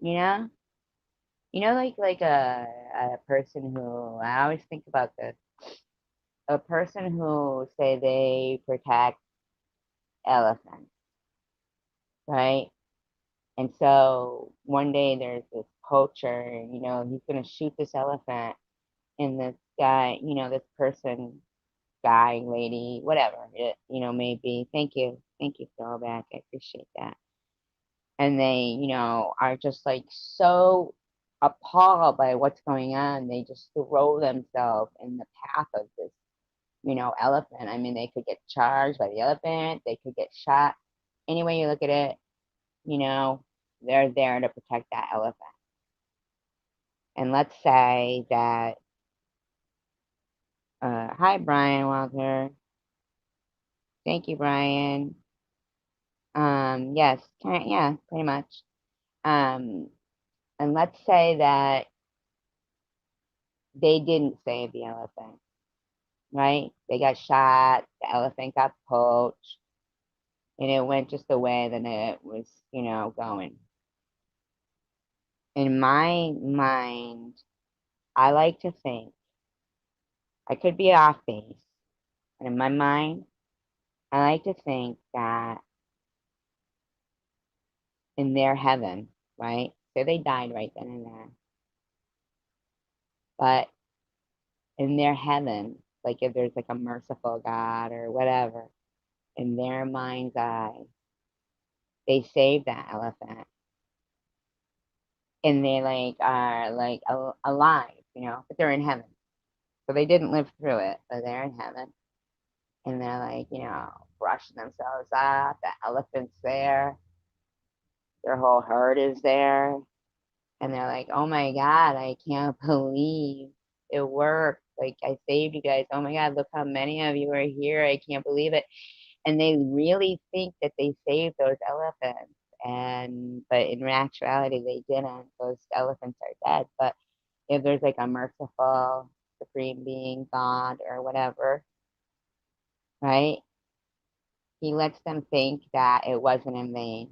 S1: You know? Like a person who, I always think about this, a person who say they protect elephants, right? And so one day there's this poacher, he's going to shoot this elephant. And this guy, this person, guy, lady, whatever it, may be. Thank you. Thank you, Throwback. I appreciate that. And they, are just like so appalled by what's going on. They just throw themselves in the path of this, elephant. I mean, they could get charged by the elephant, they could get shot. Any way you look at it, they're there to protect that elephant. And let's say that, hi, Brian Walter. Thank you, Brian. Yes, yeah, pretty much. And let's say that they didn't save the elephant, right? They got shot, the elephant got poached, and it went just the way that it was, going. In my mind, I like to think, I could be off base, but in my mind, I like to think that in their heaven, right? So they died right then and there. But in their heaven, like if there's like a merciful God or whatever, in their mind's eye, they saved that elephant. And they like are like alive, but they're in heaven. So they didn't live through it, but they're in heaven. And they're like, brushing themselves off. The elephant's there. Their whole herd is there. And they're like, oh my God, I can't believe it worked. Like, I saved you guys. Oh my God, look how many of you are here. I can't believe it. And they really think that they saved those elephants. But in actuality, they didn't. Those elephants are dead. But if there's like a merciful supreme being, God or whatever, right? He lets them think that it wasn't in vain.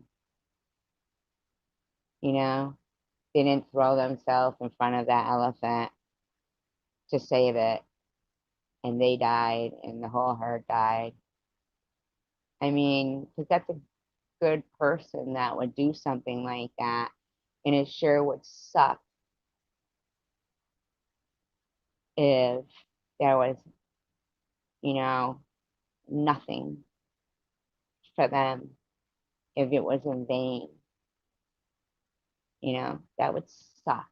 S1: They didn't throw themselves in front of that elephant to save it, and they died, and the whole herd died. I mean, because that's a good person that would do something like that, and it sure would suck if there was, nothing for them, if it was in vain. That would suck.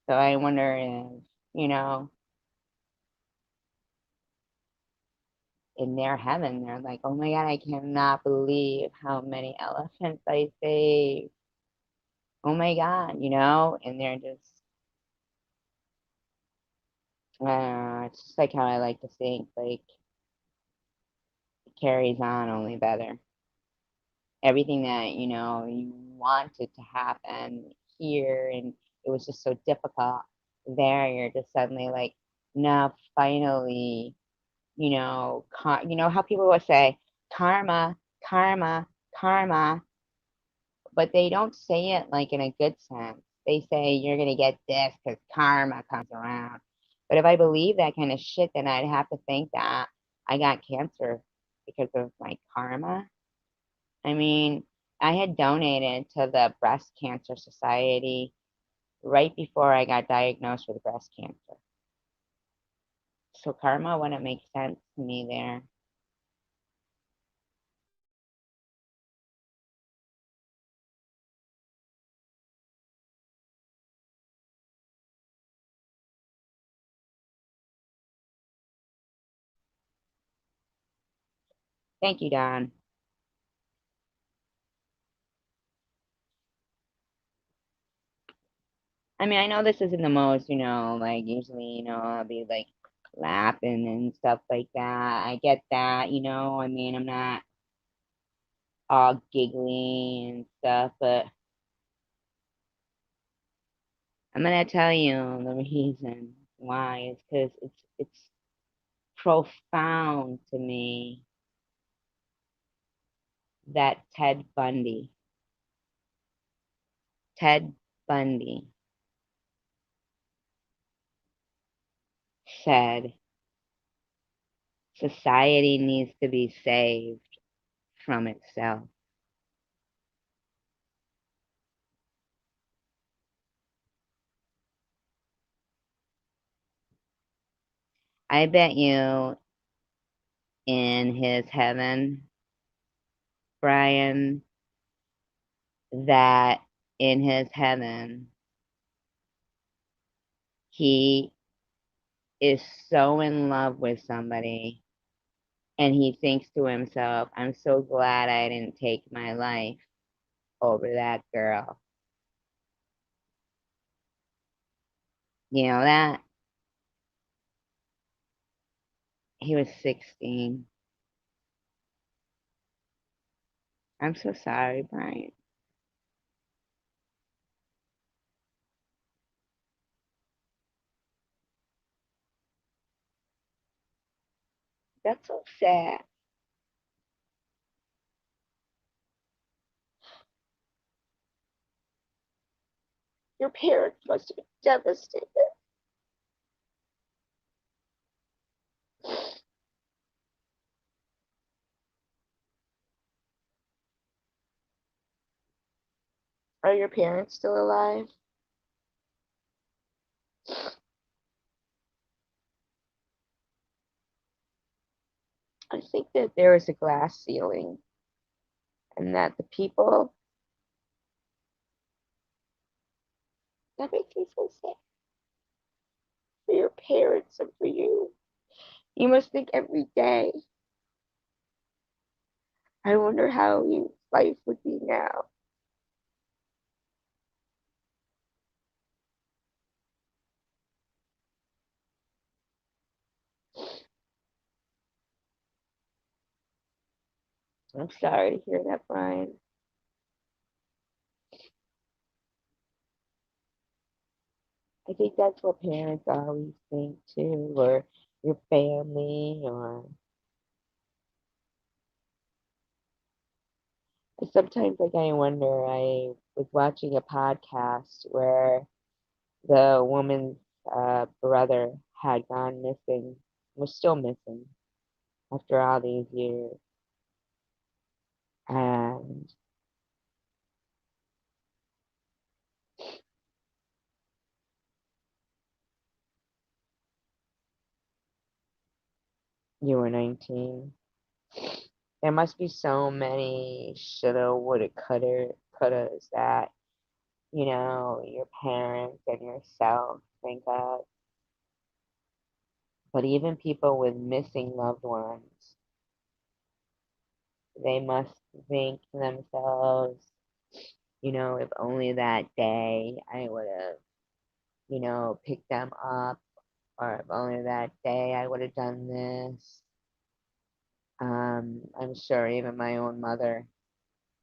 S1: So I wonder if, in their heaven, they're like, oh my God, I cannot believe how many elephants I saved. Oh my God, and they're just, it's just like how I like to think, like, it carries on only better. Everything that, you wanted to happen here, and it was just so difficult there, you're just suddenly like, no, finally, how people will say, karma, karma, karma, but they don't say it like in a good sense. They say you're gonna get this because karma comes around. But if I believe that kind of shit, then I'd have to think that I got cancer because of my karma. I mean, I had donated to the Breast Cancer Society right before I got diagnosed with breast cancer. So karma wouldn't make sense to me there. Thank you, Don. I mean, I know this isn't the most, like usually, I'll be like laughing and stuff like that. I get that, I mean, I'm not all giggly and stuff, but I'm gonna tell you the reason why is because it's profound to me that Ted Bundy said society needs to be saved from itself. I bet you in his heaven, Brian, that in his heaven, he is so in love with somebody and he thinks to himself, I'm so glad I didn't take my life over that girl. You know that? He was 16. I'm so sorry, Brian. That's so sad. Your parents must have been devastated. Are your parents still alive? I think that there is a glass ceiling and that the people, that makes me so sad for your parents and for you. You must think every day, I wonder how your life would be now. I'm sorry to hear that, Brian. I think that's what parents always think too, or your family, or sometimes like I wonder, I was watching a podcast where the woman's brother had gone missing, was still missing after all these years. And you were 19. There must be so many shoulda, woulda, couldas that, your parents and yourself think of. But even people with missing loved ones, they must think to themselves, if only that day I would have, picked them up, or if only that day I would have done this. I'm sure even my own mother,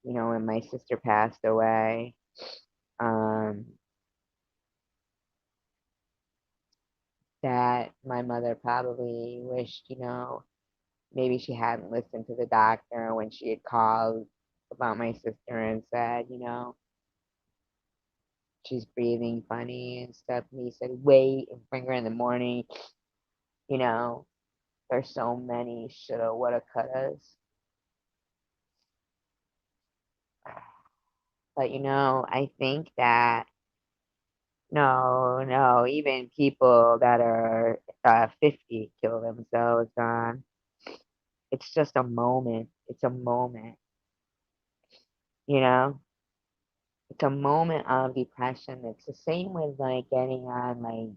S1: when my sister passed away, um, that my mother probably wished, maybe she hadn't listened to the doctor when she had called about my sister and said, she's breathing funny and stuff. And he said, wait and bring her in the morning. You know, there's so many shoulda, woulda, couldas. But, I think that no, no, even people that are 50 kill themselves on. It's just a moment. It's a moment, you know? It's a moment of depression. It's the same with like getting on like,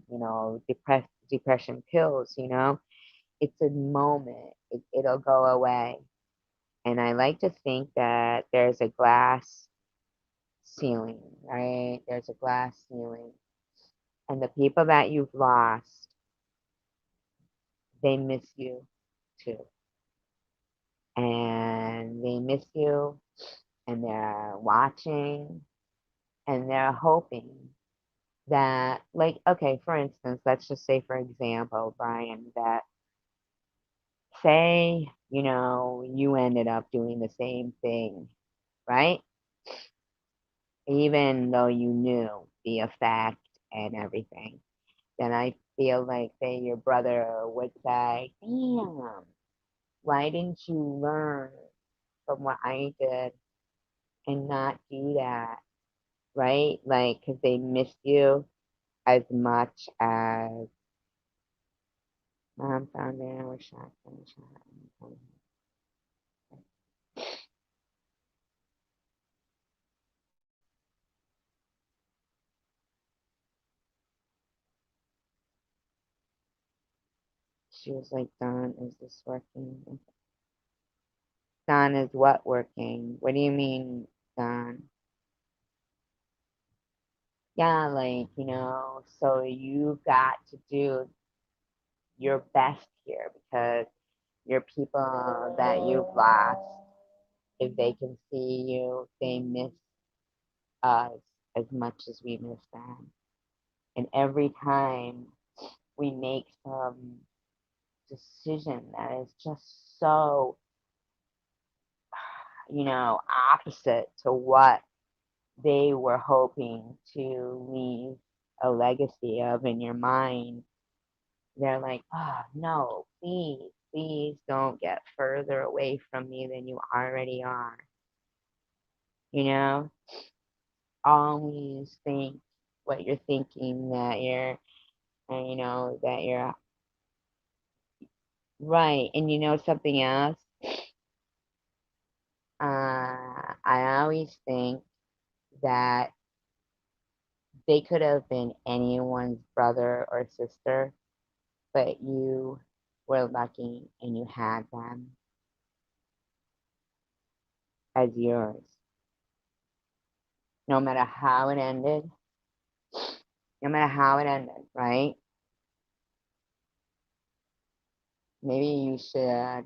S1: depression pills, It's a moment. It'll go away. And I like to think that there's a glass ceiling, right? There's a glass ceiling. And the people that you've lost, they miss you too. And they miss you and they're watching and they're hoping that, like, okay, for instance, let's just say, for example, Brian, that say, you ended up doing the same thing, right? Even though you knew the effect and everything, then I feel like, say, your brother would say, damn, why didn't you learn from what I did and not do that, right? Like, because they missed you as much as Mom found it. I was shocked and shot. She was like, Don, is this working? Don, is what working? What do you mean, Don? Yeah, like, so you've got to do your best here because your people that you've lost, if they can see you, they miss us as much as we miss them. And every time we make some decision that is just so, opposite to what they were hoping to leave a legacy of in your mind, they're like, oh, no, please, please don't get further away from me than you already are. You know, always think what you're thinking, that you're, that you're right. And something else, I always think that they could have been anyone's brother or sister, but you were lucky and you had them as yours. No matter how it ended, no matter how it ended, right? Maybe you should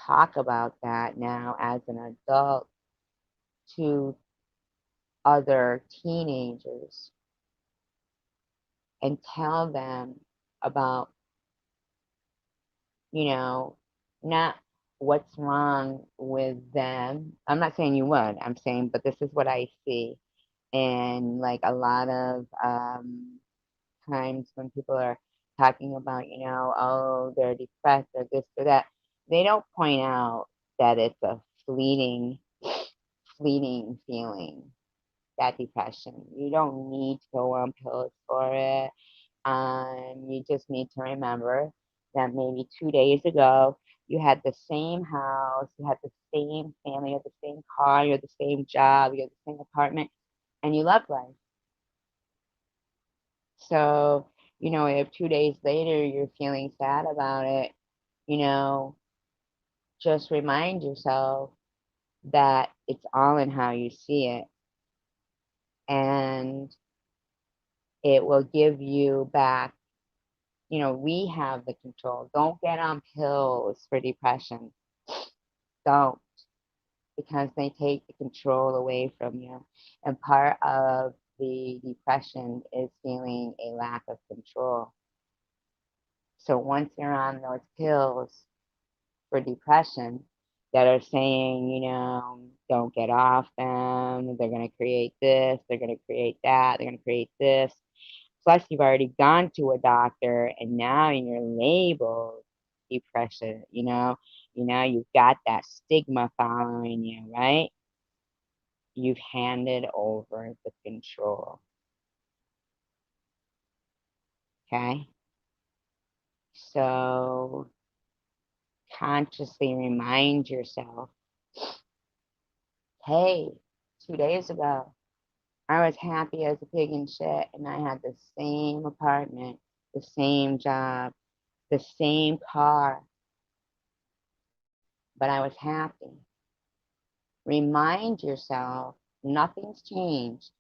S1: talk about that now as an adult to other teenagers and tell them about, you know, not what's wrong with them. I'm not saying you would, I'm saying, but this is what I see. And like a lot of times when people are talking about, oh, they're depressed or this or that, they don't point out that it's a fleeting feeling, that depression. You don't need to go on pills for it. You just need to remember that maybe 2 days ago you had the same house, you had the same family, you had the same car, you had the same job, you had the same apartment, and you loved life. So, if 2 days later you're feeling sad about it, you know, just remind yourself that it's all in how you see it. And it will give you back, we have the control. Don't get on pills for depression. Don't, because they take the control away from you. And part of the depression is feeling a lack of control. So once you're on those pills for depression that are saying, don't get off them, they're going to create this, they're going to create that, they're going to create this. Plus, you've already gone to a doctor and now you're labeled depression, you've got that stigma following you, right? You've handed over the control. Okay? So consciously remind yourself, hey, 2 days ago, I was happy as a pig in shit and I had the same apartment, the same job, the same car, but I was happy. Remind yourself nothing's changed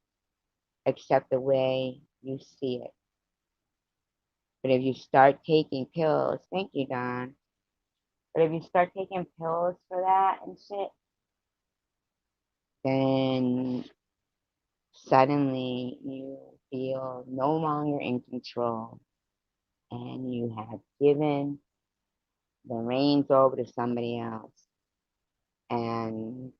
S1: except the way you see it. But if you start taking pills, thank you, Don. But if you start taking pills for that and shit, then suddenly you feel no longer in control and you have given the reins over to somebody else. And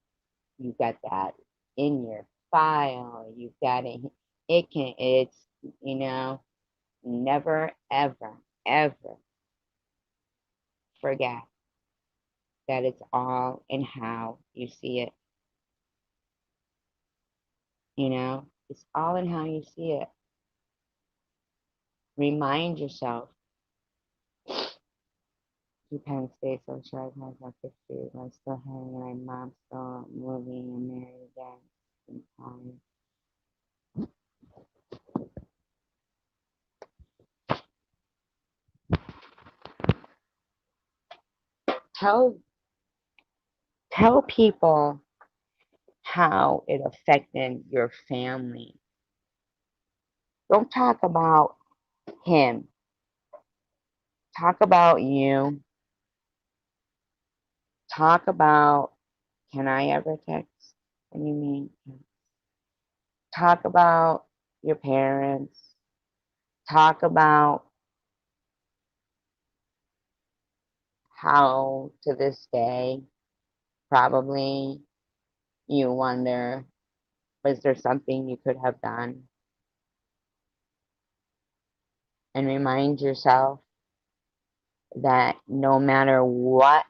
S1: you've got that in your file. You've got it. It's, never, ever, ever forget that it's all in how you see it. It's all in how you see it. Remind yourself keep Penn State so sure I was 50. I'm still hanging. My mom's still moving and married again. And tell tell people how it affected your family. Don't talk about him. Talk about you. Talk about, can I ever text? What do you mean? Talk about your parents. Talk about how to this day, probably you wonder, was there something you could have done? And remind yourself that no matter what,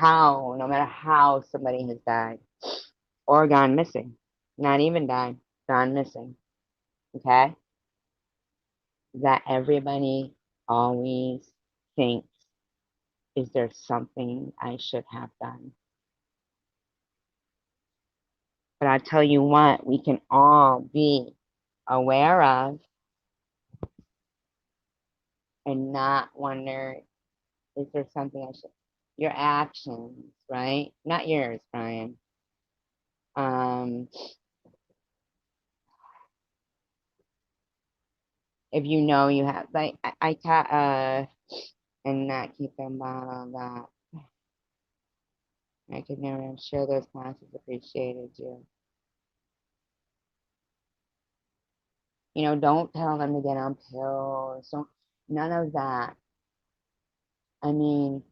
S1: no matter how somebody has died or gone missing, not even died, gone missing, okay? That everybody always thinks, is there something I should have done? But I tell you what, we can all be aware of and not wonder, is there something I should? Your actions, right? Not yours, Brian. Um, if you know you have, like, I taught, and not keep them bottled up. I could never, I'm sure those classes appreciated you. You know, don't tell them to get on pills. Don't, none of that. I mean,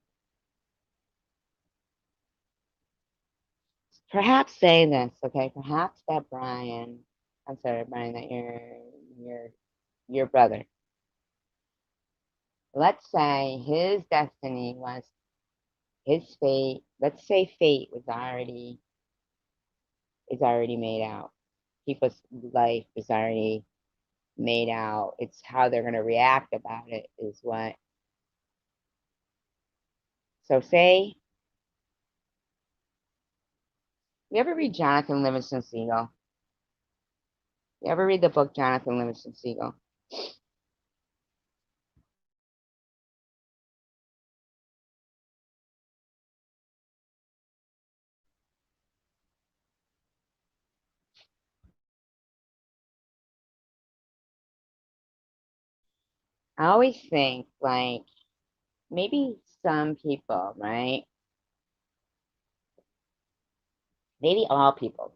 S1: perhaps say this, okay? Perhaps that Brian, I'm sorry, Brian, that your your brother. Let's say his destiny was his fate. Let's say fate was already is already made out. People's life is already made out. It's how they're gonna react about it is what. So say you ever read Jonathan Livingston Seagull? You ever read the book Jonathan Livingston Seagull? I always think like maybe some people, right? Maybe all people.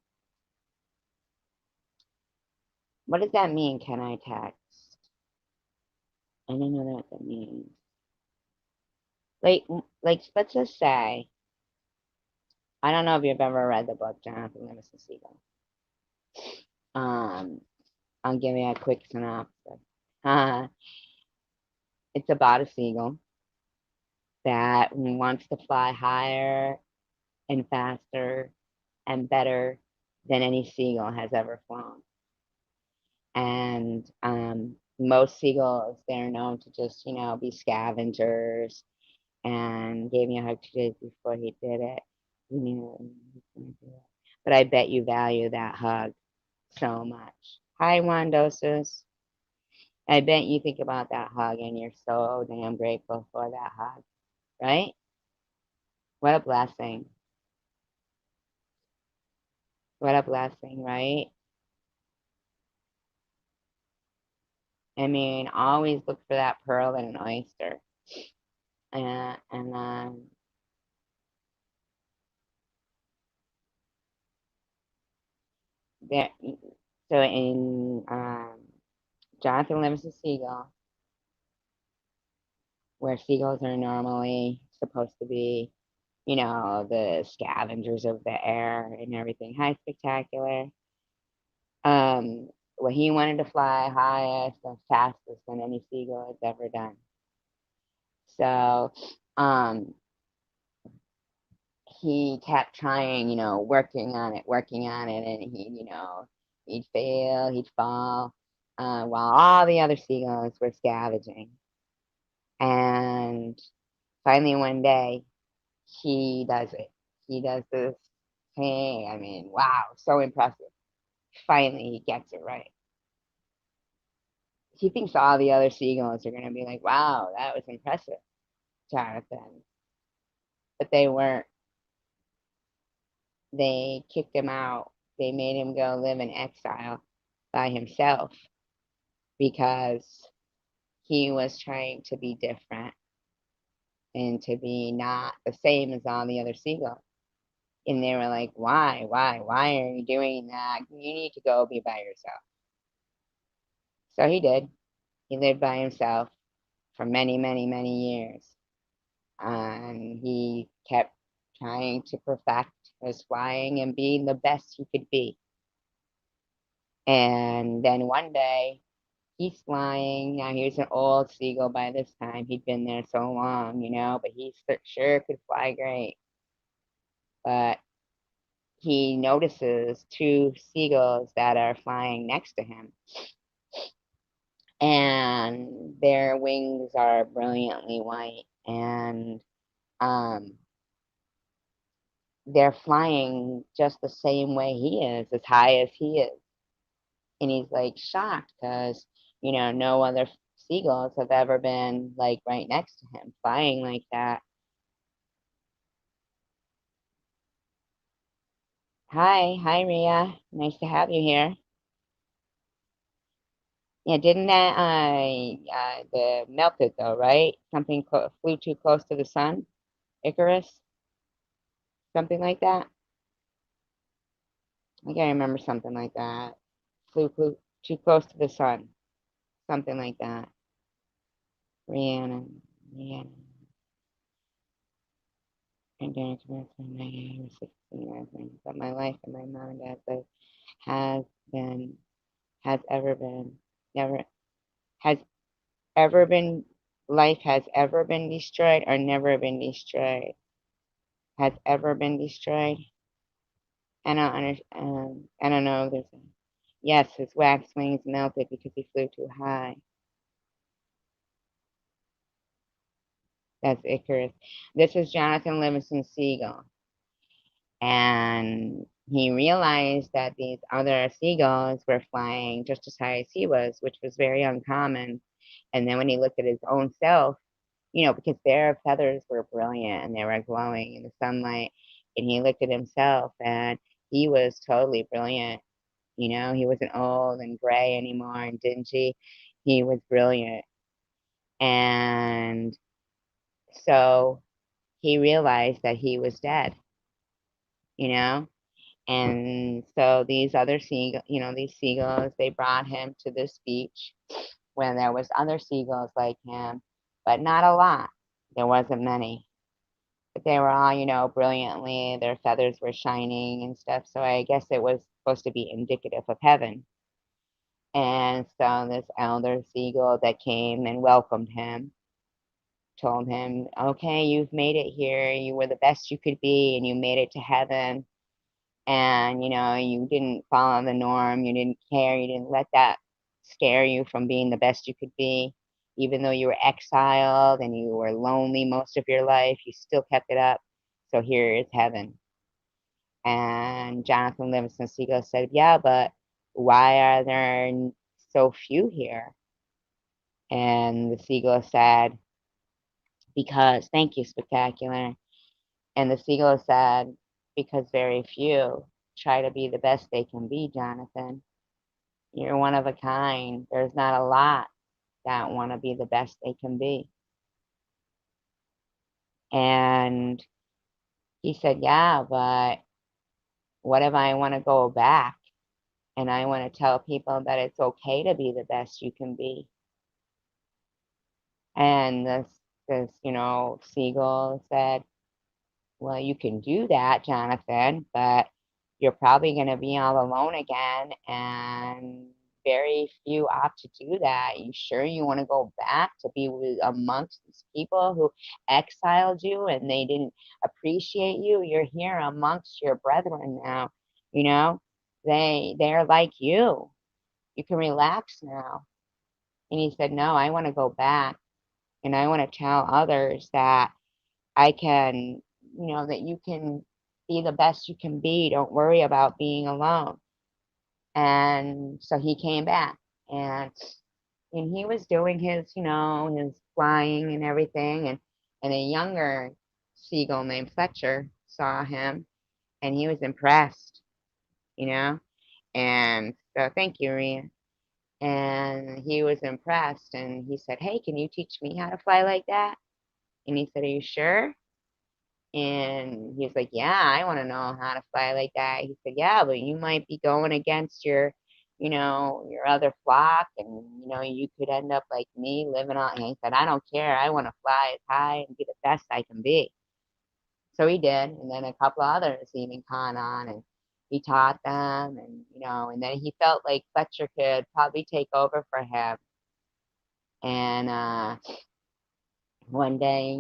S1: What does that mean? Can I text? I don't know what that means. Like, let's just say, I don't know if you've ever read the book Jonathan Livingston Seagull. Um, I'll give you a quick synopsis. Uh, it's about a seagull that wants to fly higher and faster and better than any seagull has ever flown. And most seagulls, they're known to just, be scavengers, and gave me a hug 2 days before he did it. He knew he was going to do it. But I bet you value that hug so much. Hi, Wandosus. I bet you think about that hug and you're so damn grateful for that hug, right? What a blessing. What a blessing, right? I mean, always look for that pearl in an oyster. And there, so in Jonathan Livingston Seagull, where seagulls are normally supposed to be, the scavengers of the air and everything. Hi, Spectacular. Um, well, he wanted to fly highest and fastest than any seagull has ever done. So, he kept trying, working on it, and he'd fail, he'd fall, while all the other seagulls were scavenging. And finally one day, he does it. He does this thing. I mean, wow, so impressive. Finally, he gets it right. He thinks all the other seagulls are going to be like, wow, that was impressive, Jonathan. But they weren't. They kicked him out. They made him go live in exile by himself because he was trying to be different and to be not the same as all the other seagulls. And they were like, why are you doing that? You need to go be by yourself. So he did. He lived by himself for many, many, many years. And he kept trying to perfect his flying and being the best he could be. And then one day he's flying. Now he's an old seagull by this time. He'd been there so long, but he sure could fly great. But he notices two seagulls that are flying next to him. And their wings are brilliantly white. And they're flying just the same way he is, as high as he is. And he's like shocked because, no other seagulls have ever been like right next to him, flying like that. Hi, Ria. Nice to have you here. Yeah, didn't that the melted though, right? Something flew too close to the sun, Icarus, something like that. I can't remember something like that. Flew too close to the sun, something like that. Rhiannon, Rhiannon. And during when I was 16, but my life and my mom and dad's life has been, has ever been, never, has ever been, life has ever been destroyed or never been destroyed. Has ever been destroyed. I don't understand. I don't know. There's a, yes, his wax wings melted because he flew too high. That's Icarus. This is Jonathan Livingston Seagull. And he realized that these other seagulls were flying just as high as he was, which was very uncommon. And then when he looked at his own self, because their feathers were brilliant and they were glowing in the sunlight, and he looked at himself and he was totally brilliant. He wasn't old and gray anymore and dingy. He was brilliant. And so he realized that he was dead, you know? And so these other these seagulls, they brought him to this beach when there was other seagulls like him, but not a lot. There wasn't many, but they were all, brilliantly, their feathers were shining and stuff. So I guess it was supposed to be indicative of heaven. And so this elder seagull that came and welcomed him told him, okay, you've made it here. You were the best you could be, and you made it to heaven. And you didn't follow the norm, you didn't care, you didn't let that scare you from being the best you could be. Even though you were exiled and you were lonely most of your life, you still kept it up. So here is heaven. And Jonathan Livingston Seagull said, yeah, but why are there so few here? And the seagull said, because, thank you, Spectacular. And the seagull said, because very few try to be the best they can be, Jonathan. You're one of a kind. There's not a lot that want to be the best they can be. And he said, yeah, but what if I want to go back and I want to tell people that it's okay to be the best you can be? And this seagull said, well, you can do that, Jonathan, but you're probably going to be all alone again, and very few opt to do that. You sure you want to go back to be amongst these people who exiled you and they didn't appreciate you? You're here amongst your brethren now, you know? They're like you. You can relax now. And he said, no, I want to go back. And I want to tell others that I can, that you can be the best you can be. Don't worry about being alone. And so he came back, and he was doing his, his flying and everything. And a younger seagull named Fletcher saw him, and he was impressed, you know. And so, thank you, Ria. And he was impressed, and he said, "Hey, can you teach me how to fly like that?" And he said, "Are you sure?" And he's like, "Yeah, I want to know how to fly like that." He said, "Yeah, but you might be going against your other flock, and you could end up like me living on." And he said, "I don't care. I want to fly as high and be the best I can be." So he did, and then a couple of others even caught on, and he taught them, and and then he felt like Fletcher could probably take over for him. And one day,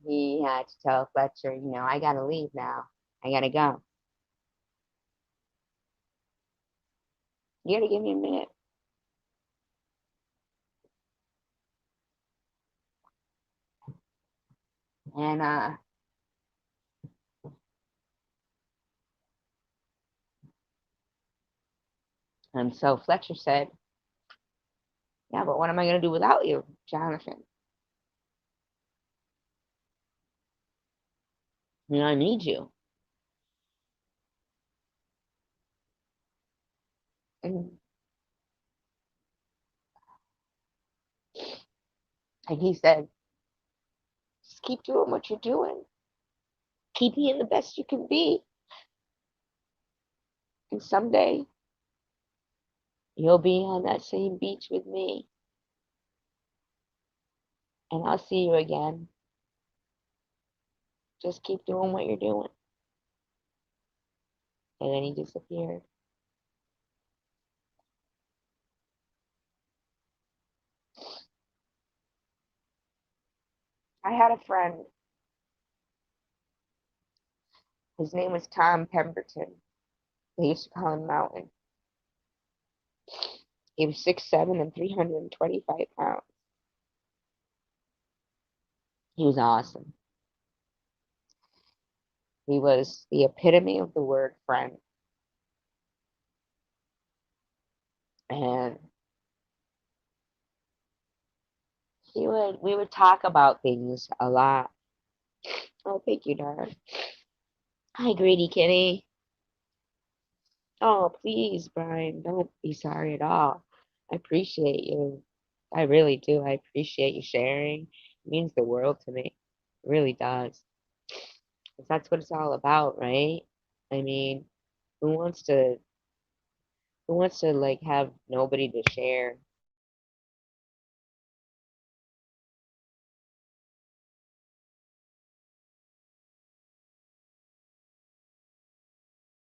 S1: he had to tell Fletcher, "I gotta leave now. I gotta go. You gotta give me a minute." And so Fletcher said, "Yeah, but what am I gonna do without you, Jonathan? I need you." And he said, "Just keep doing what you're doing. Keep being the best you can be. And someday you'll be on that same beach with me, and I'll see you again. Just keep doing what you're doing." And then he disappeared. I had a friend. His name was Tom Pemberton. They used to call him Mountain. He was 6'7" and 325 pounds. He was awesome. He was the epitome of the word friend. And we would talk about things a lot. Oh, thank you, darling. Hi, greedy kitty. Oh, please, Brian, don't be sorry at all. I appreciate you. I really do. I appreciate you sharing. It means the world to me. It really does. 'Cause that's what it's all about, right? I mean, who wants to like have nobody to share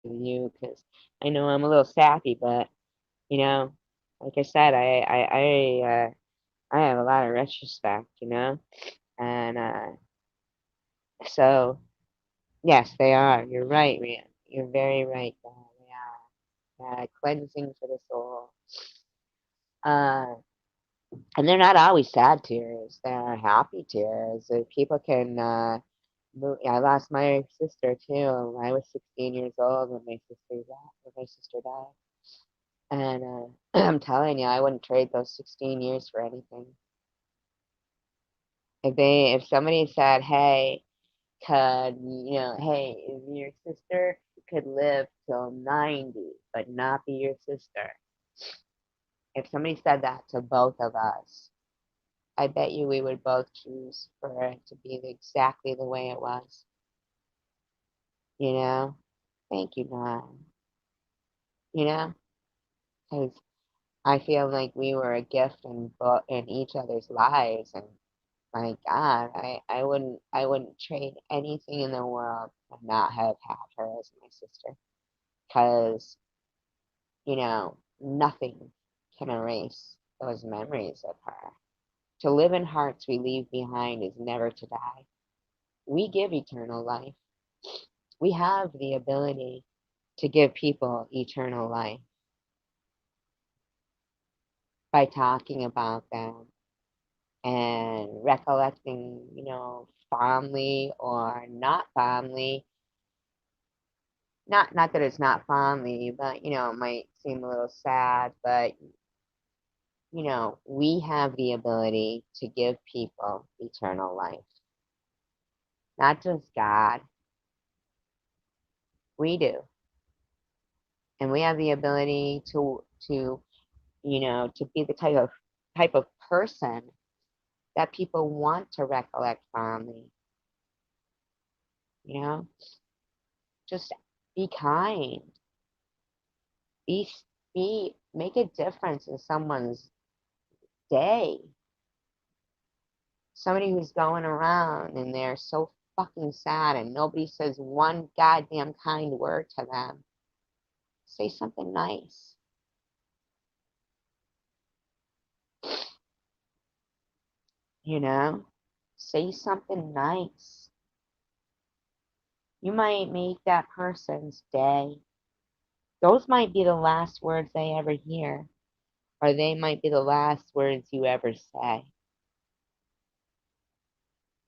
S1: with you? Because I know I'm a little sappy, but you know, like I said, I have a lot of retrospect, and so yes, they are. You're right, Rhea. You're very right. They are cleansing for the soul. Uh, and they're not always sad tears. They're happy tears. People can I lost my sister too. I was 16 years old when my sister died. And I'm telling you, I wouldn't trade those 16 years for anything. If somebody said, "Hey, if your sister could live till 90, but not be your sister," if somebody said that to both of us, I bet you we would both choose for it to be exactly the way it was. You know? Thank you, Mom. You know? Because I feel like we were a gift in each other's lives, and my God, I wouldn't trade anything in the world to not have had her as my sister. Because nothing can erase those memories of her. To live in hearts we leave behind is never to die. We give eternal life. We have the ability to give people eternal life by talking about them, and recollecting, fondly or not fondly. Not that it's not fondly, but it might seem a little sad, but we have the ability to give people eternal life. Not just God, we do. And we have the ability to be the type of person that people want to recollect fondly. You know, just be kind. Be make a difference in someone's day. Somebody who's going around and they're so fucking sad and nobody says one goddamn kind word to them. Say something nice. Say something nice. You might make that person's day. Those might be the last words they ever hear, or they might be the last words you ever say.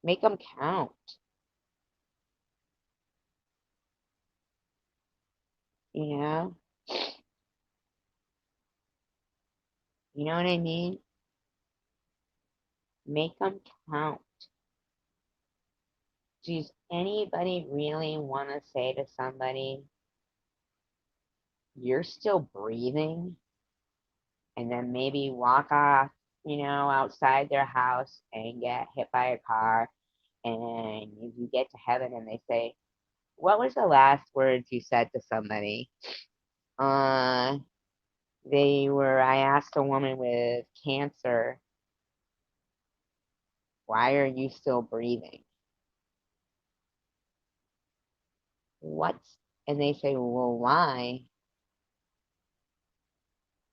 S1: Make them count. You know? You know what I mean? Make them count. Does anybody really want to say to somebody, you're still breathing? And then maybe walk off, outside their house and get hit by a car. And you get to heaven and they say, what was the last words you said to somebody? I asked a woman with cancer, why are you still breathing? And they say, well, why?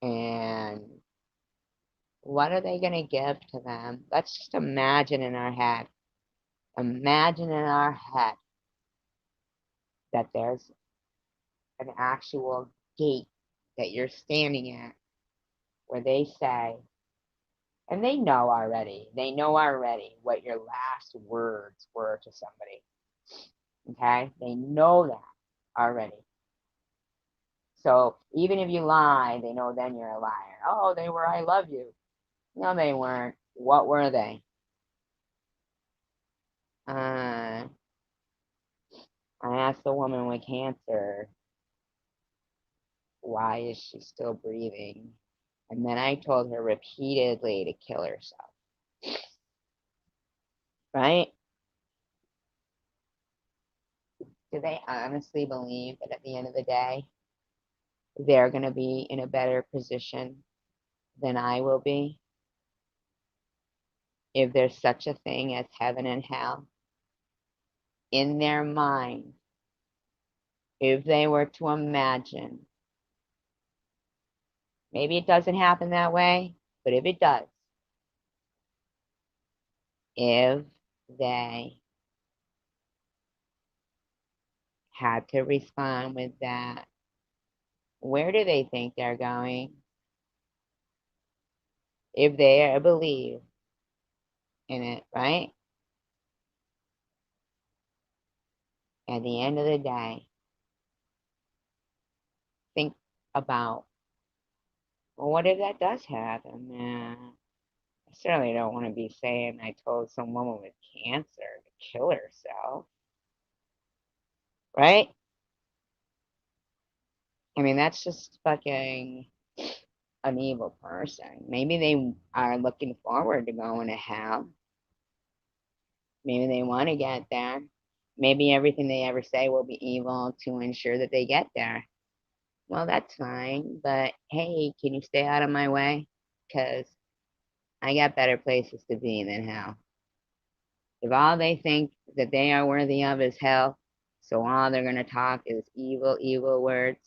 S1: And what are they going to give to them? Let's just imagine in our head. Imagine in our head that there's an actual gate that you're standing at where they say, and they know already what your last words were to somebody. Okay? They know that already. So even if you lie, they know then you're a liar. Oh, they were, I love you. No, they weren't. What were they? I asked the woman with cancer, why is she still breathing? And then I told her repeatedly to kill herself. Right? Do they honestly believe that at the end of the day, they're going to be in a better position than I will be? If there's such a thing as heaven and hell, in their mind, if they were to imagine, maybe it doesn't happen that way, but if it does, if they had to respond with that, where do they think they're going? If they believe in it, right? At the end of the day, think about, well, what if that does happen? I certainly don't want to be saying I told some woman with cancer to kill herself, right? I mean, that's just fucking an evil person. Maybe they are looking forward to going to hell. Maybe they want to get there. Maybe everything they ever say will be evil to ensure that they get there. Well, that's fine, but hey, can you stay out of my way? Because I got better places to be than hell. If all they think that they are worthy of is hell, so all they're going to talk is evil, evil words,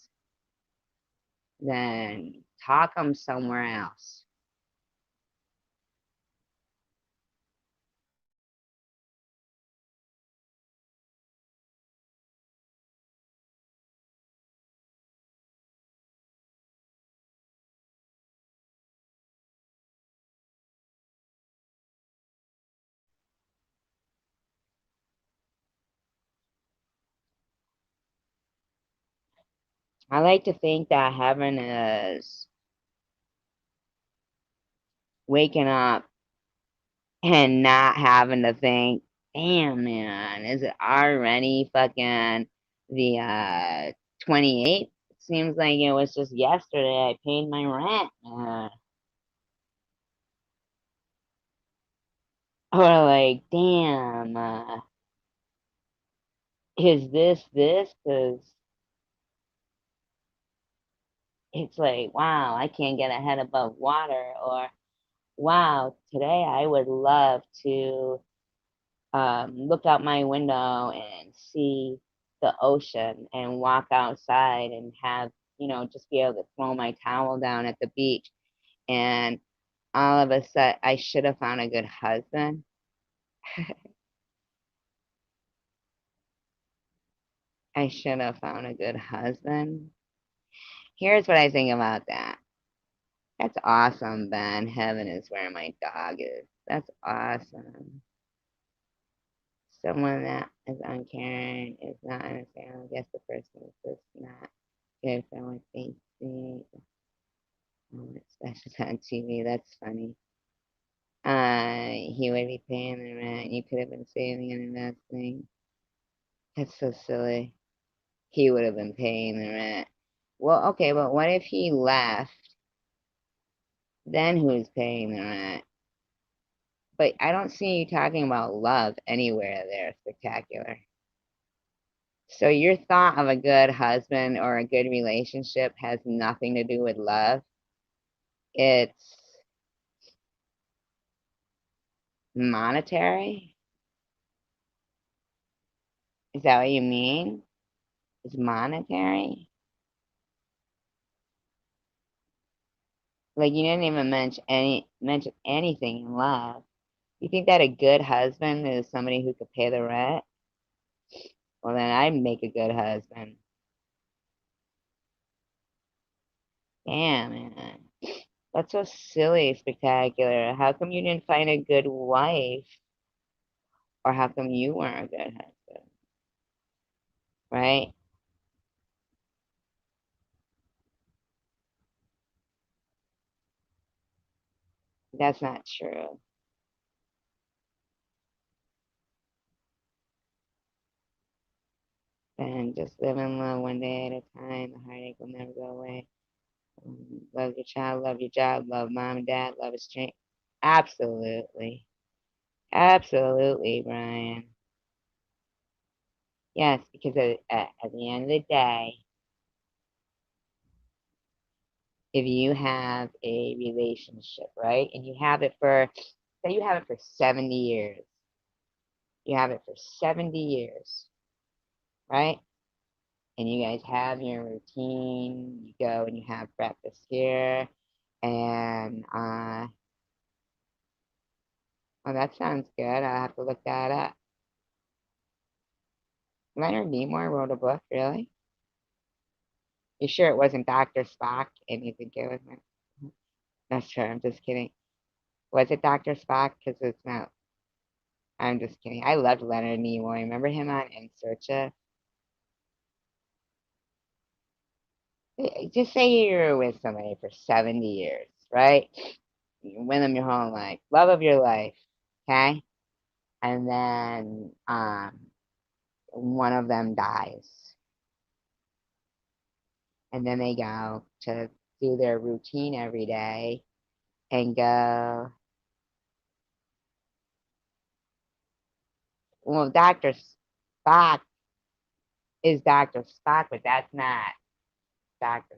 S1: then talk them somewhere else. I like to think that heaven is waking up and not having to think, damn man, is it already fucking the 28th? Seems like it was just yesterday I paid my rent. Or like, damn, is this? Because it's like, wow, I can't get a head above water. Or, wow, today I would love to look out my window and see the ocean and walk outside and have, just be able to throw my towel down at the beach. And all of a sudden, I should have found a good husband. I should have found a good husband. Here's what I think about that. That's awesome, Ben. Heaven is where my dog is. That's awesome. Someone that is uncaring is not understanding. I guess the person is just not good for what they see. Oh, especially on TV. That's funny. He would be paying the rent. You could have been saving and investing. That's so silly. He would have been paying the rent. Well, okay, but what if he left? Then who's paying the rent? But I don't see you talking about love anywhere there, spectacular. So your thought of a good husband or a good relationship has nothing to do with love. It's monetary. Is that what you mean? It's monetary? Like you didn't even mention anything in love. You think that a good husband is somebody who could pay the rent? Well, then I'd make a good husband. Damn, man. That's so silly, spectacular. How come you didn't find a good wife? Or how come you weren't a good husband? Right? That's not true. And just live in love one day at a time. The heartache will never go away. Love your child, love your job, love mom and dad, love is strength. Absolutely. Absolutely, Brian. Yes, because at the end of the day, if you have a relationship, right, and you have it for, say you have it for 70 years, you have it for 70 years, right? And you guys have your routine, you go and you have breakfast here, and, well, that sounds good. I'll have to look that up. Leonard Nimoy wrote a book, really? You sure it wasn't Dr. Spock and you think it was? Not sure, I'm just kidding. Was it Dr. Spock? Because it's not. I'm just kidding. I loved Leonard Nimoy. Remember him on In Search of? Just say you were with somebody for 70 years, right? You're with them your whole life, love of your life, okay? And then one of them dies. And then they go to do their routine every day and go, well, Dr. Spock is Dr. Spock, but that's not Dr.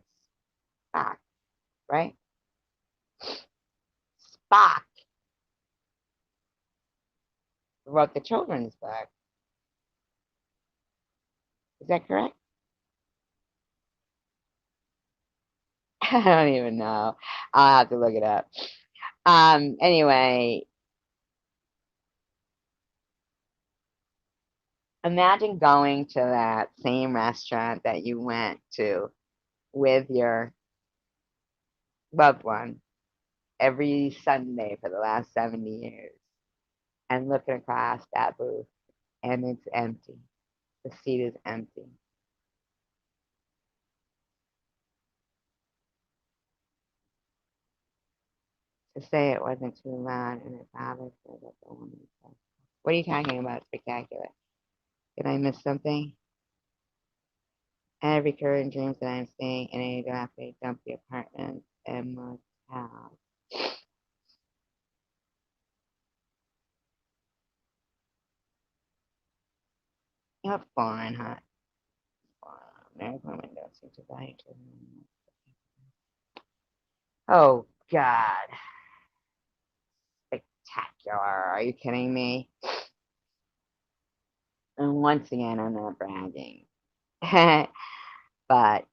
S1: Spock, right? Spock wrote the children's book. Is that correct? I don't even know. I'll have to look it up. Anyway, imagine going to that same restaurant that you went to with your loved one every Sunday for the last 70 years and looking across that booth and it's empty. The seat is empty. To say it wasn't too loud and her father said that the woman said. What are you talking about, spectacular? Did I miss something? I have recurring dreams that I'm staying in a drafty, dumpy apartment and motel. You're foreign, huh? There's women don't seem to value to them. Oh, God. Spectacular. Are you kidding me? And once again, I'm not bragging. But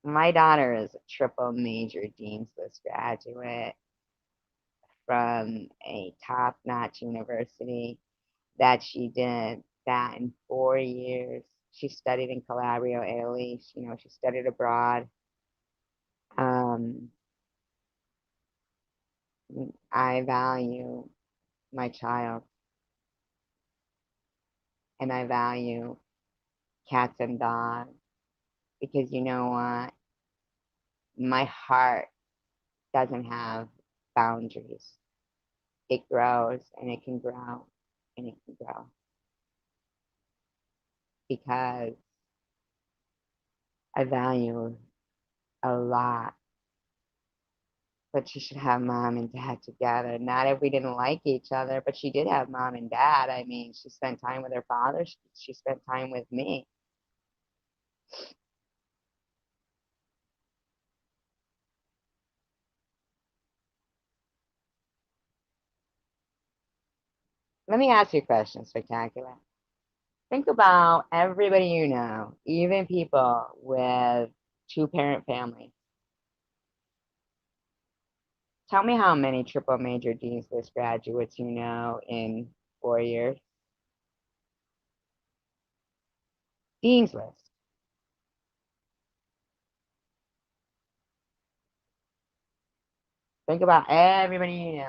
S1: my daughter is a triple major Dean's List graduate from a top-notch university that she did that in 4 years. She studied in Calabria, Italy. She studied abroad. Um, I value my child, and I value cats and dogs because you know what? My heart doesn't have boundaries. It grows and it can grow and it can grow because I value a lot. But she should have mom and dad together. Not if we didn't like each other, but she did have mom and dad. I mean, she spent time with her father. She spent time with me. Let me ask you a question, Spectacular. Think about everybody you know, even people with two-parent families. Tell me how many triple major Dean's List graduates you know in 4 years. Dean's List. Think about everybody you know,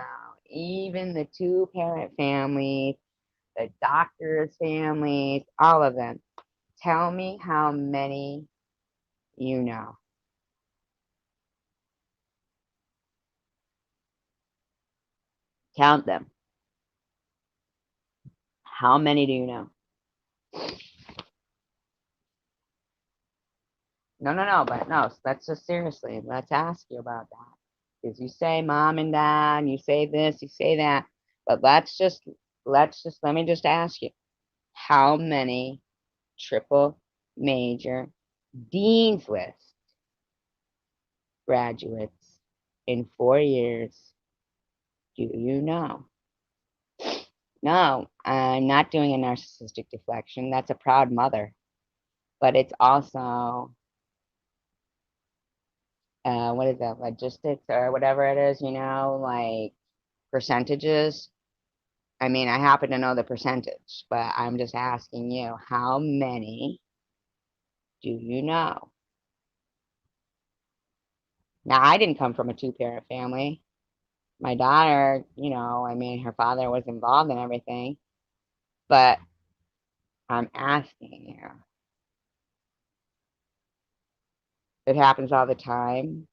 S1: even the two-parent families, the doctors' families, all of them. Tell me how many you know. Count them. How many do you know? No, no, no, but no, let's just seriously, let's ask you about that. Because you say mom and dad, you say this, you say that, but let me just ask you, how many triple major Dean's List graduates in 4 years do you know? No, I'm not doing a narcissistic deflection. That's a proud mother. But it's also, what is that, logistics or whatever it is, like percentages. I mean, I happen to know the percentage, but I'm just asking you, how many do you know? Now, I didn't come from a two-parent family. My daughter, I mean, her father was involved in everything, but I'm asking you. It happens all the time.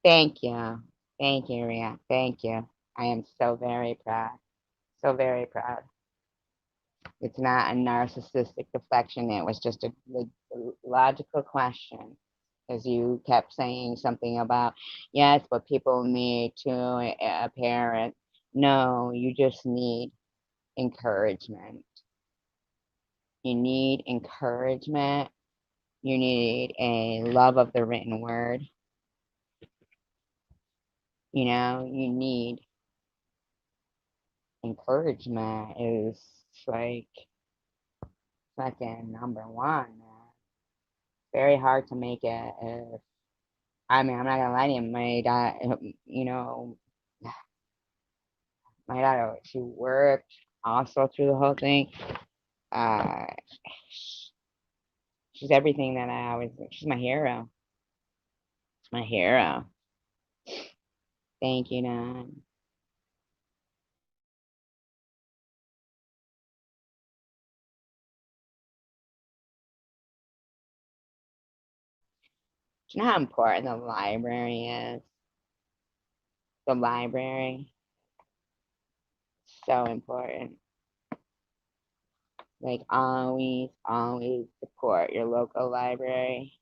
S1: Thank you. Thank you, Ria. Thank you. I am so very proud. So very proud. It's not a narcissistic deflection. It was just a logical question. As you kept saying something about, yes, but people need to a parent. No, you just need encouragement. You need encouragement. You need a love of the written word. You need encouragement is like fucking number one, man. Very hard to make it. I mean, I'm not gonna lie to you. My dad, my daughter, she worked also through the whole thing. Uh, she's everything that I always. She's my hero. She's my hero. Thank you, Nan. Do you know how important the library is? The library, so important. Like always, always support your local library.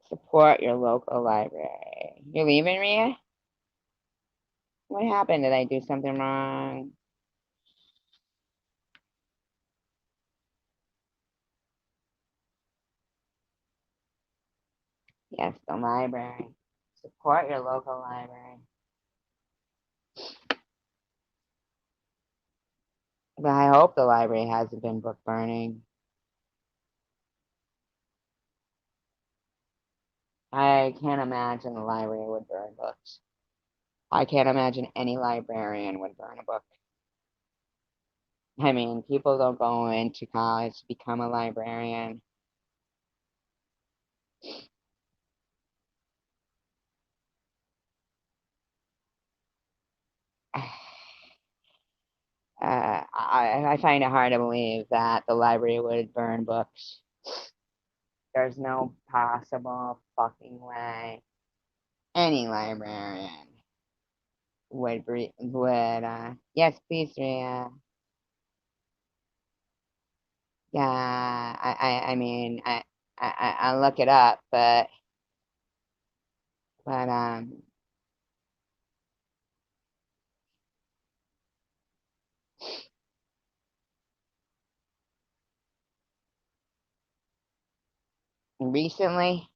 S1: Support your local library. You're leaving, Rhea? What happened? Did I do something wrong? Yes, the library. Support your local library. But I hope the library hasn't been book burning. I can't imagine the library would burn books. I can't imagine any librarian would burn a book. I mean, people don't go into college to become a librarian. I find it hard to believe that the library would burn books. There's no possible fucking way any librarian yes, please, Rhea. Yeah, I mean, I'll look it up, but recently,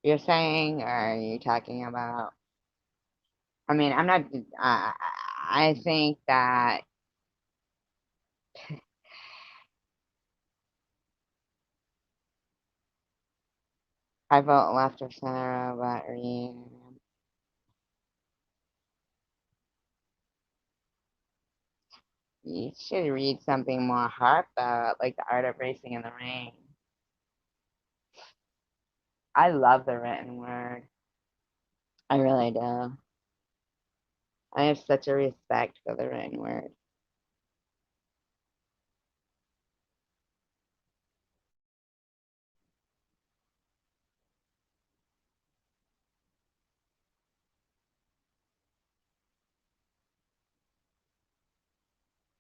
S1: you're saying, or are you talking about? I mean, I'm not. I think that I vote left or center about reading. You should read something more heartfelt, like The Art of Racing in the Rain. I love the written word. I really do. I have such a respect for the written word.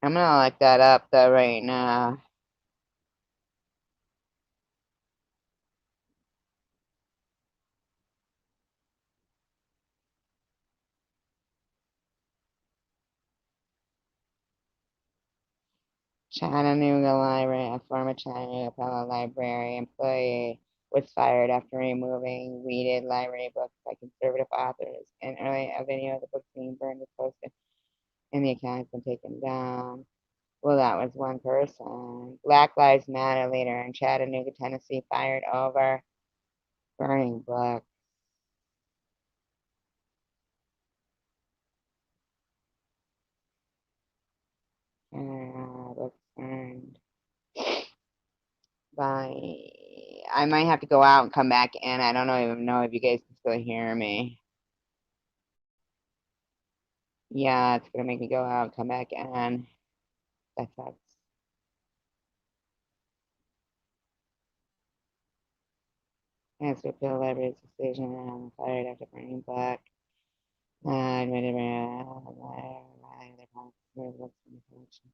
S1: I'm gonna look that up though right now. Chattanooga Library, a former Chattanooga Public Library employee, was fired after removing weeded library books by conservative authors. And early a video of the books being burned was posted, and the account has been taken down. Well, that was one person. Black Lives Matter leader in Chattanooga, Tennessee, fired over burning books. Books burned. By I might have to go out and come back in. I don't even know if you guys can still hear me. Yeah, it's gonna make me go out and come back in. That sucks. Has to appeal library's decision and fired after burning book. Admitted their books in the collection.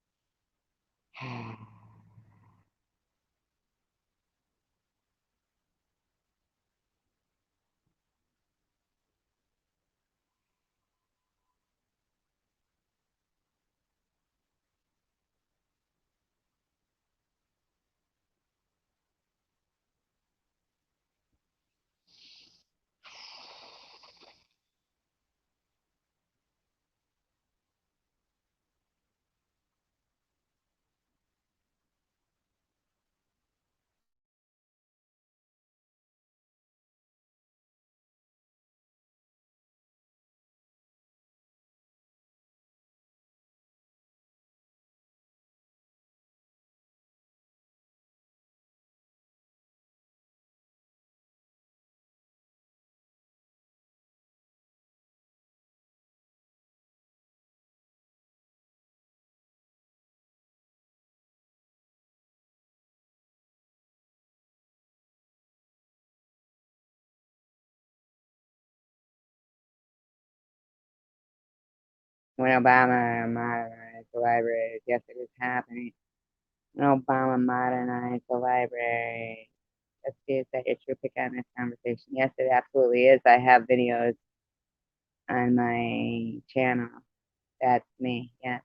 S1: When Obama modernized the libraries, yes, it is happening. When Obama modernized the library, let's see if that it's your pick on this conversation. Yes, it absolutely is. I have videos on my channel. That's me. Yes.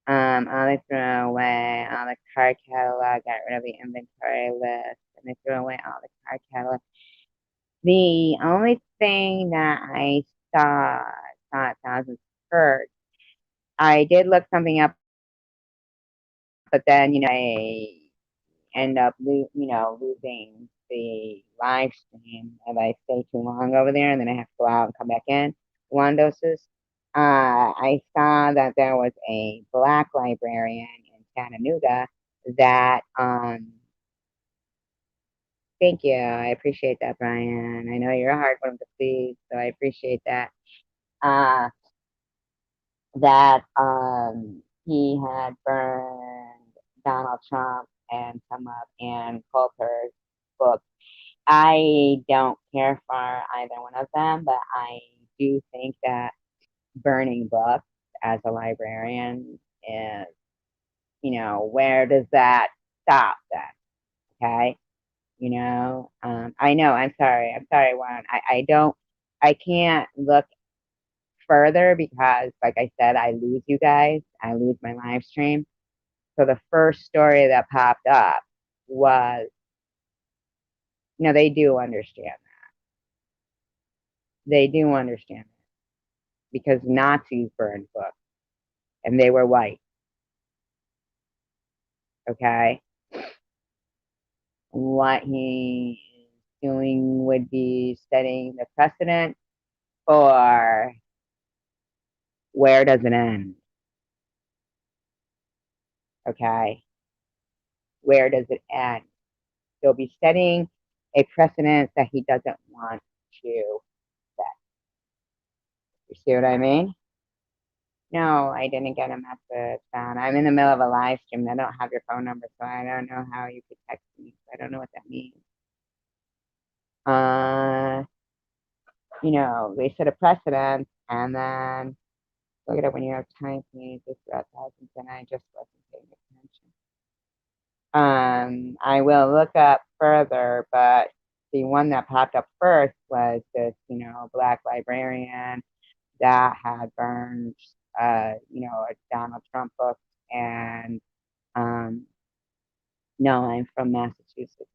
S1: All they threw away all the card catalog, got rid of the inventory list, and they threw away all the card catalog. The only thing that I saw thousands first, I did look something up, but then I end up losing the live stream if I stay too long over there, and then I have to go out and come back in. Wuornos. I saw that there was a black librarian in Chattanooga that thank you. I appreciate that, Brian. I know you're a hard one to please, so I appreciate that. Uh, that he had burned Donald Trump and come up and Coulter's book. I don't care for either one of them, but I do think that burning books as a librarian is, where does that stop then? Okay. I know, I'm sorry, Juan. I can't look further because, like I said, I lose you guys. I lose my live stream. So the first story that popped up was, they do understand that. They do understand that because Nazis burned books and they were white. Okay. What he is doing would be setting the precedent for where does it end? Okay. Where does it end? He'll be setting a precedent that he doesn't want to set. You see what I mean? No, I didn't get a message, Don. I'm in the middle of a live stream. I don't have your phone number, so I don't know how you could text me. I don't know what that means. Uh, they set a precedent, and then look at it when you have time, please. Just about thousands, and I just wasn't paying attention. I will look up further, but the one that popped up first was this, black librarian that had burned, a Donald Trump book. And no, I'm from Massachusetts,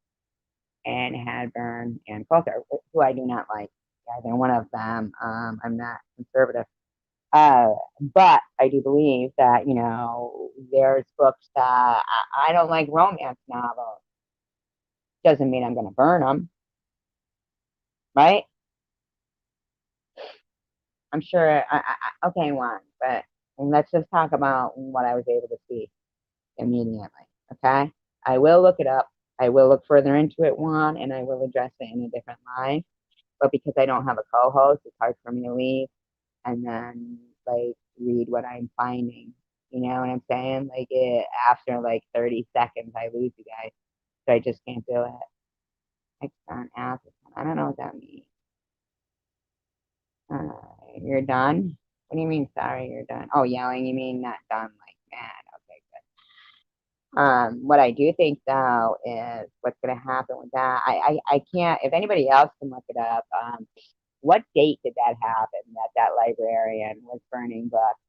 S1: and had burned and Coulter, who I do not like. Either one of them. I'm not conservative. But I do believe that, there's books that I don't like romance novels. Doesn't mean I'm going to burn them, right? I'm sure. Okay, one, but let's just talk about what I was able to see immediately. Okay, I will look it up. I will look further into it, Juan, and I will address it in a different live. But because I don't have a co-host, it's hard for me to leave and then like read what I'm finding. You know what I'm saying? Like after like 30 seconds, I lose you guys, so I just can't do it. Exxon Appleton. I don't know what that means. You're done? What do you mean, sorry, you're done? Oh, yelling, you mean not done like mad. Okay, good. What I do think though is what's gonna happen with that. I can't, if anybody else can look it up, what date did that happen that that librarian was burning books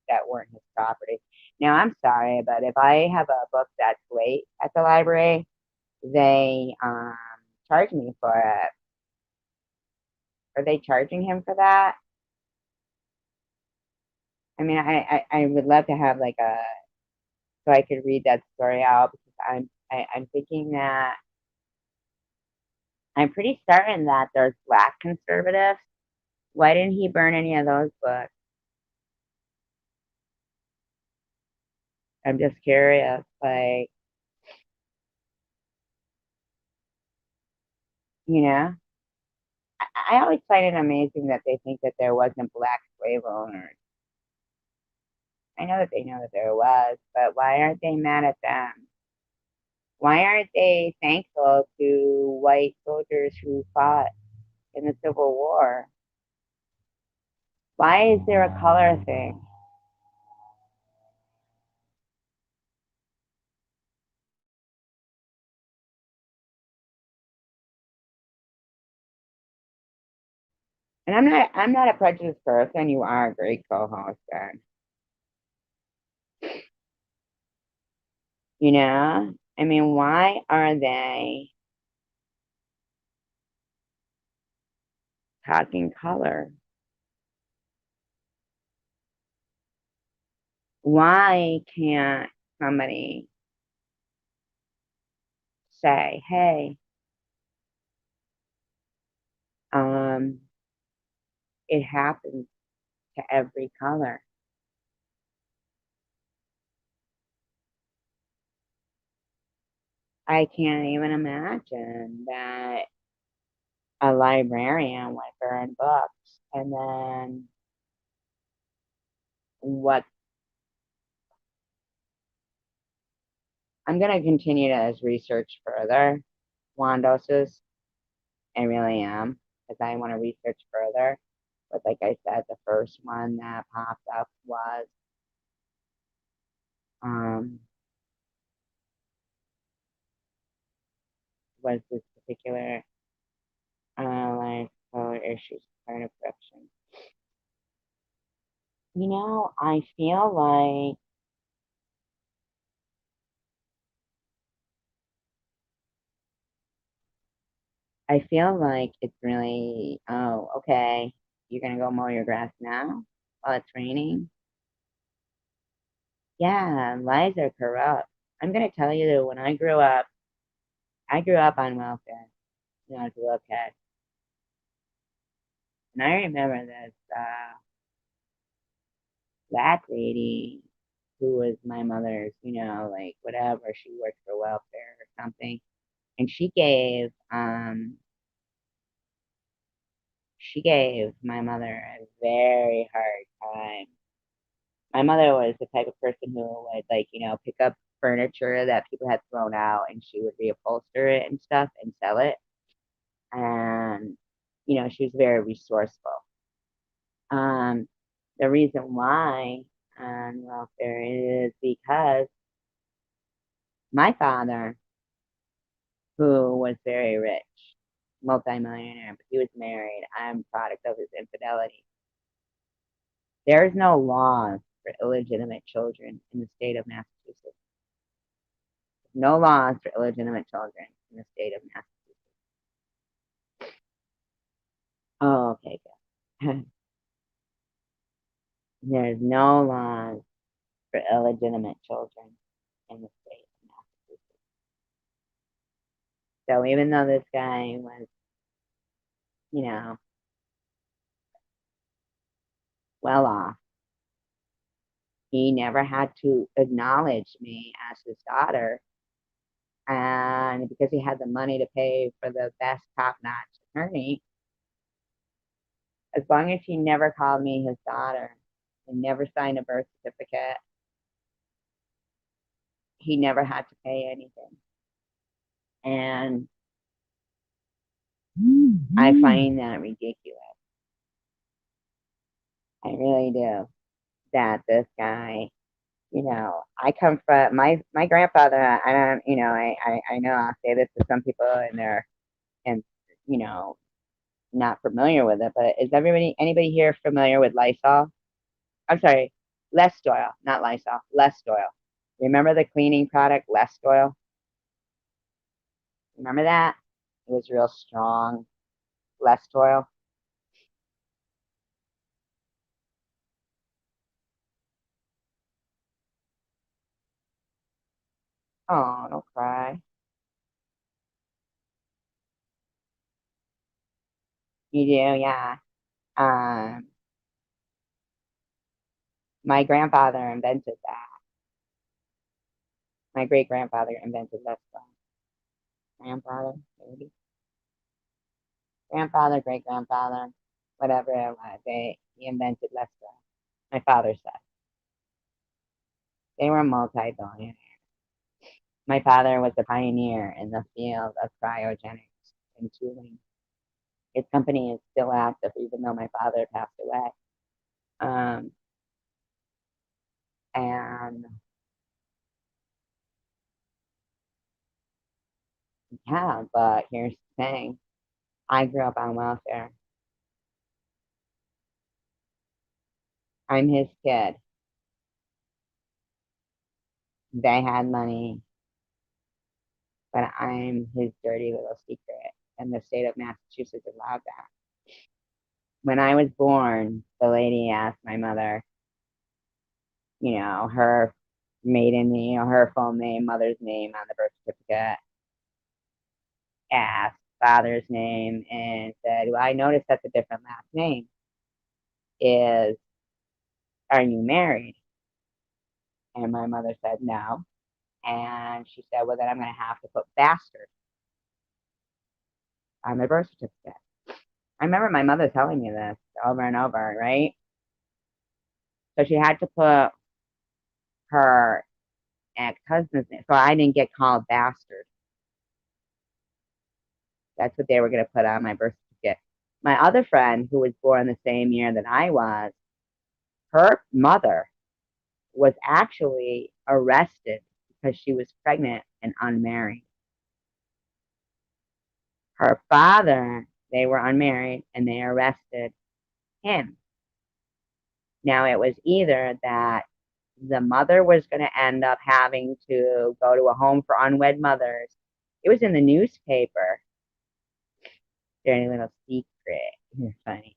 S1: that weren't his property? Now, I'm sorry, but if I have a book that's late at the library, they charge me for it. Are they charging him for that? I mean, I would love to have like so I could read that story out because I'm thinking that I'm pretty certain that there's black conservatives. Why didn't he burn any of those books? I'm just curious. Like, you know, I always find it amazing that they think that there wasn't black slave owners. I know that they know that there was, but why aren't they mad at them? Why aren't they thankful to white soldiers who fought in the Civil War? Why is there a color thing? And I'm not a prejudiced person. You are a great co-host, then. You know? I mean, why are they talking color? Why can't somebody say, hey, um, it happens to every color? I can't even imagine that a librarian would burn books and then what I'm going to continue to research further Wandoses. I really am because I want to research further. But like I said, the first one that popped up um, was this particular like issues kind of corruption. You know, I feel like it's really, oh, okay, you're gonna go mow your grass now while it's raining. Yeah, lies are corrupt. I'm gonna tell you that when I grew up on welfare when I was a little kid, and I remember this black lady who was my mother's, like whatever, she worked for welfare or something, and she gave my mother a very hard time. My mother was the type of person who would like, pick up furniture that people had thrown out and she would reupholster it and stuff and sell it. And, she was very resourceful. Um, the reason why on welfare is because my father, who was very rich, multimillionaire, but he was married. I'm a product of his infidelity. There's no laws for illegitimate children in the state of Massachusetts. No laws for illegitimate children in the state of Massachusetts. Oh, okay, good. There's no laws for illegitimate children in the state of Massachusetts. So even though this guy was, you know, well off, he never had to acknowledge me as his daughter. And because he had the money to pay for the best top notch attorney, as long as he never called me his daughter and never signed a birth certificate, he never had to pay anything. And I find that ridiculous. I really do. That this guy, I come from my grandfather. I don't, I know I'll say this to some people and they're and you know not familiar with it, but is anybody here familiar with Lysol? I'm sorry, Less Oil, not Lysol, Less Oil. Remember the cleaning product Less Oil? Remember that? It was real strong. Less Oil. Oh, don't cry. You do, yeah. Um, my grandfather invented that. My great grandfather invented Less Oil. Grandfather, maybe. Grandfather, great grandfather, whatever it was, he invented Less Oil. My father said they were multi-billionaires. My father was a pioneer in the field of cryogenics and tooling. His company is still active, even though my father passed away. Um, and yeah, but here's the thing: I grew up on welfare. I'm his kid. They had money, but I'm his dirty little secret. And the state of Massachusetts allowed that. When I was born, the lady asked my mother, her maiden name, her full name, mother's name on the birth certificate, asked father's name, and said, well, I noticed that's a different last name. Are you married? And my mother said, no. And she said, well, then I'm going to have to put bastard on the birth certificate. I remember my mother telling me this over and over, right? So she had to put her ex-husband's name. So I didn't get called bastard. That's what they were going to put on my birth certificate. My other friend, who was born the same year that I was, her mother was actually arrested because she was pregnant and unmarried. Her father, they were unmarried and they arrested him. Now, it was either that the mother was going to end up having to go to a home for unwed mothers. It was in the newspaper. Dirty little secret. You're funny.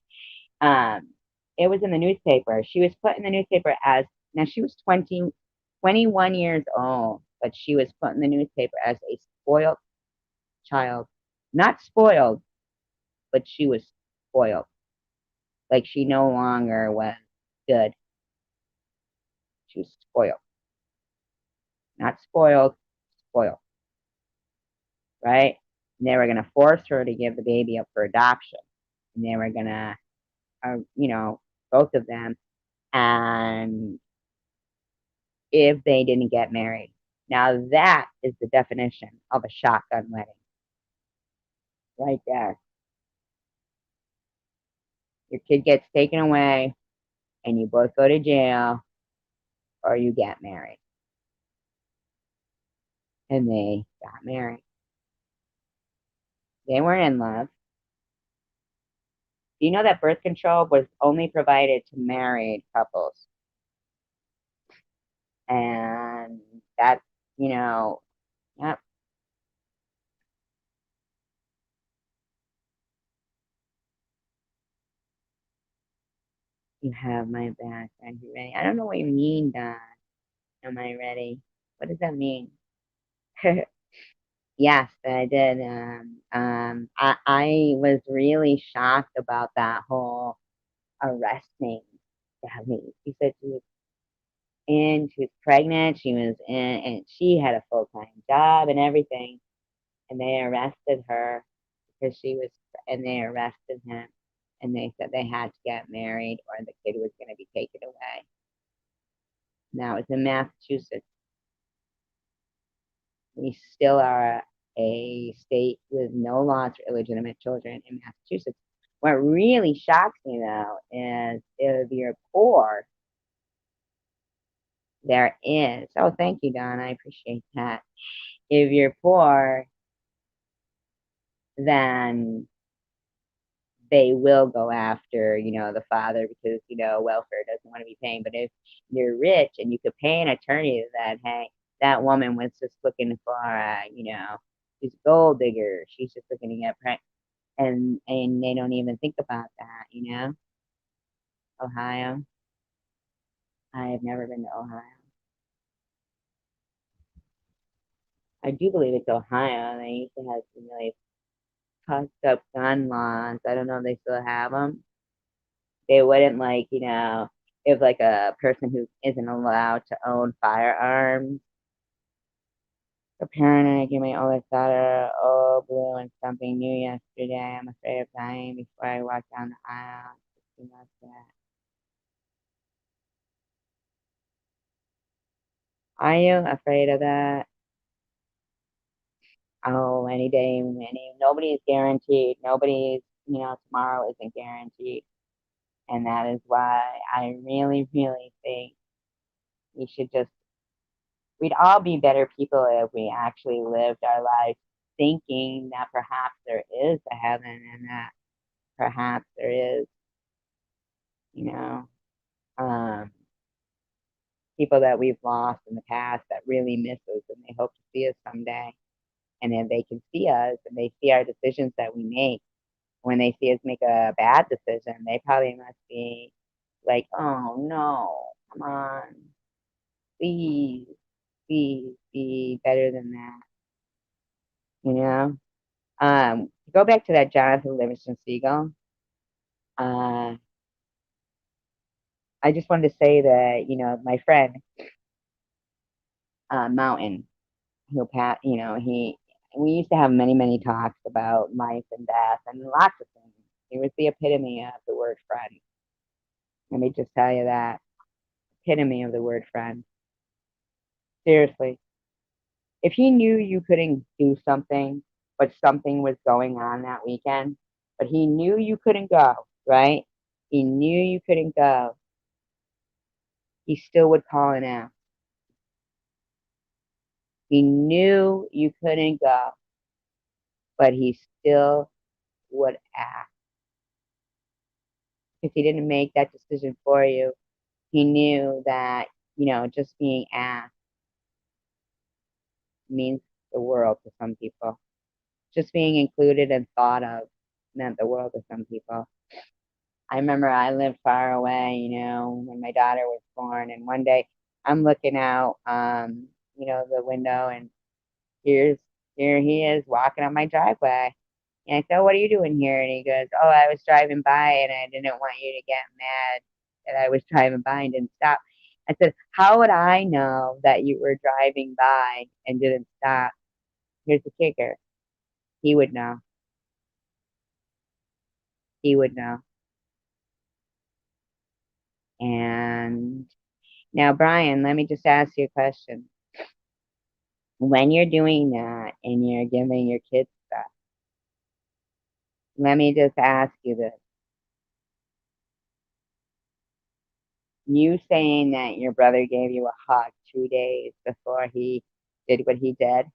S1: Um, it was in the newspaper. She was put in the newspaper as, now she was 21 years old, but she was put in the newspaper as a spoiled child. Not spoiled, but she was spoiled. Like she no longer was good. She was spoiled. Not spoiled, spoiled. Right? And they were going to force her to give the baby up for adoption. And they were going to, both of them. And if they didn't get married. Now that is the definition of a shotgun wedding. Right there. Your kid gets taken away and you both go to jail or you get married. And they got married. They weren't in love. Do you know that birth control was only provided to married couples? And that's, yep. You have my back. Are you ready? I don't know what you mean, Don. Am I ready? What does that mean? Yes, I did. I was really shocked about that whole arresting Debbie. She said she was pregnant, she was in, and she had a full-time job and everything. And they arrested her because and they arrested him. And they said they had to get married or the kid was going to be taken away. Now it's in Massachusetts. We still are a state with no laws for illegitimate children in Massachusetts. What really shocks me though is if you're poor, there is. Oh, thank you, Don. I appreciate that. If you're poor, then they will go after, the father because, welfare doesn't want to be paying. But if you're rich and you could pay an attorney that, hey, that woman was just looking for, she's a gold digger. She's just looking to get pregnant. And they don't even think about that. Ohio. I have never been to Ohio. I do believe it's Ohio. They used to have some really fucked up gun laws. I don't know if they still have them. They wouldn't if like a person who isn't allowed to own firearms. A parent and I gave my oldest daughter blue and something new yesterday. I'm afraid of dying before I walk down the aisle. Are you afraid of that? Oh, any day, nobody is guaranteed. Nobody's, tomorrow isn't guaranteed. And that is why I really, really think we should we'd all be better people if we actually lived our lives thinking that perhaps there is a heaven and that perhaps there is, you know, Um, People that we've lost in the past that really miss us and they hope to see us someday. And then they can see us and they see our decisions that we make. When they see us make a bad decision, they probably must be like, oh no, come on, please, please be better than that, you know? To go back to that Jonathan Livingston Seagull, uh, I just wanted to say that, my friend, Mountain, who Pat, we used to have many, many talks about life and death and lots of things. He was the epitome of the word friend. Let me just tell you that epitome of the word friend. Seriously, if he knew you couldn't do something, but something was going on that weekend, but he knew you couldn't go, right? He knew you couldn't go. He still would call and ask. He knew you couldn't go, but he still would ask. If he didn't make that decision for you, he knew that, just being asked means the world to some people. Just being included and thought of meant the world to some people. I remember I lived far away, when my daughter was born, and one day I'm looking out, the window, and here's here he is walking on my driveway. And I said, "What are you doing here?" And he goes, "Oh, I was driving by and I didn't want you to get mad that I was driving by and didn't stop." I said, "How would I know that you were driving by and didn't stop?" Here's the kicker. He would know. He would know. And now, Brian, let me just ask you a question. When you're doing that and you're giving your kids stuff, let me just ask you this. You saying that your brother gave you a hug 2 days before he did what he did,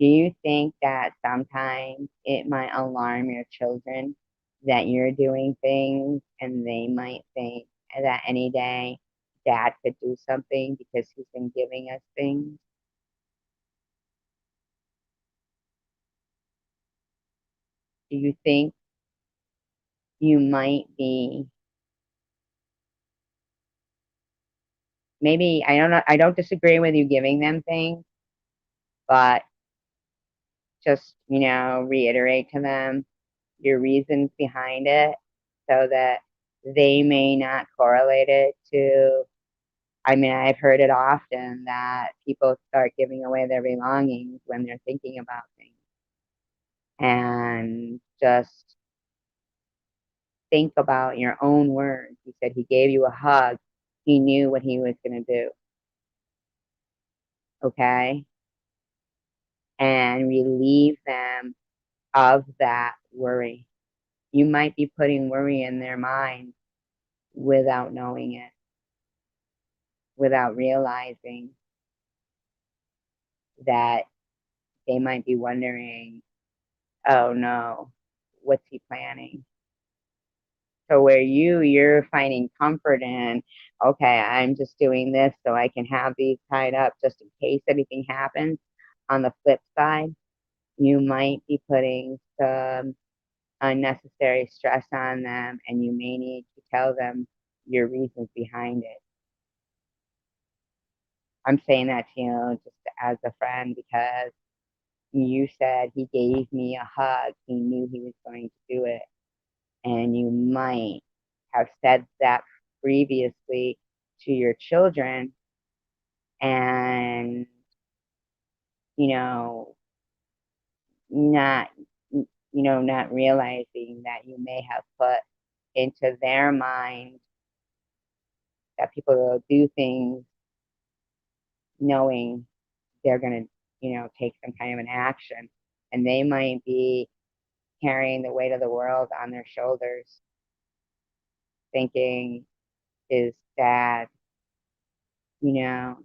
S1: do you think that sometimes it might alarm your children that you're doing things and they might think that any day dad could do something because he's been giving us things? Do you think you might be, maybe, I don't know, I don't disagree with you giving them things, but just, reiterate to them your reasons behind it so that they may not correlate it to. I mean, I've heard it often that people start giving away their belongings when they're thinking about things. And just think about your own words. You said he gave you a hug. He knew what he was going to do. Okay? And relieve them of that worry. You might be putting worry in their mind without knowing it, without realizing that they might be wondering, oh no, what's he planning? So where you're finding comfort in, okay, I'm just doing this so I can have these tied up just in case anything happens. On the flip side, you might be putting some unnecessary stress on them and you may need to tell them your reasons behind it. I'm saying that to you just as a friend because you said he gave me a hug. He knew he was going to do it. And you might have said that previously to your children and, you know, not, not realizing that you may have put into their mind that people will do things knowing they're going to, take some kind of an action. And they might be carrying the weight of the world on their shoulders, thinking, is dad, you know,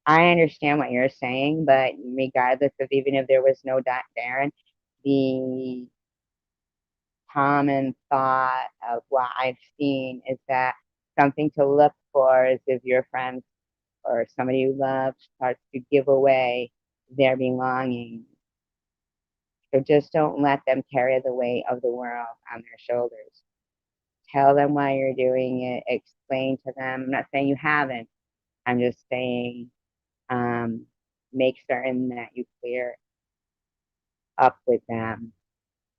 S1: I understand what you're saying, but regardless of even if there was no Darren, the common thought of what I've seen is that something to look for is if your friend or somebody you love starts to give away their belongings. So just don't let them carry the weight of the world on their shoulders. Tell them why you're doing it. Explain to them. I'm not saying you haven't. I'm just saying make certain that you clear up with them,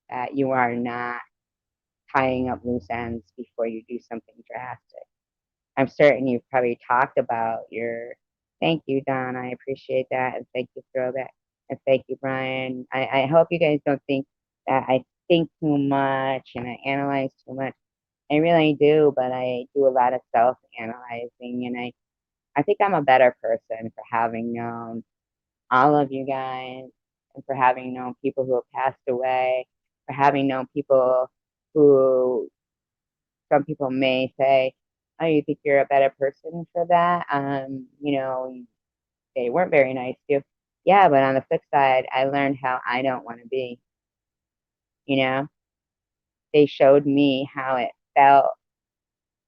S1: that you are not tying up loose ends before you do something drastic. I'm certain you've probably talked about your thank you, Don. I appreciate that. And thank you, Throwback. And thank you, Brian. I hope you guys don't think that I think too much and I analyze too much. I really do, but I do a lot of self analyzing. And I think I'm a better person for having known all of you guys and for having known people who have passed away, for having known people who some people may say, oh, you think you're a better person for that? They weren't very nice to you. Yeah, but on the flip side, I learned how I don't want to be. You know, they showed me how it felt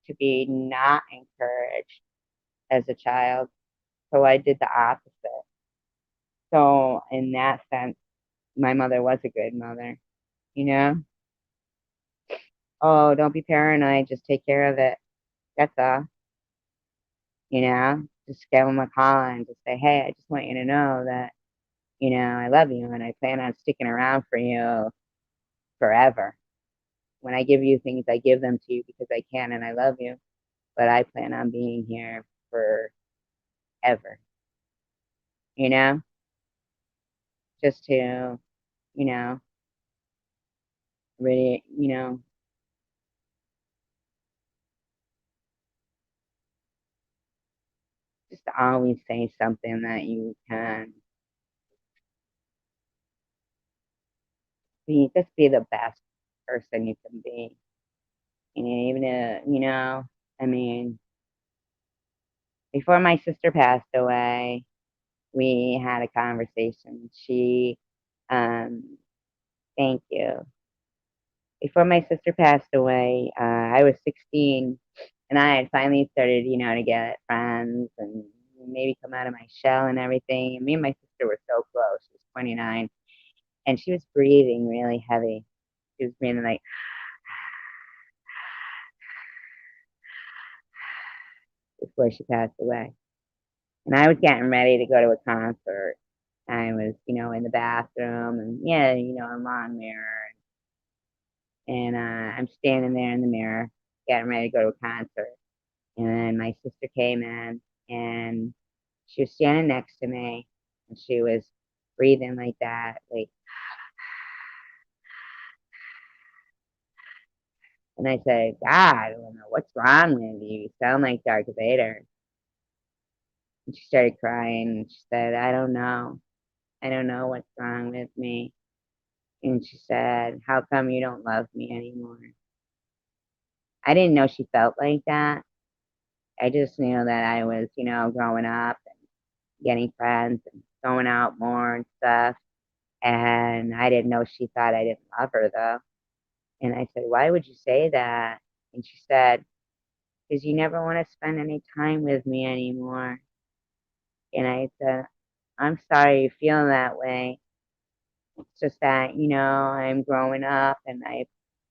S1: to be not encouraged as a child. So I did the opposite. So in that sense, my mother was a good mother, you know? Oh, don't be paranoid, just take care of it. That's all, Just give them a call and just say, hey, I just want you to know that, I love you and I plan on sticking around for you forever. When I give you things, I give them to you because I can and I love you, but I plan on being here forever, you know? Just to, you know, really, just always say something that you can just be the best person you can be. Even I mean, before my sister passed away, we had a conversation. Thank you. Before my sister passed away, I was 16 and I had finally started, to get friends and maybe come out of my shell and everything. And me and my sister were so close. She was 29 and she was breathing really heavy. She was breathing like, before she passed away. And I was getting ready to go to a concert. I was, in the bathroom and yeah, a lawn mirror. And I'm standing there in the mirror, getting ready to go to a concert. And then my sister came in and she was standing next to me and she was breathing like that, like, and I said, God, I don't know what's wrong with you. You sound like Darth Vader. And she started crying and she said, I don't know. I don't know what's wrong with me. And she said, how come you don't love me anymore? I didn't know she felt like that. I just knew that I was, growing up and getting friends and going out more and stuff. And I didn't know she thought I didn't love her though. And I said, why would you say that? And she said, because you never want to spend any time with me anymore. And I said, I'm sorry you feel that way. It's just that, I'm growing up and I've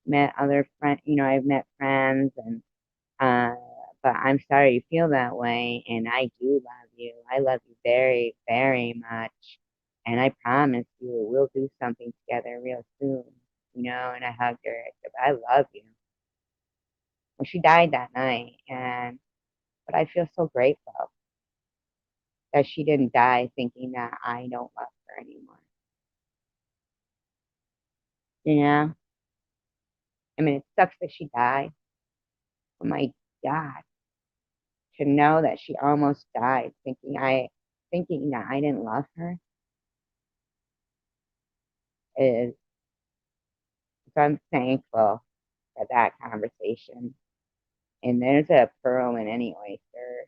S1: met other friends, I've met friends and, uh, but I'm sorry you feel that way. And I do love you. I love you very, very much. And I promise you we'll do something together real soon, and I hugged her. I said, I love you. Well, she died that night. But I feel so grateful that she didn't die thinking that I don't love her anymore. You know? I mean, it sucks that she died. Oh my God, to know that she almost died thinking that I didn't love her is so I'm thankful for that conversation. And there's a pearl in any oyster.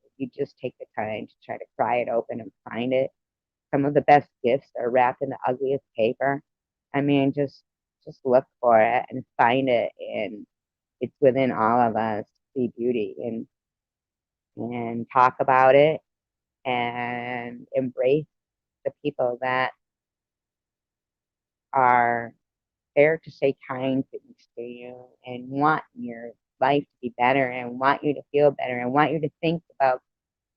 S1: If you just take the time to try to pry it open and find it. Some of the best gifts are wrapped in the ugliest paper. I mean, just look for it and find it, and it's within all of us. see beauty and talk about it and embrace the people that are there to say kind things to you and want your life to be better and want you to feel better and want you to think about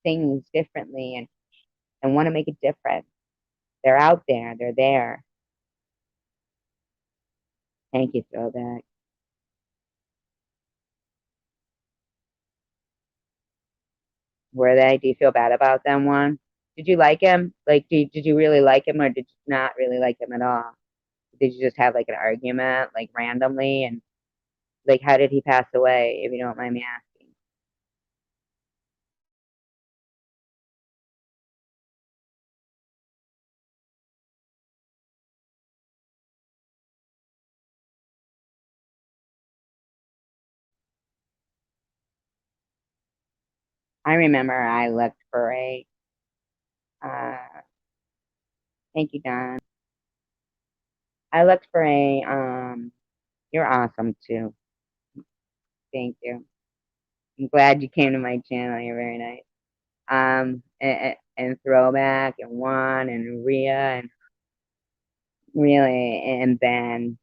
S1: things differently and want to make a difference. They're out there. They're there. Thank you, Throwback. Were they? Do you feel bad about them, one? Did you like him? Like, did you really like him or did you not really like him at all? Did you just have like an argument, like randomly? And like, how did he pass away, if you don't mind me asking? I remember I looked for a, uh, thank you, Don. I looked for a, you're awesome too. Thank you. I'm glad you came to my channel. You're very nice. And Throwback and Juan and Rhea and really, and Ben.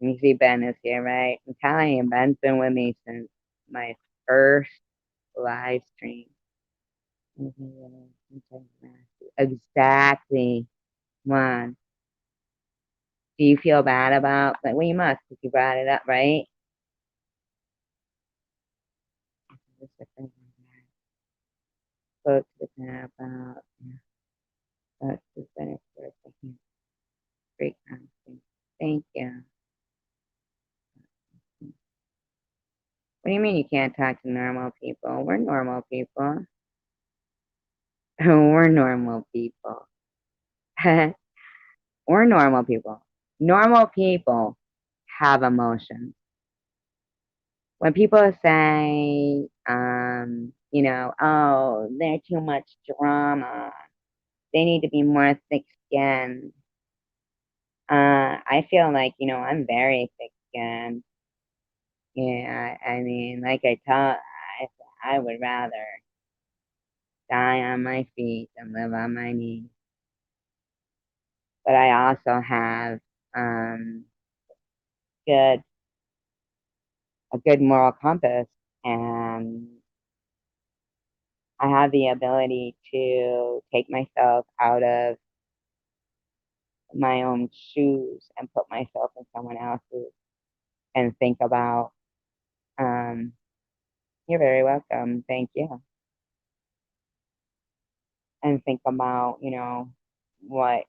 S1: You see Ben is here, right? I'm telling you, Ben's been with me since my first live stream. Exactly. Juan, do you feel bad about, like, well, you must because you brought it up, right? Spoke to the parent about, yeah, that's the benefit for a second. Great conversation. Thank you. What do you mean you can't talk to normal people? We're normal people. We're normal people. We're normal people. Normal people have emotions. When people say, oh, they're too much drama, they need to be more thick-skinned. I feel like, I'm very thick-skinned. Yeah, I mean, like I would rather die on my feet than live on my knees. But I also have um, good a good moral compass, and I have the ability to take myself out of my own shoes and put myself in someone else's and think about, um, you're very welcome, thank you, and think about, what,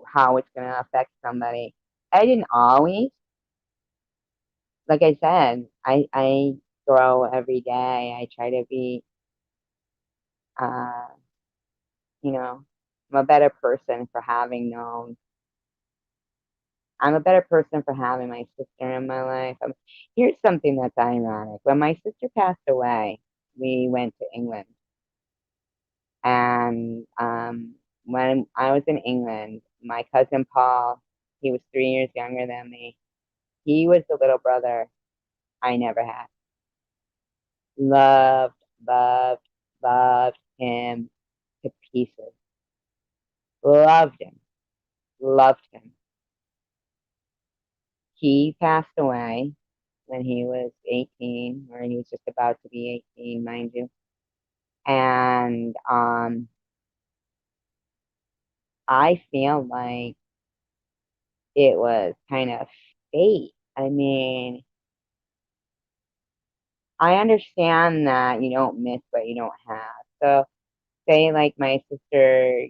S1: how it's going to affect somebody. I didn't always, like I said, I grow every day. I try to be, uh, I'm a better person for having known. I'm a better person for having my sister in my life. Here's something that's ironic. When my sister passed away, we went to England. And when I was in England, my cousin Paul, he was 3 years younger than me. He was the little brother I never had. Loved, loved, loved him to pieces. Loved him, loved him. He passed away when he was 18, or he was just about to be 18, mind you. And I feel like it was kind of fate. I mean, I understand that you don't miss what you don't have. So, say like my sister,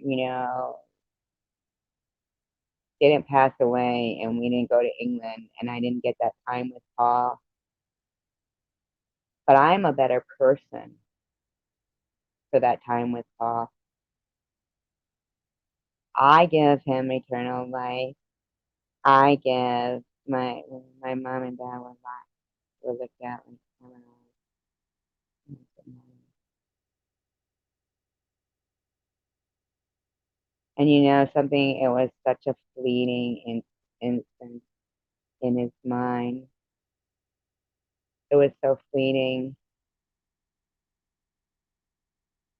S1: didn't pass away and we didn't go to England and I didn't get that time with Paul, but I'm a better person for that time with Paul. I give him eternal life. I give my mom and dad were looked at like criminals. And something, it was such a fleeting instant in his mind. It was so fleeting.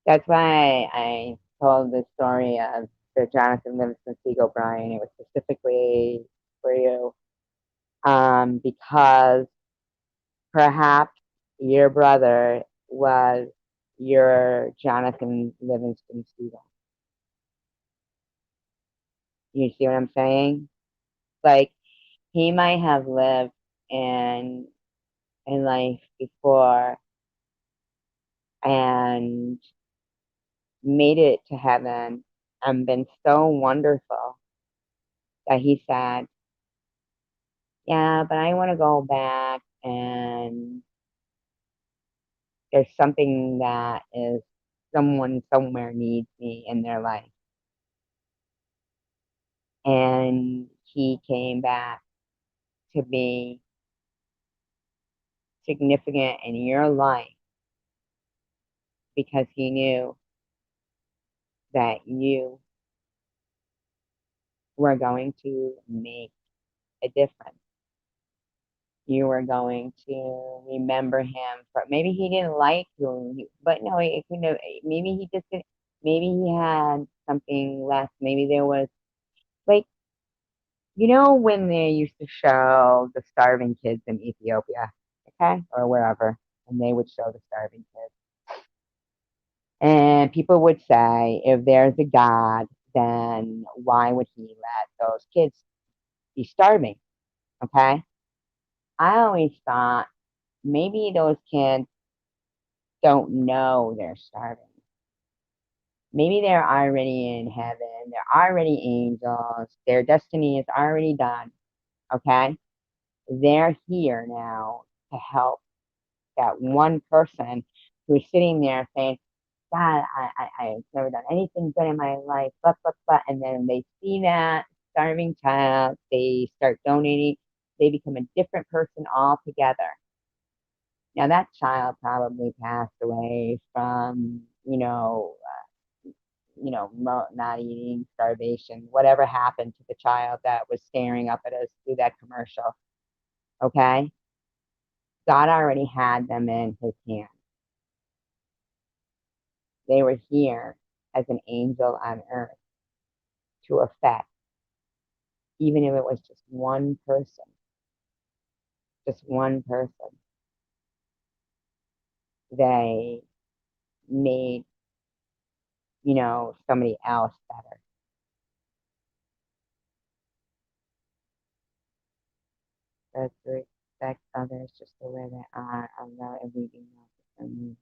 S1: That's why I told the story of the Jonathan Livingston Seagull, Brian. It was specifically for you, because perhaps your brother was your Jonathan Livingston Seagull. You see what I'm saying? Like, he might have lived in life before and made it to heaven and been so wonderful that he said, yeah, but I want to go back, and there's something that is someone somewhere needs me in their life. And he came back to be significant in your life because he knew that you were going to make a difference. You were going to remember him for, maybe he didn't like you, but no, you know, maybe he just didn't, maybe he had something left. Maybe there was, like, you know, when they used to show the starving kids in Ethiopia, okay, or wherever, and they would show the starving kids. And people would say, if there's a God, then why would he let those kids be starving? Okay. I always thought maybe those kids don't know they're starving. Maybe they're already in heaven. They're already angels. Their destiny is already done. Okay. They're here now to help that one person who's sitting there saying, God, I've never done anything good in my life, blah. And then they see that starving child, they start donating, they become a different person altogether. Now, that child probably passed away from, not eating, starvation, whatever happened to the child that was staring up at us through that commercial. Okay? God already had them in his hand. They were here as an angel on earth to affect, even if it was just one person, they made, somebody else better. That's to respect others just the way they are, allow everything else to come.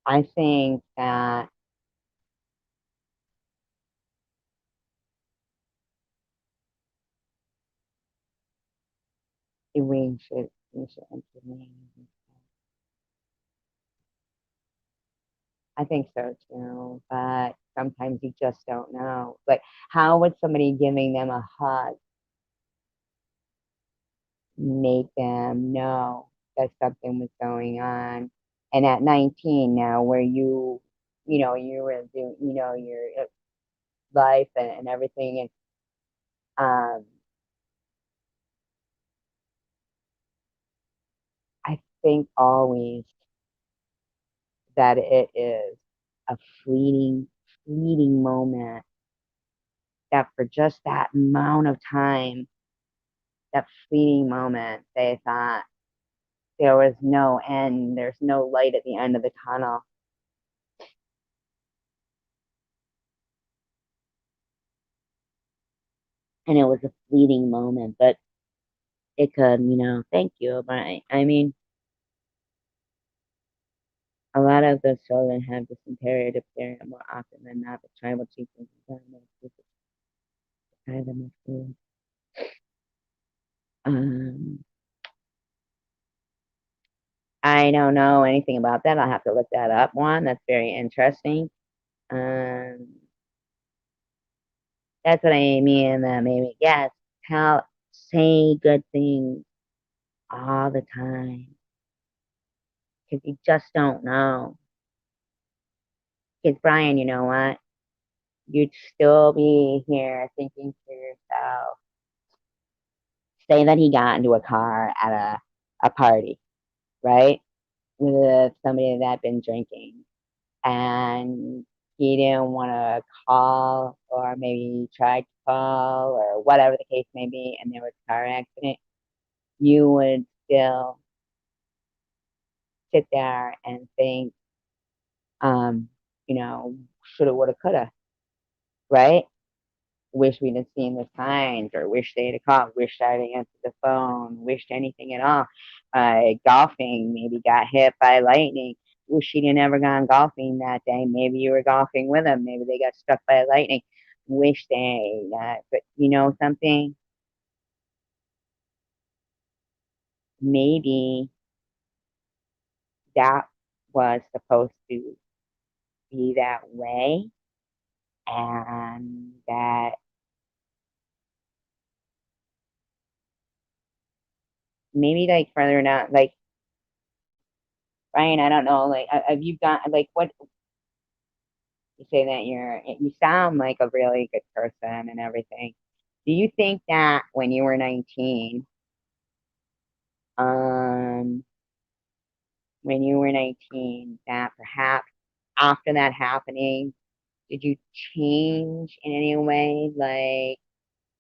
S1: I think that we should implement. I think so too, but sometimes you just don't know. Like, how would somebody giving them a hug make them know that something was going on? And at 19 now, where you were doing, your life and everything, and um, I think always that it is a fleeting moment, that for just that amount of time, that fleeting moment, they thought there was no end, there's no light at the end of the tunnel. And it was a fleeting moment, but it could, thank you. But I mean, a lot of the children have dysentery diphtheria more often than not, but tribal chiefs and them of food. Um, I don't know anything about that. I'll have to look that up. One, that's very interesting. Um, that's what I mean. That maybe yes, say good things all the time because you just don't know. Because Brian, you know what? you'd still be here thinking to yourself, say that he got into a car at a party, right? With somebody that had been drinking and he didn't want to call or maybe he tried to call or whatever the case may be and there was a car accident, you would still sit there and think, um, shoulda, woulda, coulda, right? Wish we'd have seen the signs or wish they'd have called, wish I'd have answered the phone, wished anything at all. Golfing, maybe got hit by lightning. Wish she'd have never gone golfing that day. Maybe you were golfing with them. Maybe they got struck by lightning. Wish they, but you know something? Maybe that was supposed to be that way and that maybe like further down, like Ryan, I don't know, like have you got like what you say that you sound like a really good person and everything. Do you think that when you were 19, um, when you were 19, that perhaps after that happening, did you change in any way? Like,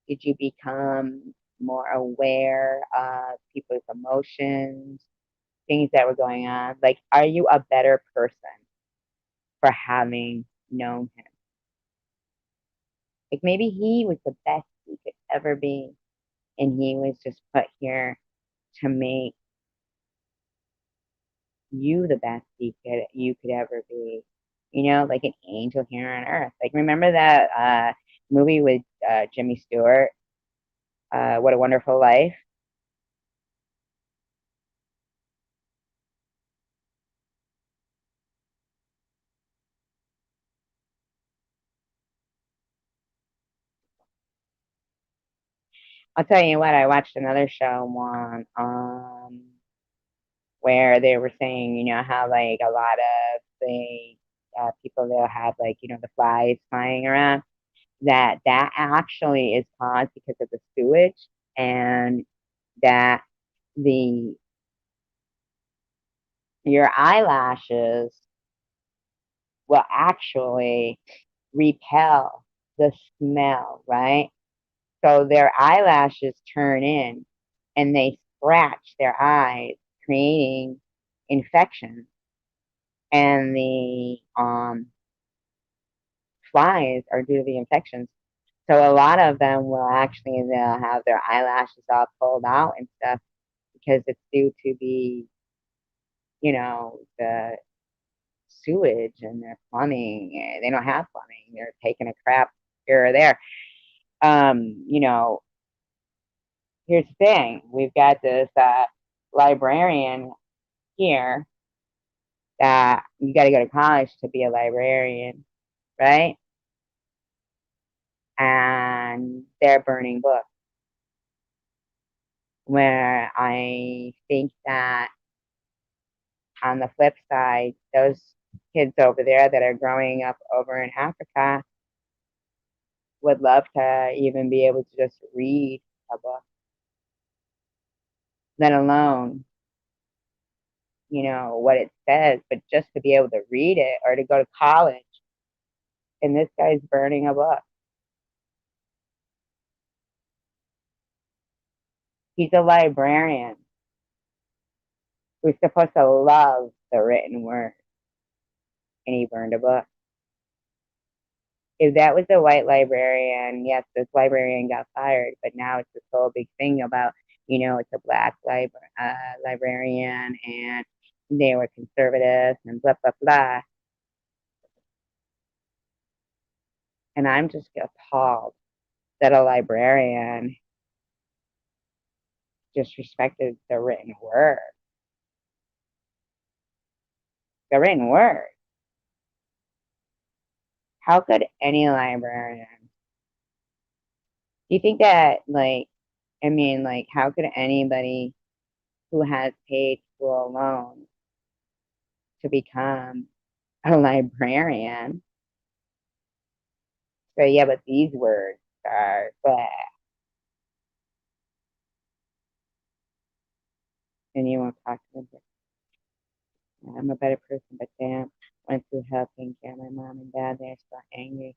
S1: did you become more aware of people's emotions, things that were going on? Like, are you a better person for having known him? Like, maybe he was the best he could ever be, and he was just put here to make you the best you could ever be. Like an angel here on earth. Like remember that movie with Jimmy Stewart, What a Wonderful Life? I'll tell you what, I watched another show one where they were saying, how like a lot of the people they'll have like, the flies flying around, that actually is caused because of the sewage and that the your eyelashes will actually repel the smell, right? So their eyelashes turn in and they scratch their eyes, creating infections. And the flies are due to the infections. So a lot of them will actually they'll have their eyelashes all pulled out and stuff because it's due to the sewage and their plumbing. They don't have plumbing. They're taking a crap here or there. You know, here's the thing. We've got this librarian here that you got to go to college to be a librarian, right? And they're burning books. Where I think that on the flip side, those kids over there that are growing up over in Africa would love to even be able to just read a book, let alone, what it says, but just to be able to read it or to go to college. And this guy's burning a book. He's a librarian who's supposed to love the written word, and he burned a book. If that was a white librarian, yes, this librarian got fired, but now it's this whole big thing about, it's a black librarian and they were conservative and blah, blah, blah. And I'm just appalled that a librarian disrespected the written word. The written word. How could any librarian? Do you think that, like, I mean, like, how could anybody who has paid school loans to become a librarian So yeah, but these words are blah, and you won't talk to them. I'm a better person, but damn, went through hell taking care of my mom and dad. They're still angry.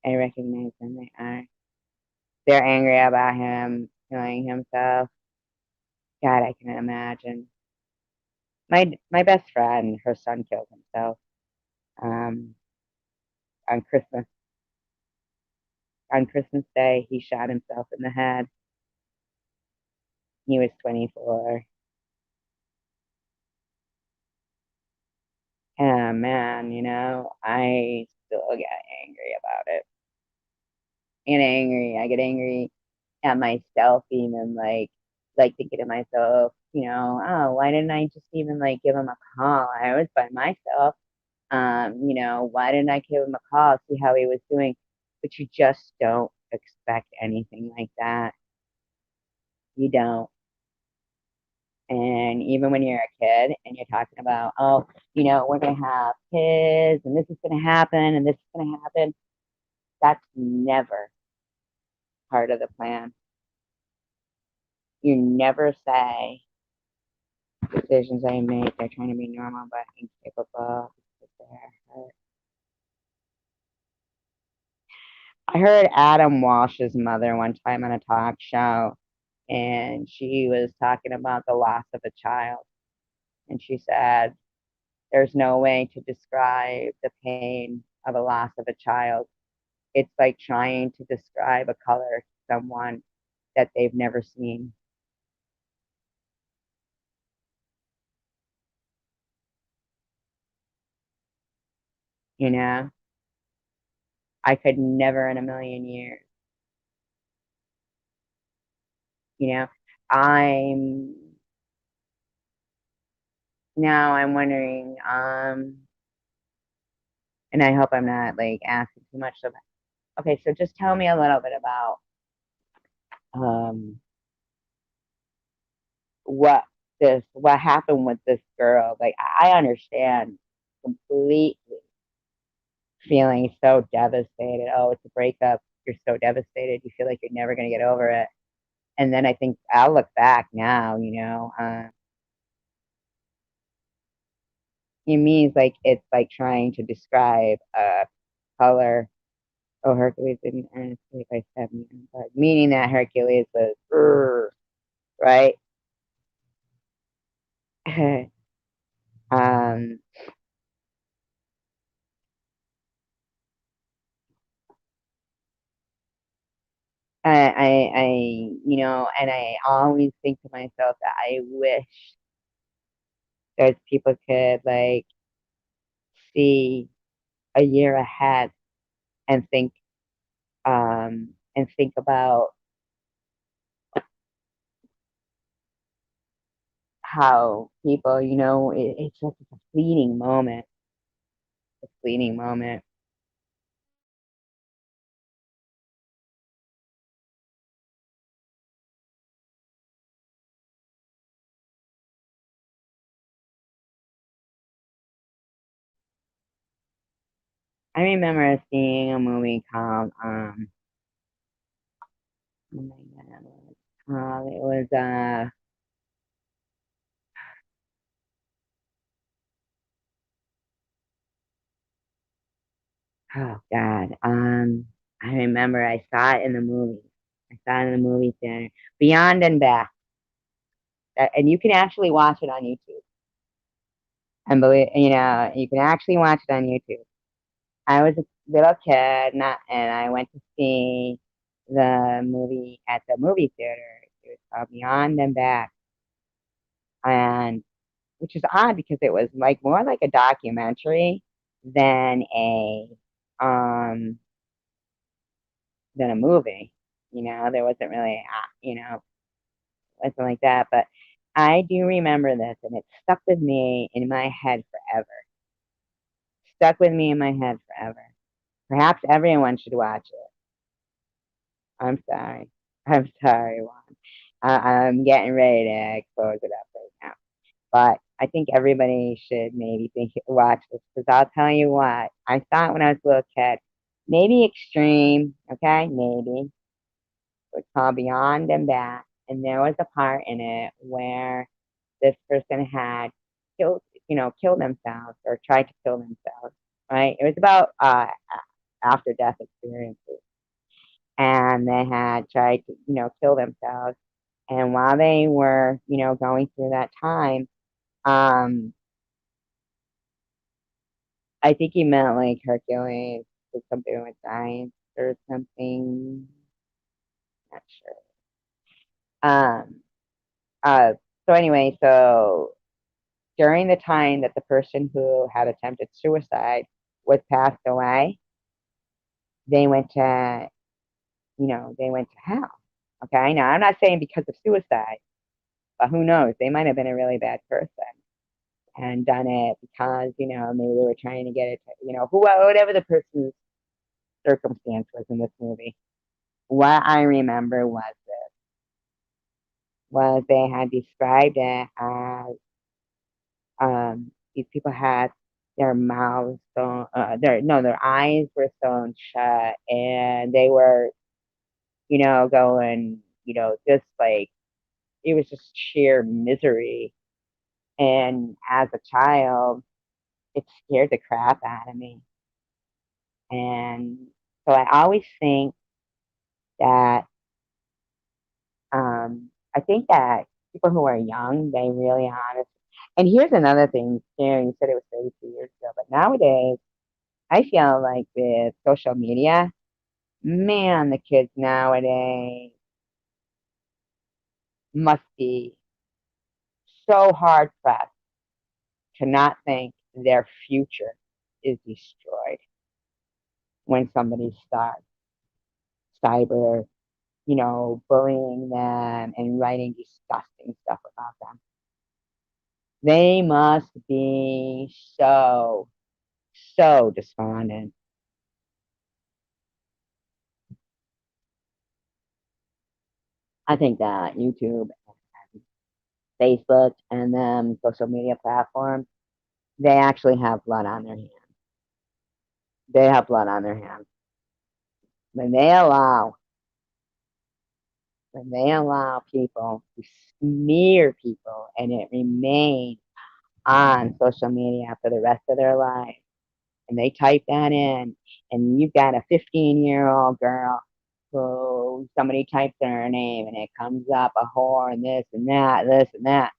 S1: I recognize them. They are. They're angry about him killing himself. God, I can imagine. My best friend, her son killed himself. Um, on Christmas on Christmas Day, he shot himself in the head. He was 24. And man, I still get angry about it. And angry. I get angry at myself even like thinking to myself, oh, why didn't I just even like give him a call? I was by myself. Why didn't I give him a call, see how he was doing? But you just don't expect anything like that. You don't. And even when you're a kid and you're talking about, oh, we're going to have kids and this is going to happen and this is going to happen, that's never part of the plan. You never say decisions I make, they're trying to be normal but incapable. I heard Adam Walsh's mother one time on a talk show, and she was talking about the loss of a child. And she said, there's no way to describe the pain of a loss of a child. It's like trying to describe a color to someone that they've never seen. You know, I could never in a million years. You know, I'm I'm wondering, and I hope I'm not like asking too much of. Okay, so just tell me a little bit about um what what happened with this girl. Like I understand completely feeling so devastated. Oh, it's a breakup. You're so devastated. You feel like you're never going to get over it. And then I think I'll look back now, it means like it's like trying to describe a color. Oh, Hercules didn't earn his sleep by 7 but meaning that Hercules was right. um, and I always think to myself that I wish those people could like see a year ahead and think about how people, it's just a fleeting moment, a fleeting moment. I remember seeing a movie called oh my god, it was oh god, I remember I saw it in the movie. I saw it in the movie theater, Beyond and Back. And you can actually watch it on YouTube. And believe you can actually watch it on YouTube. I was a little kid, and I went to see the movie at the movie theater. It was called Beyond and Back, and which is odd because it was like more like a documentary than um a movie. There wasn't really wasn't like that, but I do remember this, and it stuck with me in my head forever. Stuck with me in my head forever. Perhaps everyone should watch it. I'm sorry. I'm sorry, Juan. I'm getting ready to close it up right now. But I think everybody should maybe watch this because I'll tell you what. I saw it when I was a little kid, maybe extreme, okay, maybe, but call beyond and back. And there was a part in it where this person had killed, killed themselves or tried to kill themselves, right? It was about after death experiences. And they had tried to, kill themselves. And while they were, going through that time, um, I think he meant like Hercules did something with science or something. Not sure. Um, uh, so anyway, so during the time that the person who had attempted suicide was passed away, they went to, they went to hell. Okay. Now I'm not saying because of suicide, but who knows? They might have been a really bad person and done it because, maybe they were trying to get it, to, whatever the person's circumstance was in this movie. What I remember was they had described it as these people had their mouths sewn, their eyes were sewn shut, and they were, going, just like it was just sheer misery. And as a child, it scared the crap out of me. And so I always think that I think that people who are young, they really honest. And here's another thing, you said it was 32 years ago, but nowadays, I feel like with social media, man, the kids nowadays must be so hard pressed to not think their future is destroyed when somebody starts cyber, bullying them and writing disgusting stuff about them. They must be so, so despondent. I think that YouTube, Facebook, and them social media platforms, they actually have blood on their hands. They have blood on their hands. When they allow, when they allow people to smear people and it remains on social media for the rest of their life, and they type that in, and you've got a 15-year-old girl who somebody types in her name and it comes up a whore and this and that.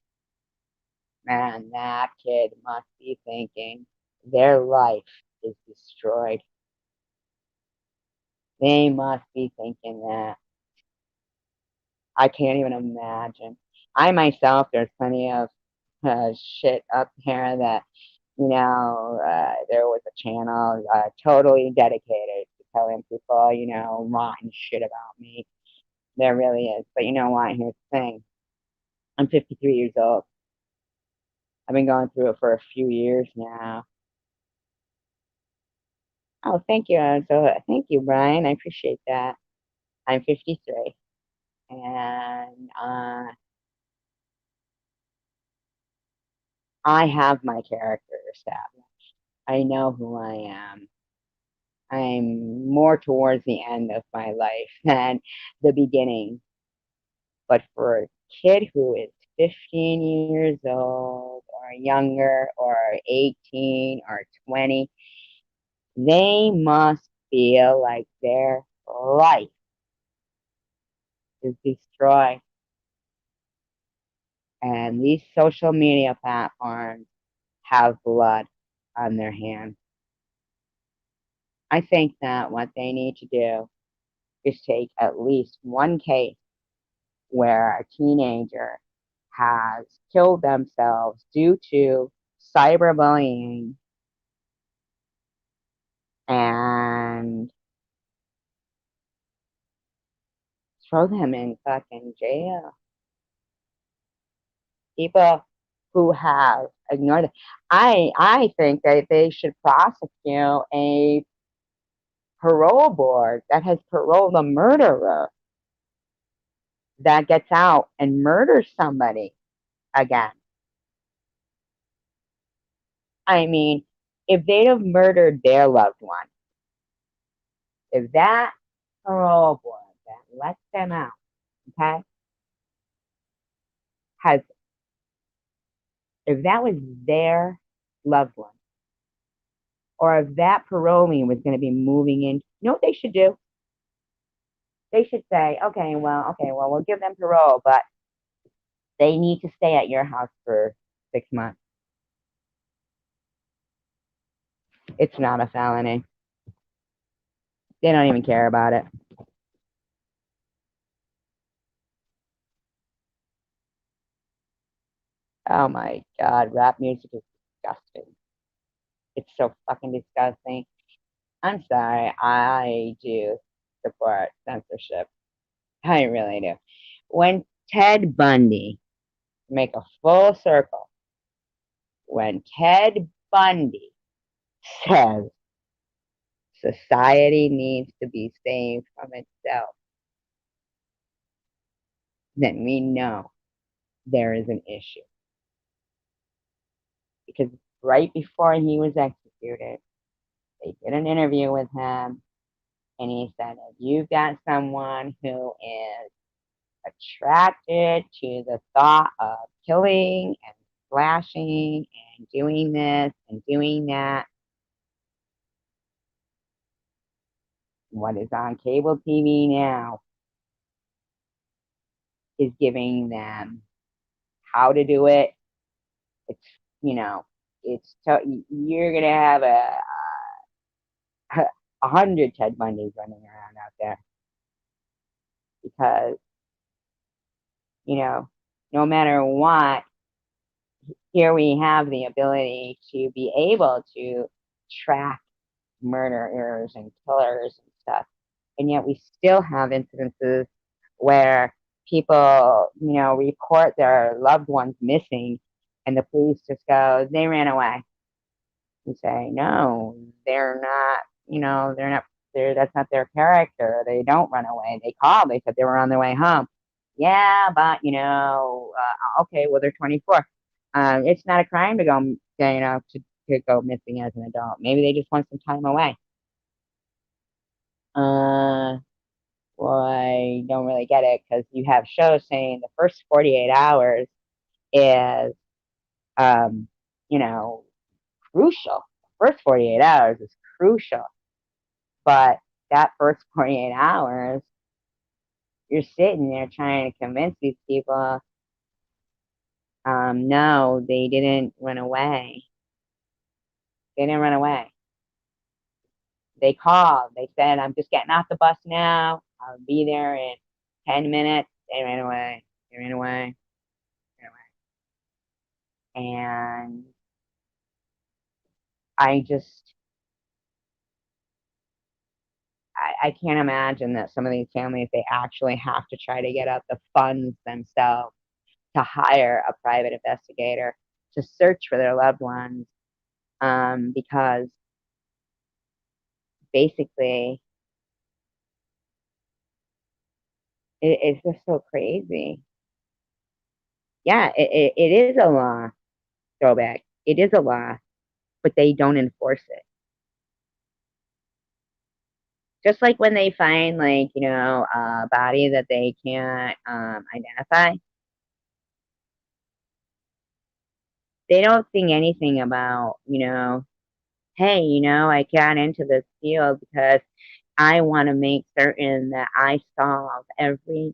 S1: Man, that kid must be thinking their life is destroyed. They must be thinking that. I can't even imagine. I myself, there's plenty of shit up here that, there was a channel totally dedicated to telling people, rotten shit about me. There really is. But you know what? Here's the thing. I'm 53 years old. I've been going through it for a few years now. Oh, thank you. So thank you, Brian. I appreciate that. I'm 53, and I have my character established. I know who I am. I'm more towards the end of my life than the beginning. But for a kid who is 15 years old or younger or 18 or 20, they must feel like their life is destroyed. And these social media platforms have blood on their hands. I think that what they need to do is take at least one case where a teenager has killed themselves due to cyberbullying and throw them in fucking jail. People who have ignored it. I think that they should prosecute a parole board that has paroled a murderer that gets out and murders somebody again. I mean, if they'd have murdered their loved one, If that parole board that lets them out, okay, has, if that was their loved one, or if that parolee was going to be moving in, you know what they should do? They should say, okay, well, we'll give them parole, but they need to stay at your house for 6 months. It's not a felony. They don't even care about it. Oh my God, rap music is disgusting. It's so fucking disgusting. I'm sorry, I do support censorship. I really do. When Ted Bundy, make a full circle, when Ted Bundy says society needs to be saved from itself, then we know there is an issue. Because right before he was executed, they did an interview with him, and he said, if you've got someone who is attracted to the thought of killing and slashing and doing this and doing that, what is on cable TV now is giving them how to do it. It's, you know, you're going to have a 100 Ted Bundys running around out there because, no matter what, here we have the ability to be able to track murderers and killers and stuff. And yet we still have incidences where people, report their loved ones missing and the police just go, they ran away. You say, no, they're not, they're not, that's not their character. They don't run away. They called. They said they were on their way home. Yeah, but, okay, well, they're 24. It's not a crime to go, to go missing as an adult. Maybe they just want some time away. Well, I don't really get it because you have shows saying the first 48 hours is, um, you know, crucial. The first 48 hours is crucial. But that first 48 hours, you're sitting there trying to convince these people, no, they didn't run away. They didn't run away. They called. They said, I'm just getting off the bus now. I'll be there in 10 minutes. They ran away. They ran away. They ran away. And I just, I can't imagine that some of these families, they actually have to try to get up the funds themselves to hire a private investigator to search for their loved ones, because basically it's just so crazy. Yeah, it is a law, throwback. It is a law, but they don't enforce it. Just like when they find, like, a body that they can't identify, they don't think anything about, hey, I got into this field because I want to make certain that I solve every,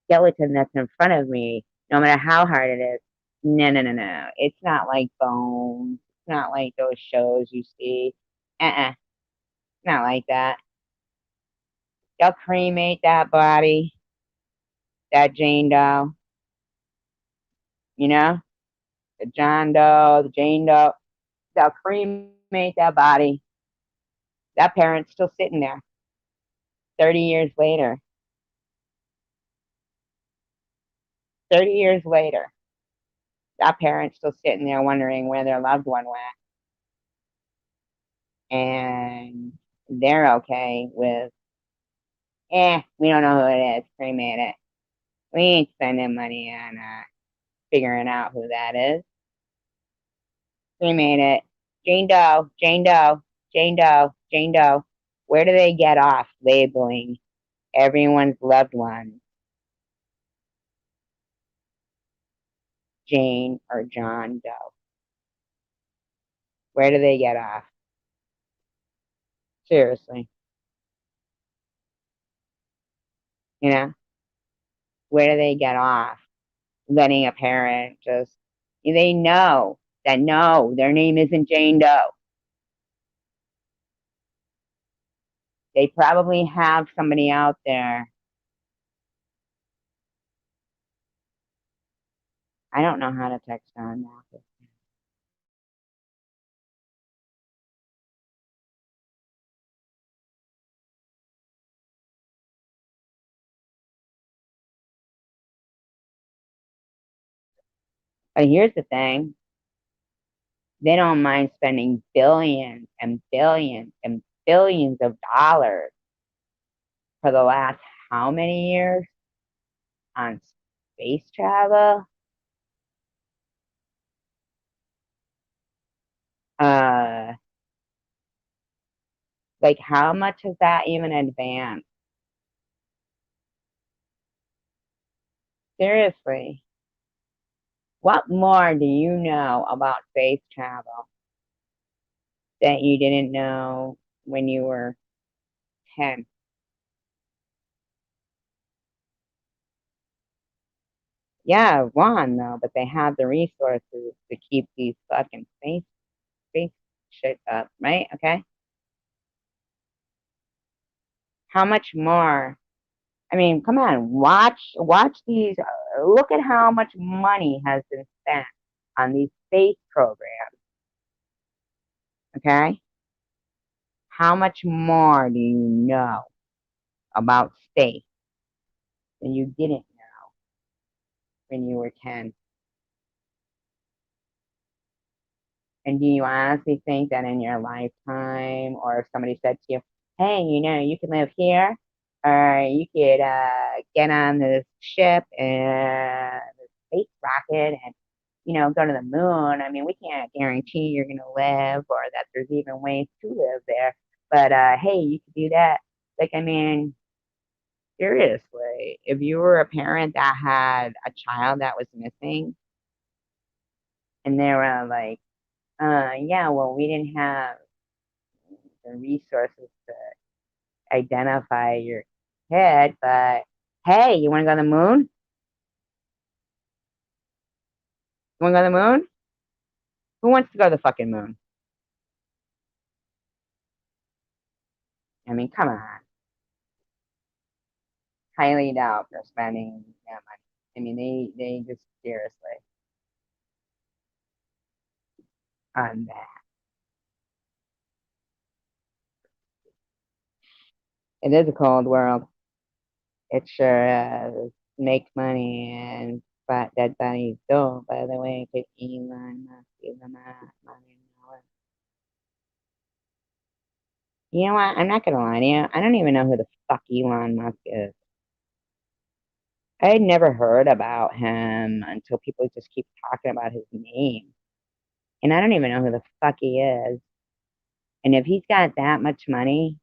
S1: skeleton that's in front of me, no matter how hard it is. No, no, no, no. It's not like Bones. It's not like those shows you see. It's not like that. They'll cremate that body, that Jane Doe, you know, the John Doe, the Jane Doe. They'll cremate that body. That parent's still sitting there 30 years later. 30 years later, that parent's still sitting there wondering where their loved one went. And they're okay with, we don't know who it is, cremate it. We ain't spending money on figuring out who that is. Cremate it. Jane Doe, Jane Doe, Jane Doe, Jane Doe. Where do they get off labeling everyone's loved one Jane or John Doe? Where do they get off? Seriously. You know, where do they get off letting a parent just, they know that no, their name isn't Jane Doe. They probably have somebody out there. I don't know how to text on now. But here's the thing. They don't mind spending billions and billions and billions of dollars for the last how many years on space travel? Uh, like how much has that even advanced? Seriously, what more do you know about space travel that you didn't know when you were 10? Yeah, one though, but they have the resources to keep these fucking space shit up, right? Okay. How much more? I mean, come on, watch these. Look at how much money has been spent on these space programs. Okay, how much more do you know about space than you didn't know when you were 10? And do you honestly think that in your lifetime, or if somebody said to you, hey, you can live here, or you could get on this ship and this space rocket and, go to the moon. I mean, we can't guarantee you're going to live or that there's even ways to live there. But hey, you could do that. Like, I mean, seriously, if you were a parent that had a child that was missing and they were like, yeah, well, we didn't have the resources to identify your kid, but hey, you want to go to the moon? You want to go to the moon? Who wants to go to the fucking moon? I mean, come on. Highly doubt they're spending that money. I mean, they just seriously on that. It is a cold world. It sure is. Make money and fat dead bodies don't. By the way, because Elon Musk is a money. You know what? I'm not gonna lie to you. I don't even know who the fuck Elon Musk is. I had never heard about him until people just keep talking about his name. And I don't even know who the fuck he is. And if he's got that much money,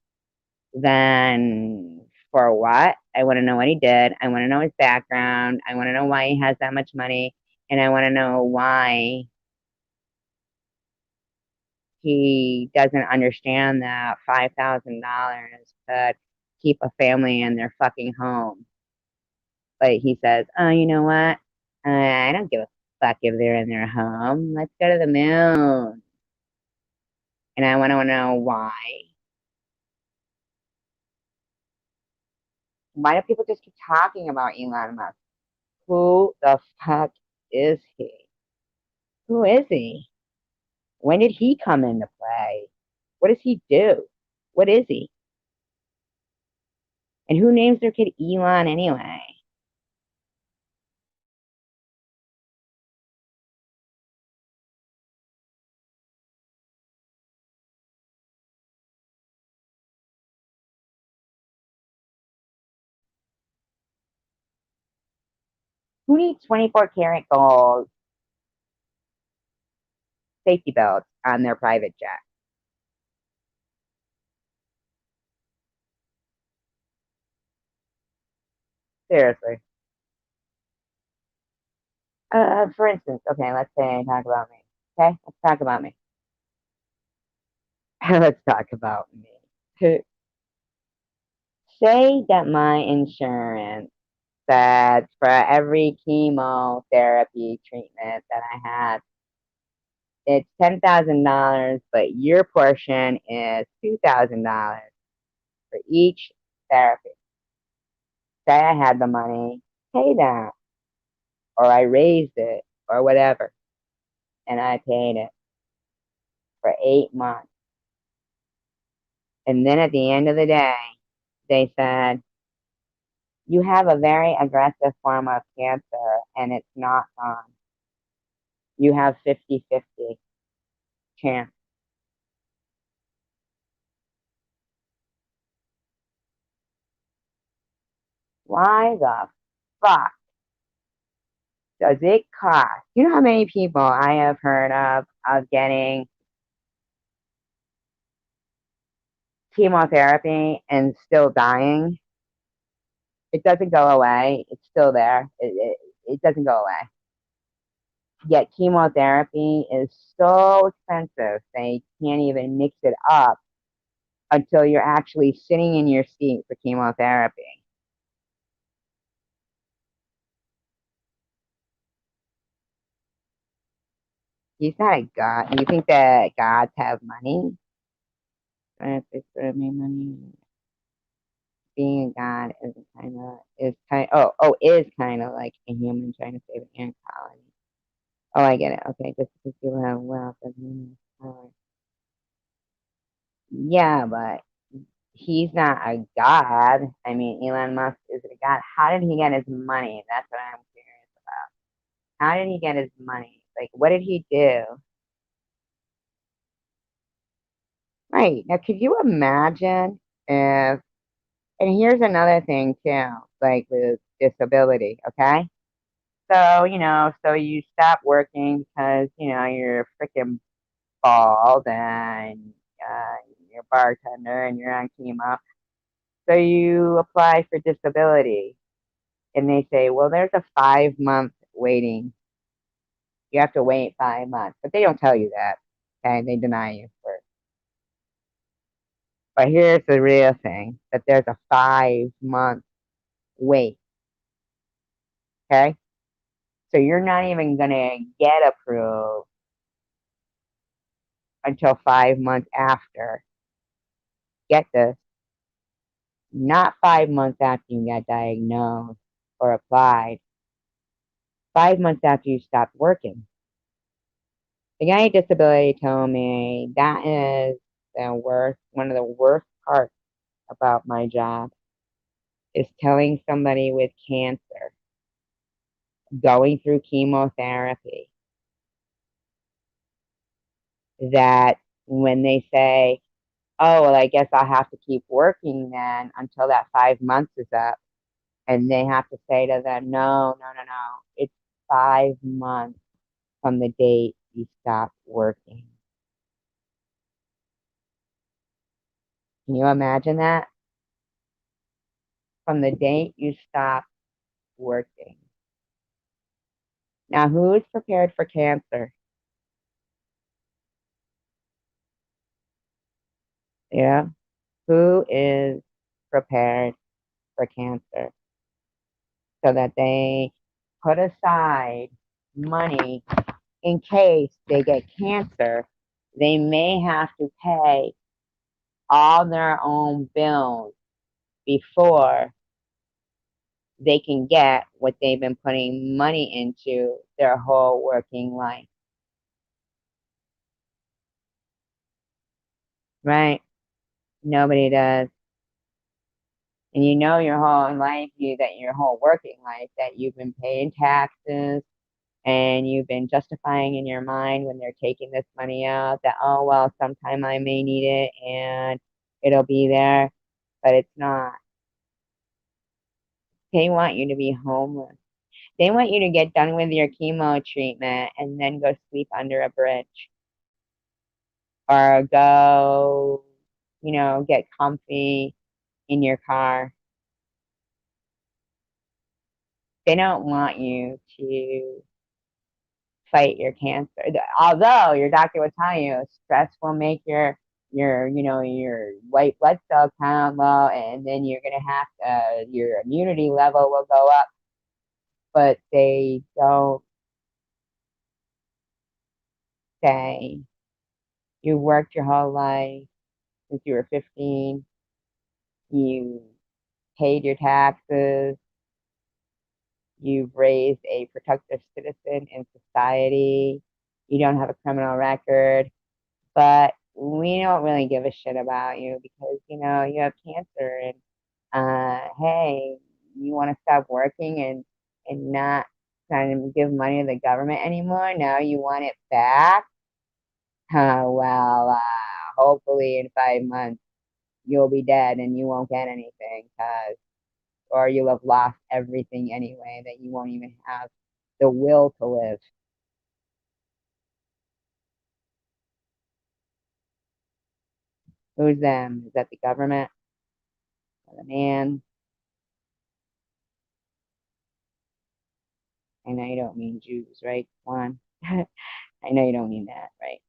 S1: then for what? I want to know what he did. I want to know his background. I want to know why he has that much money. And I want to know why he doesn't understand that $5,000 could keep a family in their fucking home. Like he says, oh, you know what? I don't give a fuck if they're in their home. Let's go to the moon. And I want to know why. Why do people just keep talking about Elon Musk? Who the fuck is he? Who is he? When did he come into play? What does he do? What is he? And who names their kid Elon anyway? Who needs 24 karat gold safety belts on their private jet? Seriously. For instance, okay, let's say I talk about me. Okay, let's talk about me. Let's talk about me. Say that my insurance said for every chemotherapy treatment that I had, it's $10,000, but your portion is $2,000 for each therapy. Say I had the money, pay that, or I raised it, or whatever, and I paid it for 8 months. And then at the end of the day, they said, you have a very aggressive form of cancer and it's not gone. You have 50-50 chance. Why the fuck does it cost? You know how many people I have heard of getting chemotherapy and still dying? It doesn't go away. It's still there. It doesn't go away. Yet chemotherapy is so expensive, they can't even mix it up until you're actually sitting in your seat for chemotherapy. He's not a god. You think that gods have money? They sort of made money. Being a god is kind of like a human trying to save an ant colony. Oh, I get it. Okay, just because people have wealth doesn't mean power. Yeah, but he's not a god. I mean, Elon Musk isn't a god. How did he get his money? That's what I'm curious about. How did he get his money? Like, what did he do? Right. Now, could you imagine if, and here's another thing too, like with disability, okay? So, so you stop working because, you're freaking bald and uh, you're a bartender and you're on chemo. So you apply for disability and they say, well, there's a 5 month waiting. You have to wait 5 months, but they don't tell you that. Okay. They deny you for it. But here's the real thing that there's a 5 month wait. Okay. So you're not even going to get approved until 5 months after. Get this, not 5 months after you got diagnosed or applied, 5 months after you stopped working. The guy with disability told me that is one of the worst parts about my job is telling somebody with cancer going through chemotherapy that when they say, oh, well, I guess I'll have to keep working then until that 5 months is up. And they have to say to them, no, no, no, no. It's 5 months from the date you stop working. Can you imagine that? From the date you stop working. Now, who is prepared for cancer? Yeah. Who is prepared for cancer so that they put aside money in case they get cancer? They may have to pay all their own bills before they can get what they've been putting money into their whole working life. Right? Nobody does. And your whole life, your whole working life, that you've been paying taxes and you've been justifying in your mind when they're taking this money out that, oh, well, sometime I may need it and it'll be there, but it's not. They want you to be homeless. They want you to get done with your chemo treatment and then go sleep under a bridge or go, get comfy in your car. They don't want you to fight your cancer. Although your doctor will tell you stress will make your white blood cell count low, and then you're gonna have your immunity level will go up. But they don't say you worked your whole life since you were 15, you paid your taxes, you've raised a productive citizen in society, you don't have a criminal record, but we don't really give a shit about you because you have cancer, and hey, you want to stop working and not trying to give money to the government anymore. Now you want it back. Well, hopefully in 5 months you'll be dead and you won't get anything, cause or you'll have lost everything anyway, that you won't even have the will to live. Who's them? Is that the government or the man? I know you don't mean Jews, right? Come on. I know you don't mean that, right?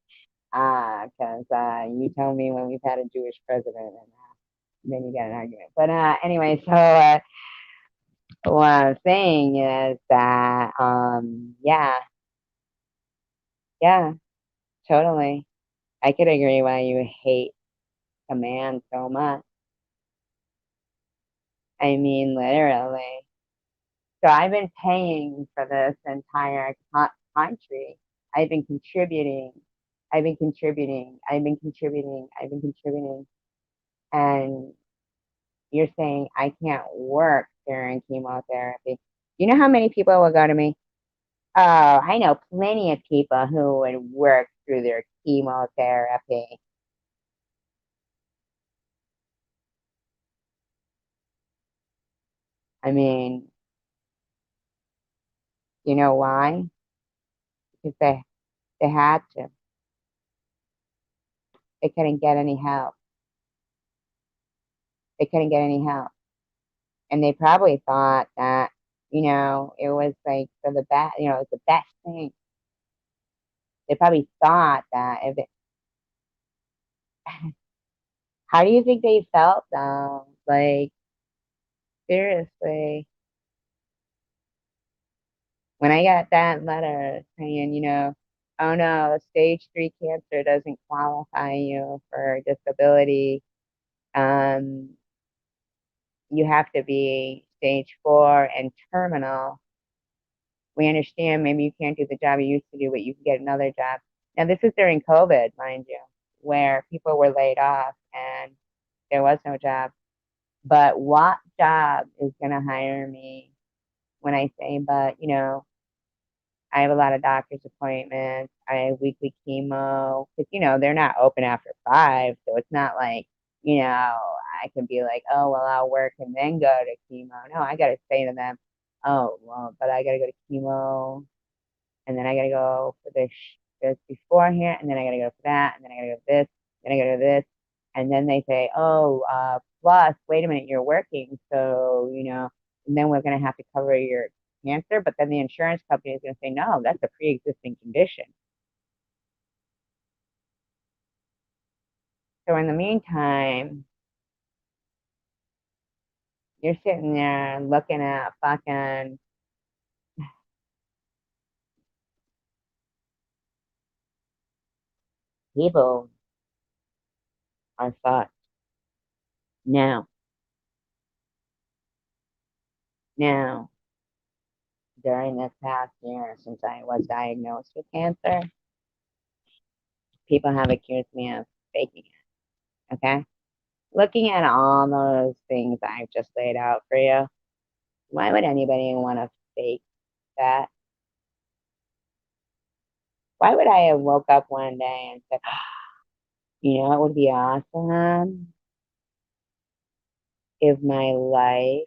S1: Because you tell me when we've had a Jewish president, and then you get an argument. But anyway, so what I'm saying is that, yeah, yeah, totally. I could agree why you hate a man so much. I mean, literally. So I've been paying for this entire country. I've been contributing. I've been contributing. I've been contributing. I've been contributing. And you're saying I can't work during chemotherapy. You know how many people will go to me? Oh, I know plenty of people who would work through their chemotherapy. I mean, you know why? Because they had to. They couldn't get any help. They couldn't get any help. And they probably thought that, it was like for the best, it was the best thing. They probably thought that if it, how do you think they felt though? Like, seriously, when I got that letter saying, oh no, stage 3 cancer doesn't qualify you for disability. Um, you have to be stage 4 and terminal. We understand maybe you can't do the job you used to do, but you can get another job. Now, this is during COVID, mind you, where people were laid off and there was no job. But what job is going to hire me when I say, but, I have a lot of doctor's appointments. I have weekly chemo because, they're not open after 5. So it's not like, I can be like, oh, well, I'll work and then go to chemo. No, I got to say to them, oh, well, but I got to go to chemo, and then I gotta go for this beforehand, and then I gotta go for that, and then I gotta go this, then I gotta go this, and then they say, oh, plus, wait a minute, you're working, so and then we're gonna have to cover your cancer, but then the insurance company is gonna say, no, that's a pre-existing condition. So in the meantime, you're sitting there looking at fucking people are fucked now. Now, during this past year, since I was diagnosed with cancer, people have accused me of faking it. Okay. Looking at all those things I've just laid out for you, why would anybody want to fake that? Why would I have woke up one day and said, it would be awesome if my life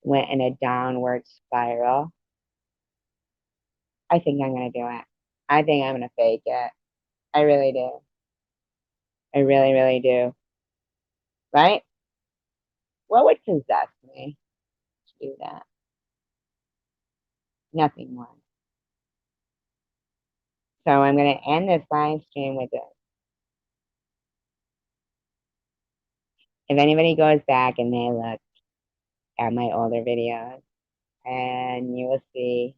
S1: went in a downward spiral? I think I'm going to do it. I think I'm going to fake it. I really do. I really, really do. Right? What would possess me to do that? Nothing won. So I'm going to end this live stream with this. If anybody goes back and they look at my older videos, and you will see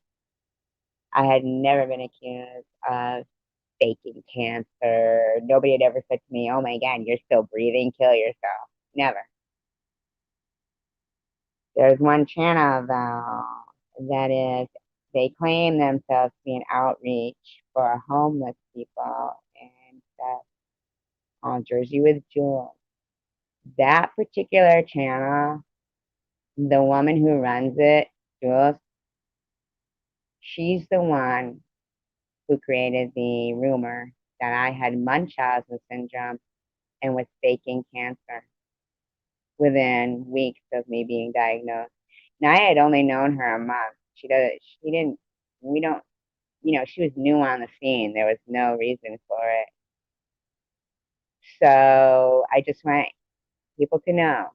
S1: I had never been accused of faking cancer. Nobody had ever said to me, oh my God, you're still breathing, kill yourself. Never. There's one channel though that is, they claim themselves to be an outreach for homeless people and stuff on Jersey with Jewels. That particular channel, the woman who runs it, Jules, she's the one who created the rumor that I had Munchausen syndrome and was faking cancer within weeks of me being diagnosed. Now I had only known her a month. She didn't, we don't, she was new on the scene. There was no reason for it. So I just went, people can know.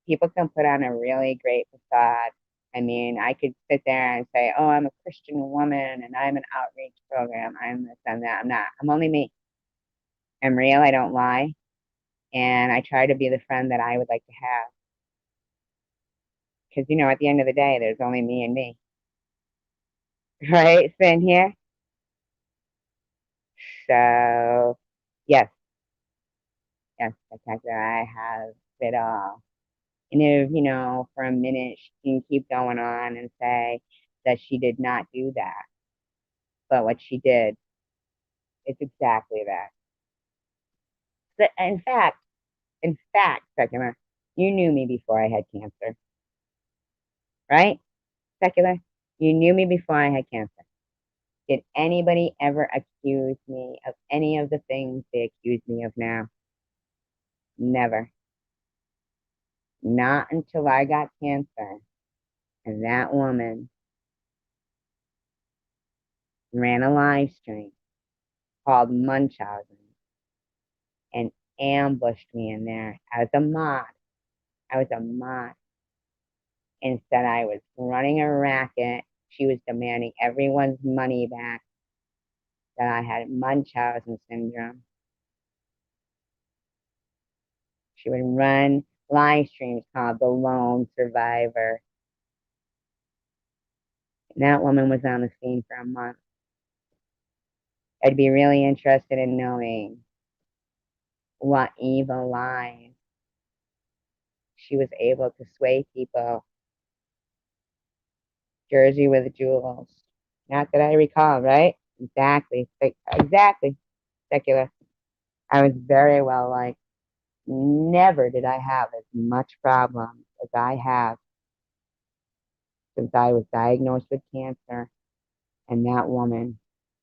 S1: People can put on a really great facade. I mean, I could sit there and say, oh, I'm a Christian woman and I'm an outreach program. I'm this and that. I'm not. I'm only me. I'm real. I don't lie. And I try to be the friend that I would like to have. Because, at the end of the day, there's only me and me. Right? Sitting here. So, yes, yes, I have it all. And if, for a minute she can keep going on and say that she did not do that. But what she did is exactly that. But in fact, Secular, you knew me before I had cancer, right? Secular, you knew me before I had cancer. Did anybody ever accuse me of any of the things they accuse me of now? Never. Not until I got cancer. And that woman ran a live stream called Munchausen and ambushed me in there as a mod. I was a mod. And said I was running a racket. She was demanding everyone's money back, that I had Munchausen syndrome. She would run live streams called The Lone Survivor. And that woman was on the scene for a month. I'd be really interested in knowing what evil lies she was able to sway people. Jersey with jewels. Not that I recall, right? Exactly. Exactly. Secular. I was very well liked. Never did I have as much problems as I have since I was diagnosed with cancer. And that woman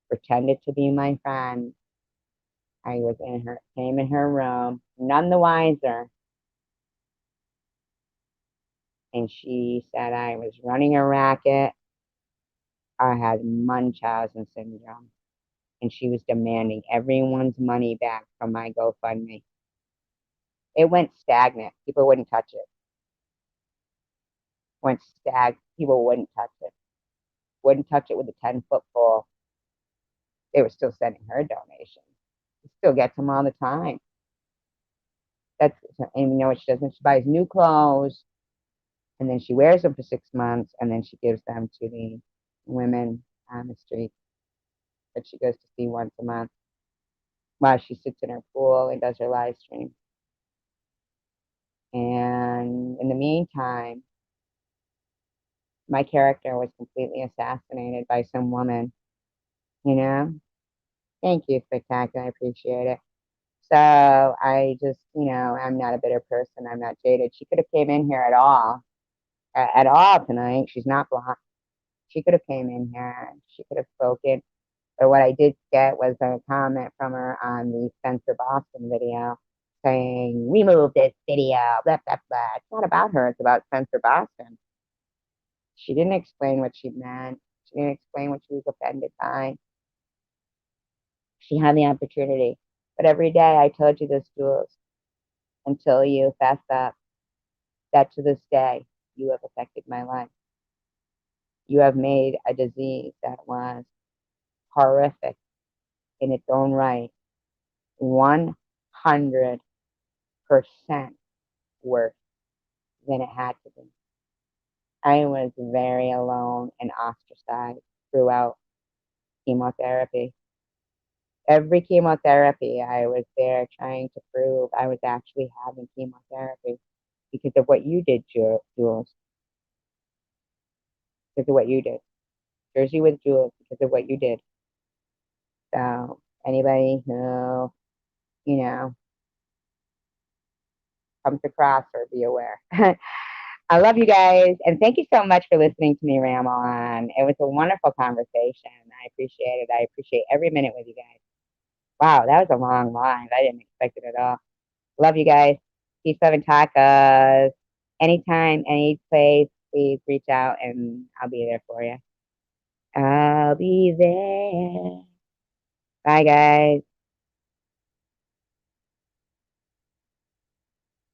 S1: pretended to be my friend. Came in her room, none the wiser. And she said I was running a racket. I had Munchausen syndrome. And she was demanding everyone's money back from my GoFundMe. It went stagnant. People wouldn't touch it. People wouldn't touch it. Wouldn't touch it with a 10-foot pole. They were still sending her donations. She still gets them all the time. And what she does? She buys new clothes, and then she wears them for 6 months, and then she gives them to the women on the street that she goes to see once a month while she sits in her pool and does her live stream. And in the meantime, my character was completely assassinated by some woman, you know? Thank you, Spectacular. I appreciate it. So I just, I'm not a bitter person. I'm not jaded. She could have came in here at all tonight. She's not blocked. She could have came in here. She could have spoken. But what I did get was a comment from her on the Spencer Boston video saying, remove this video, blah, blah, blah. It's not about her. It's about Spencer Boston. She didn't explain what she meant. She didn't explain what she was offended by. She had the opportunity. But every day I told you this, Jules, until you fess up, that to this day you have affected my life. You have made a disease that was horrific in its own right 100% worse than it had to be. I was very alone and ostracized throughout chemotherapy. Every chemotherapy, I was there trying to prove I was actually having chemotherapy because of what you did, Jules. Because of what you did. Jersey with Jules, because of what you did. So, anybody who, you know, comes across or be aware. I love you guys. And thank you so much for listening to me ramble on. It was a wonderful conversation. I appreciate it. I appreciate every minute with you guys. Wow, that was a long line. I didn't expect it at all. Love you guys. Peace, love, and tacos. Anytime, any place, please reach out and I'll be there for you. I'll be there. Bye, guys.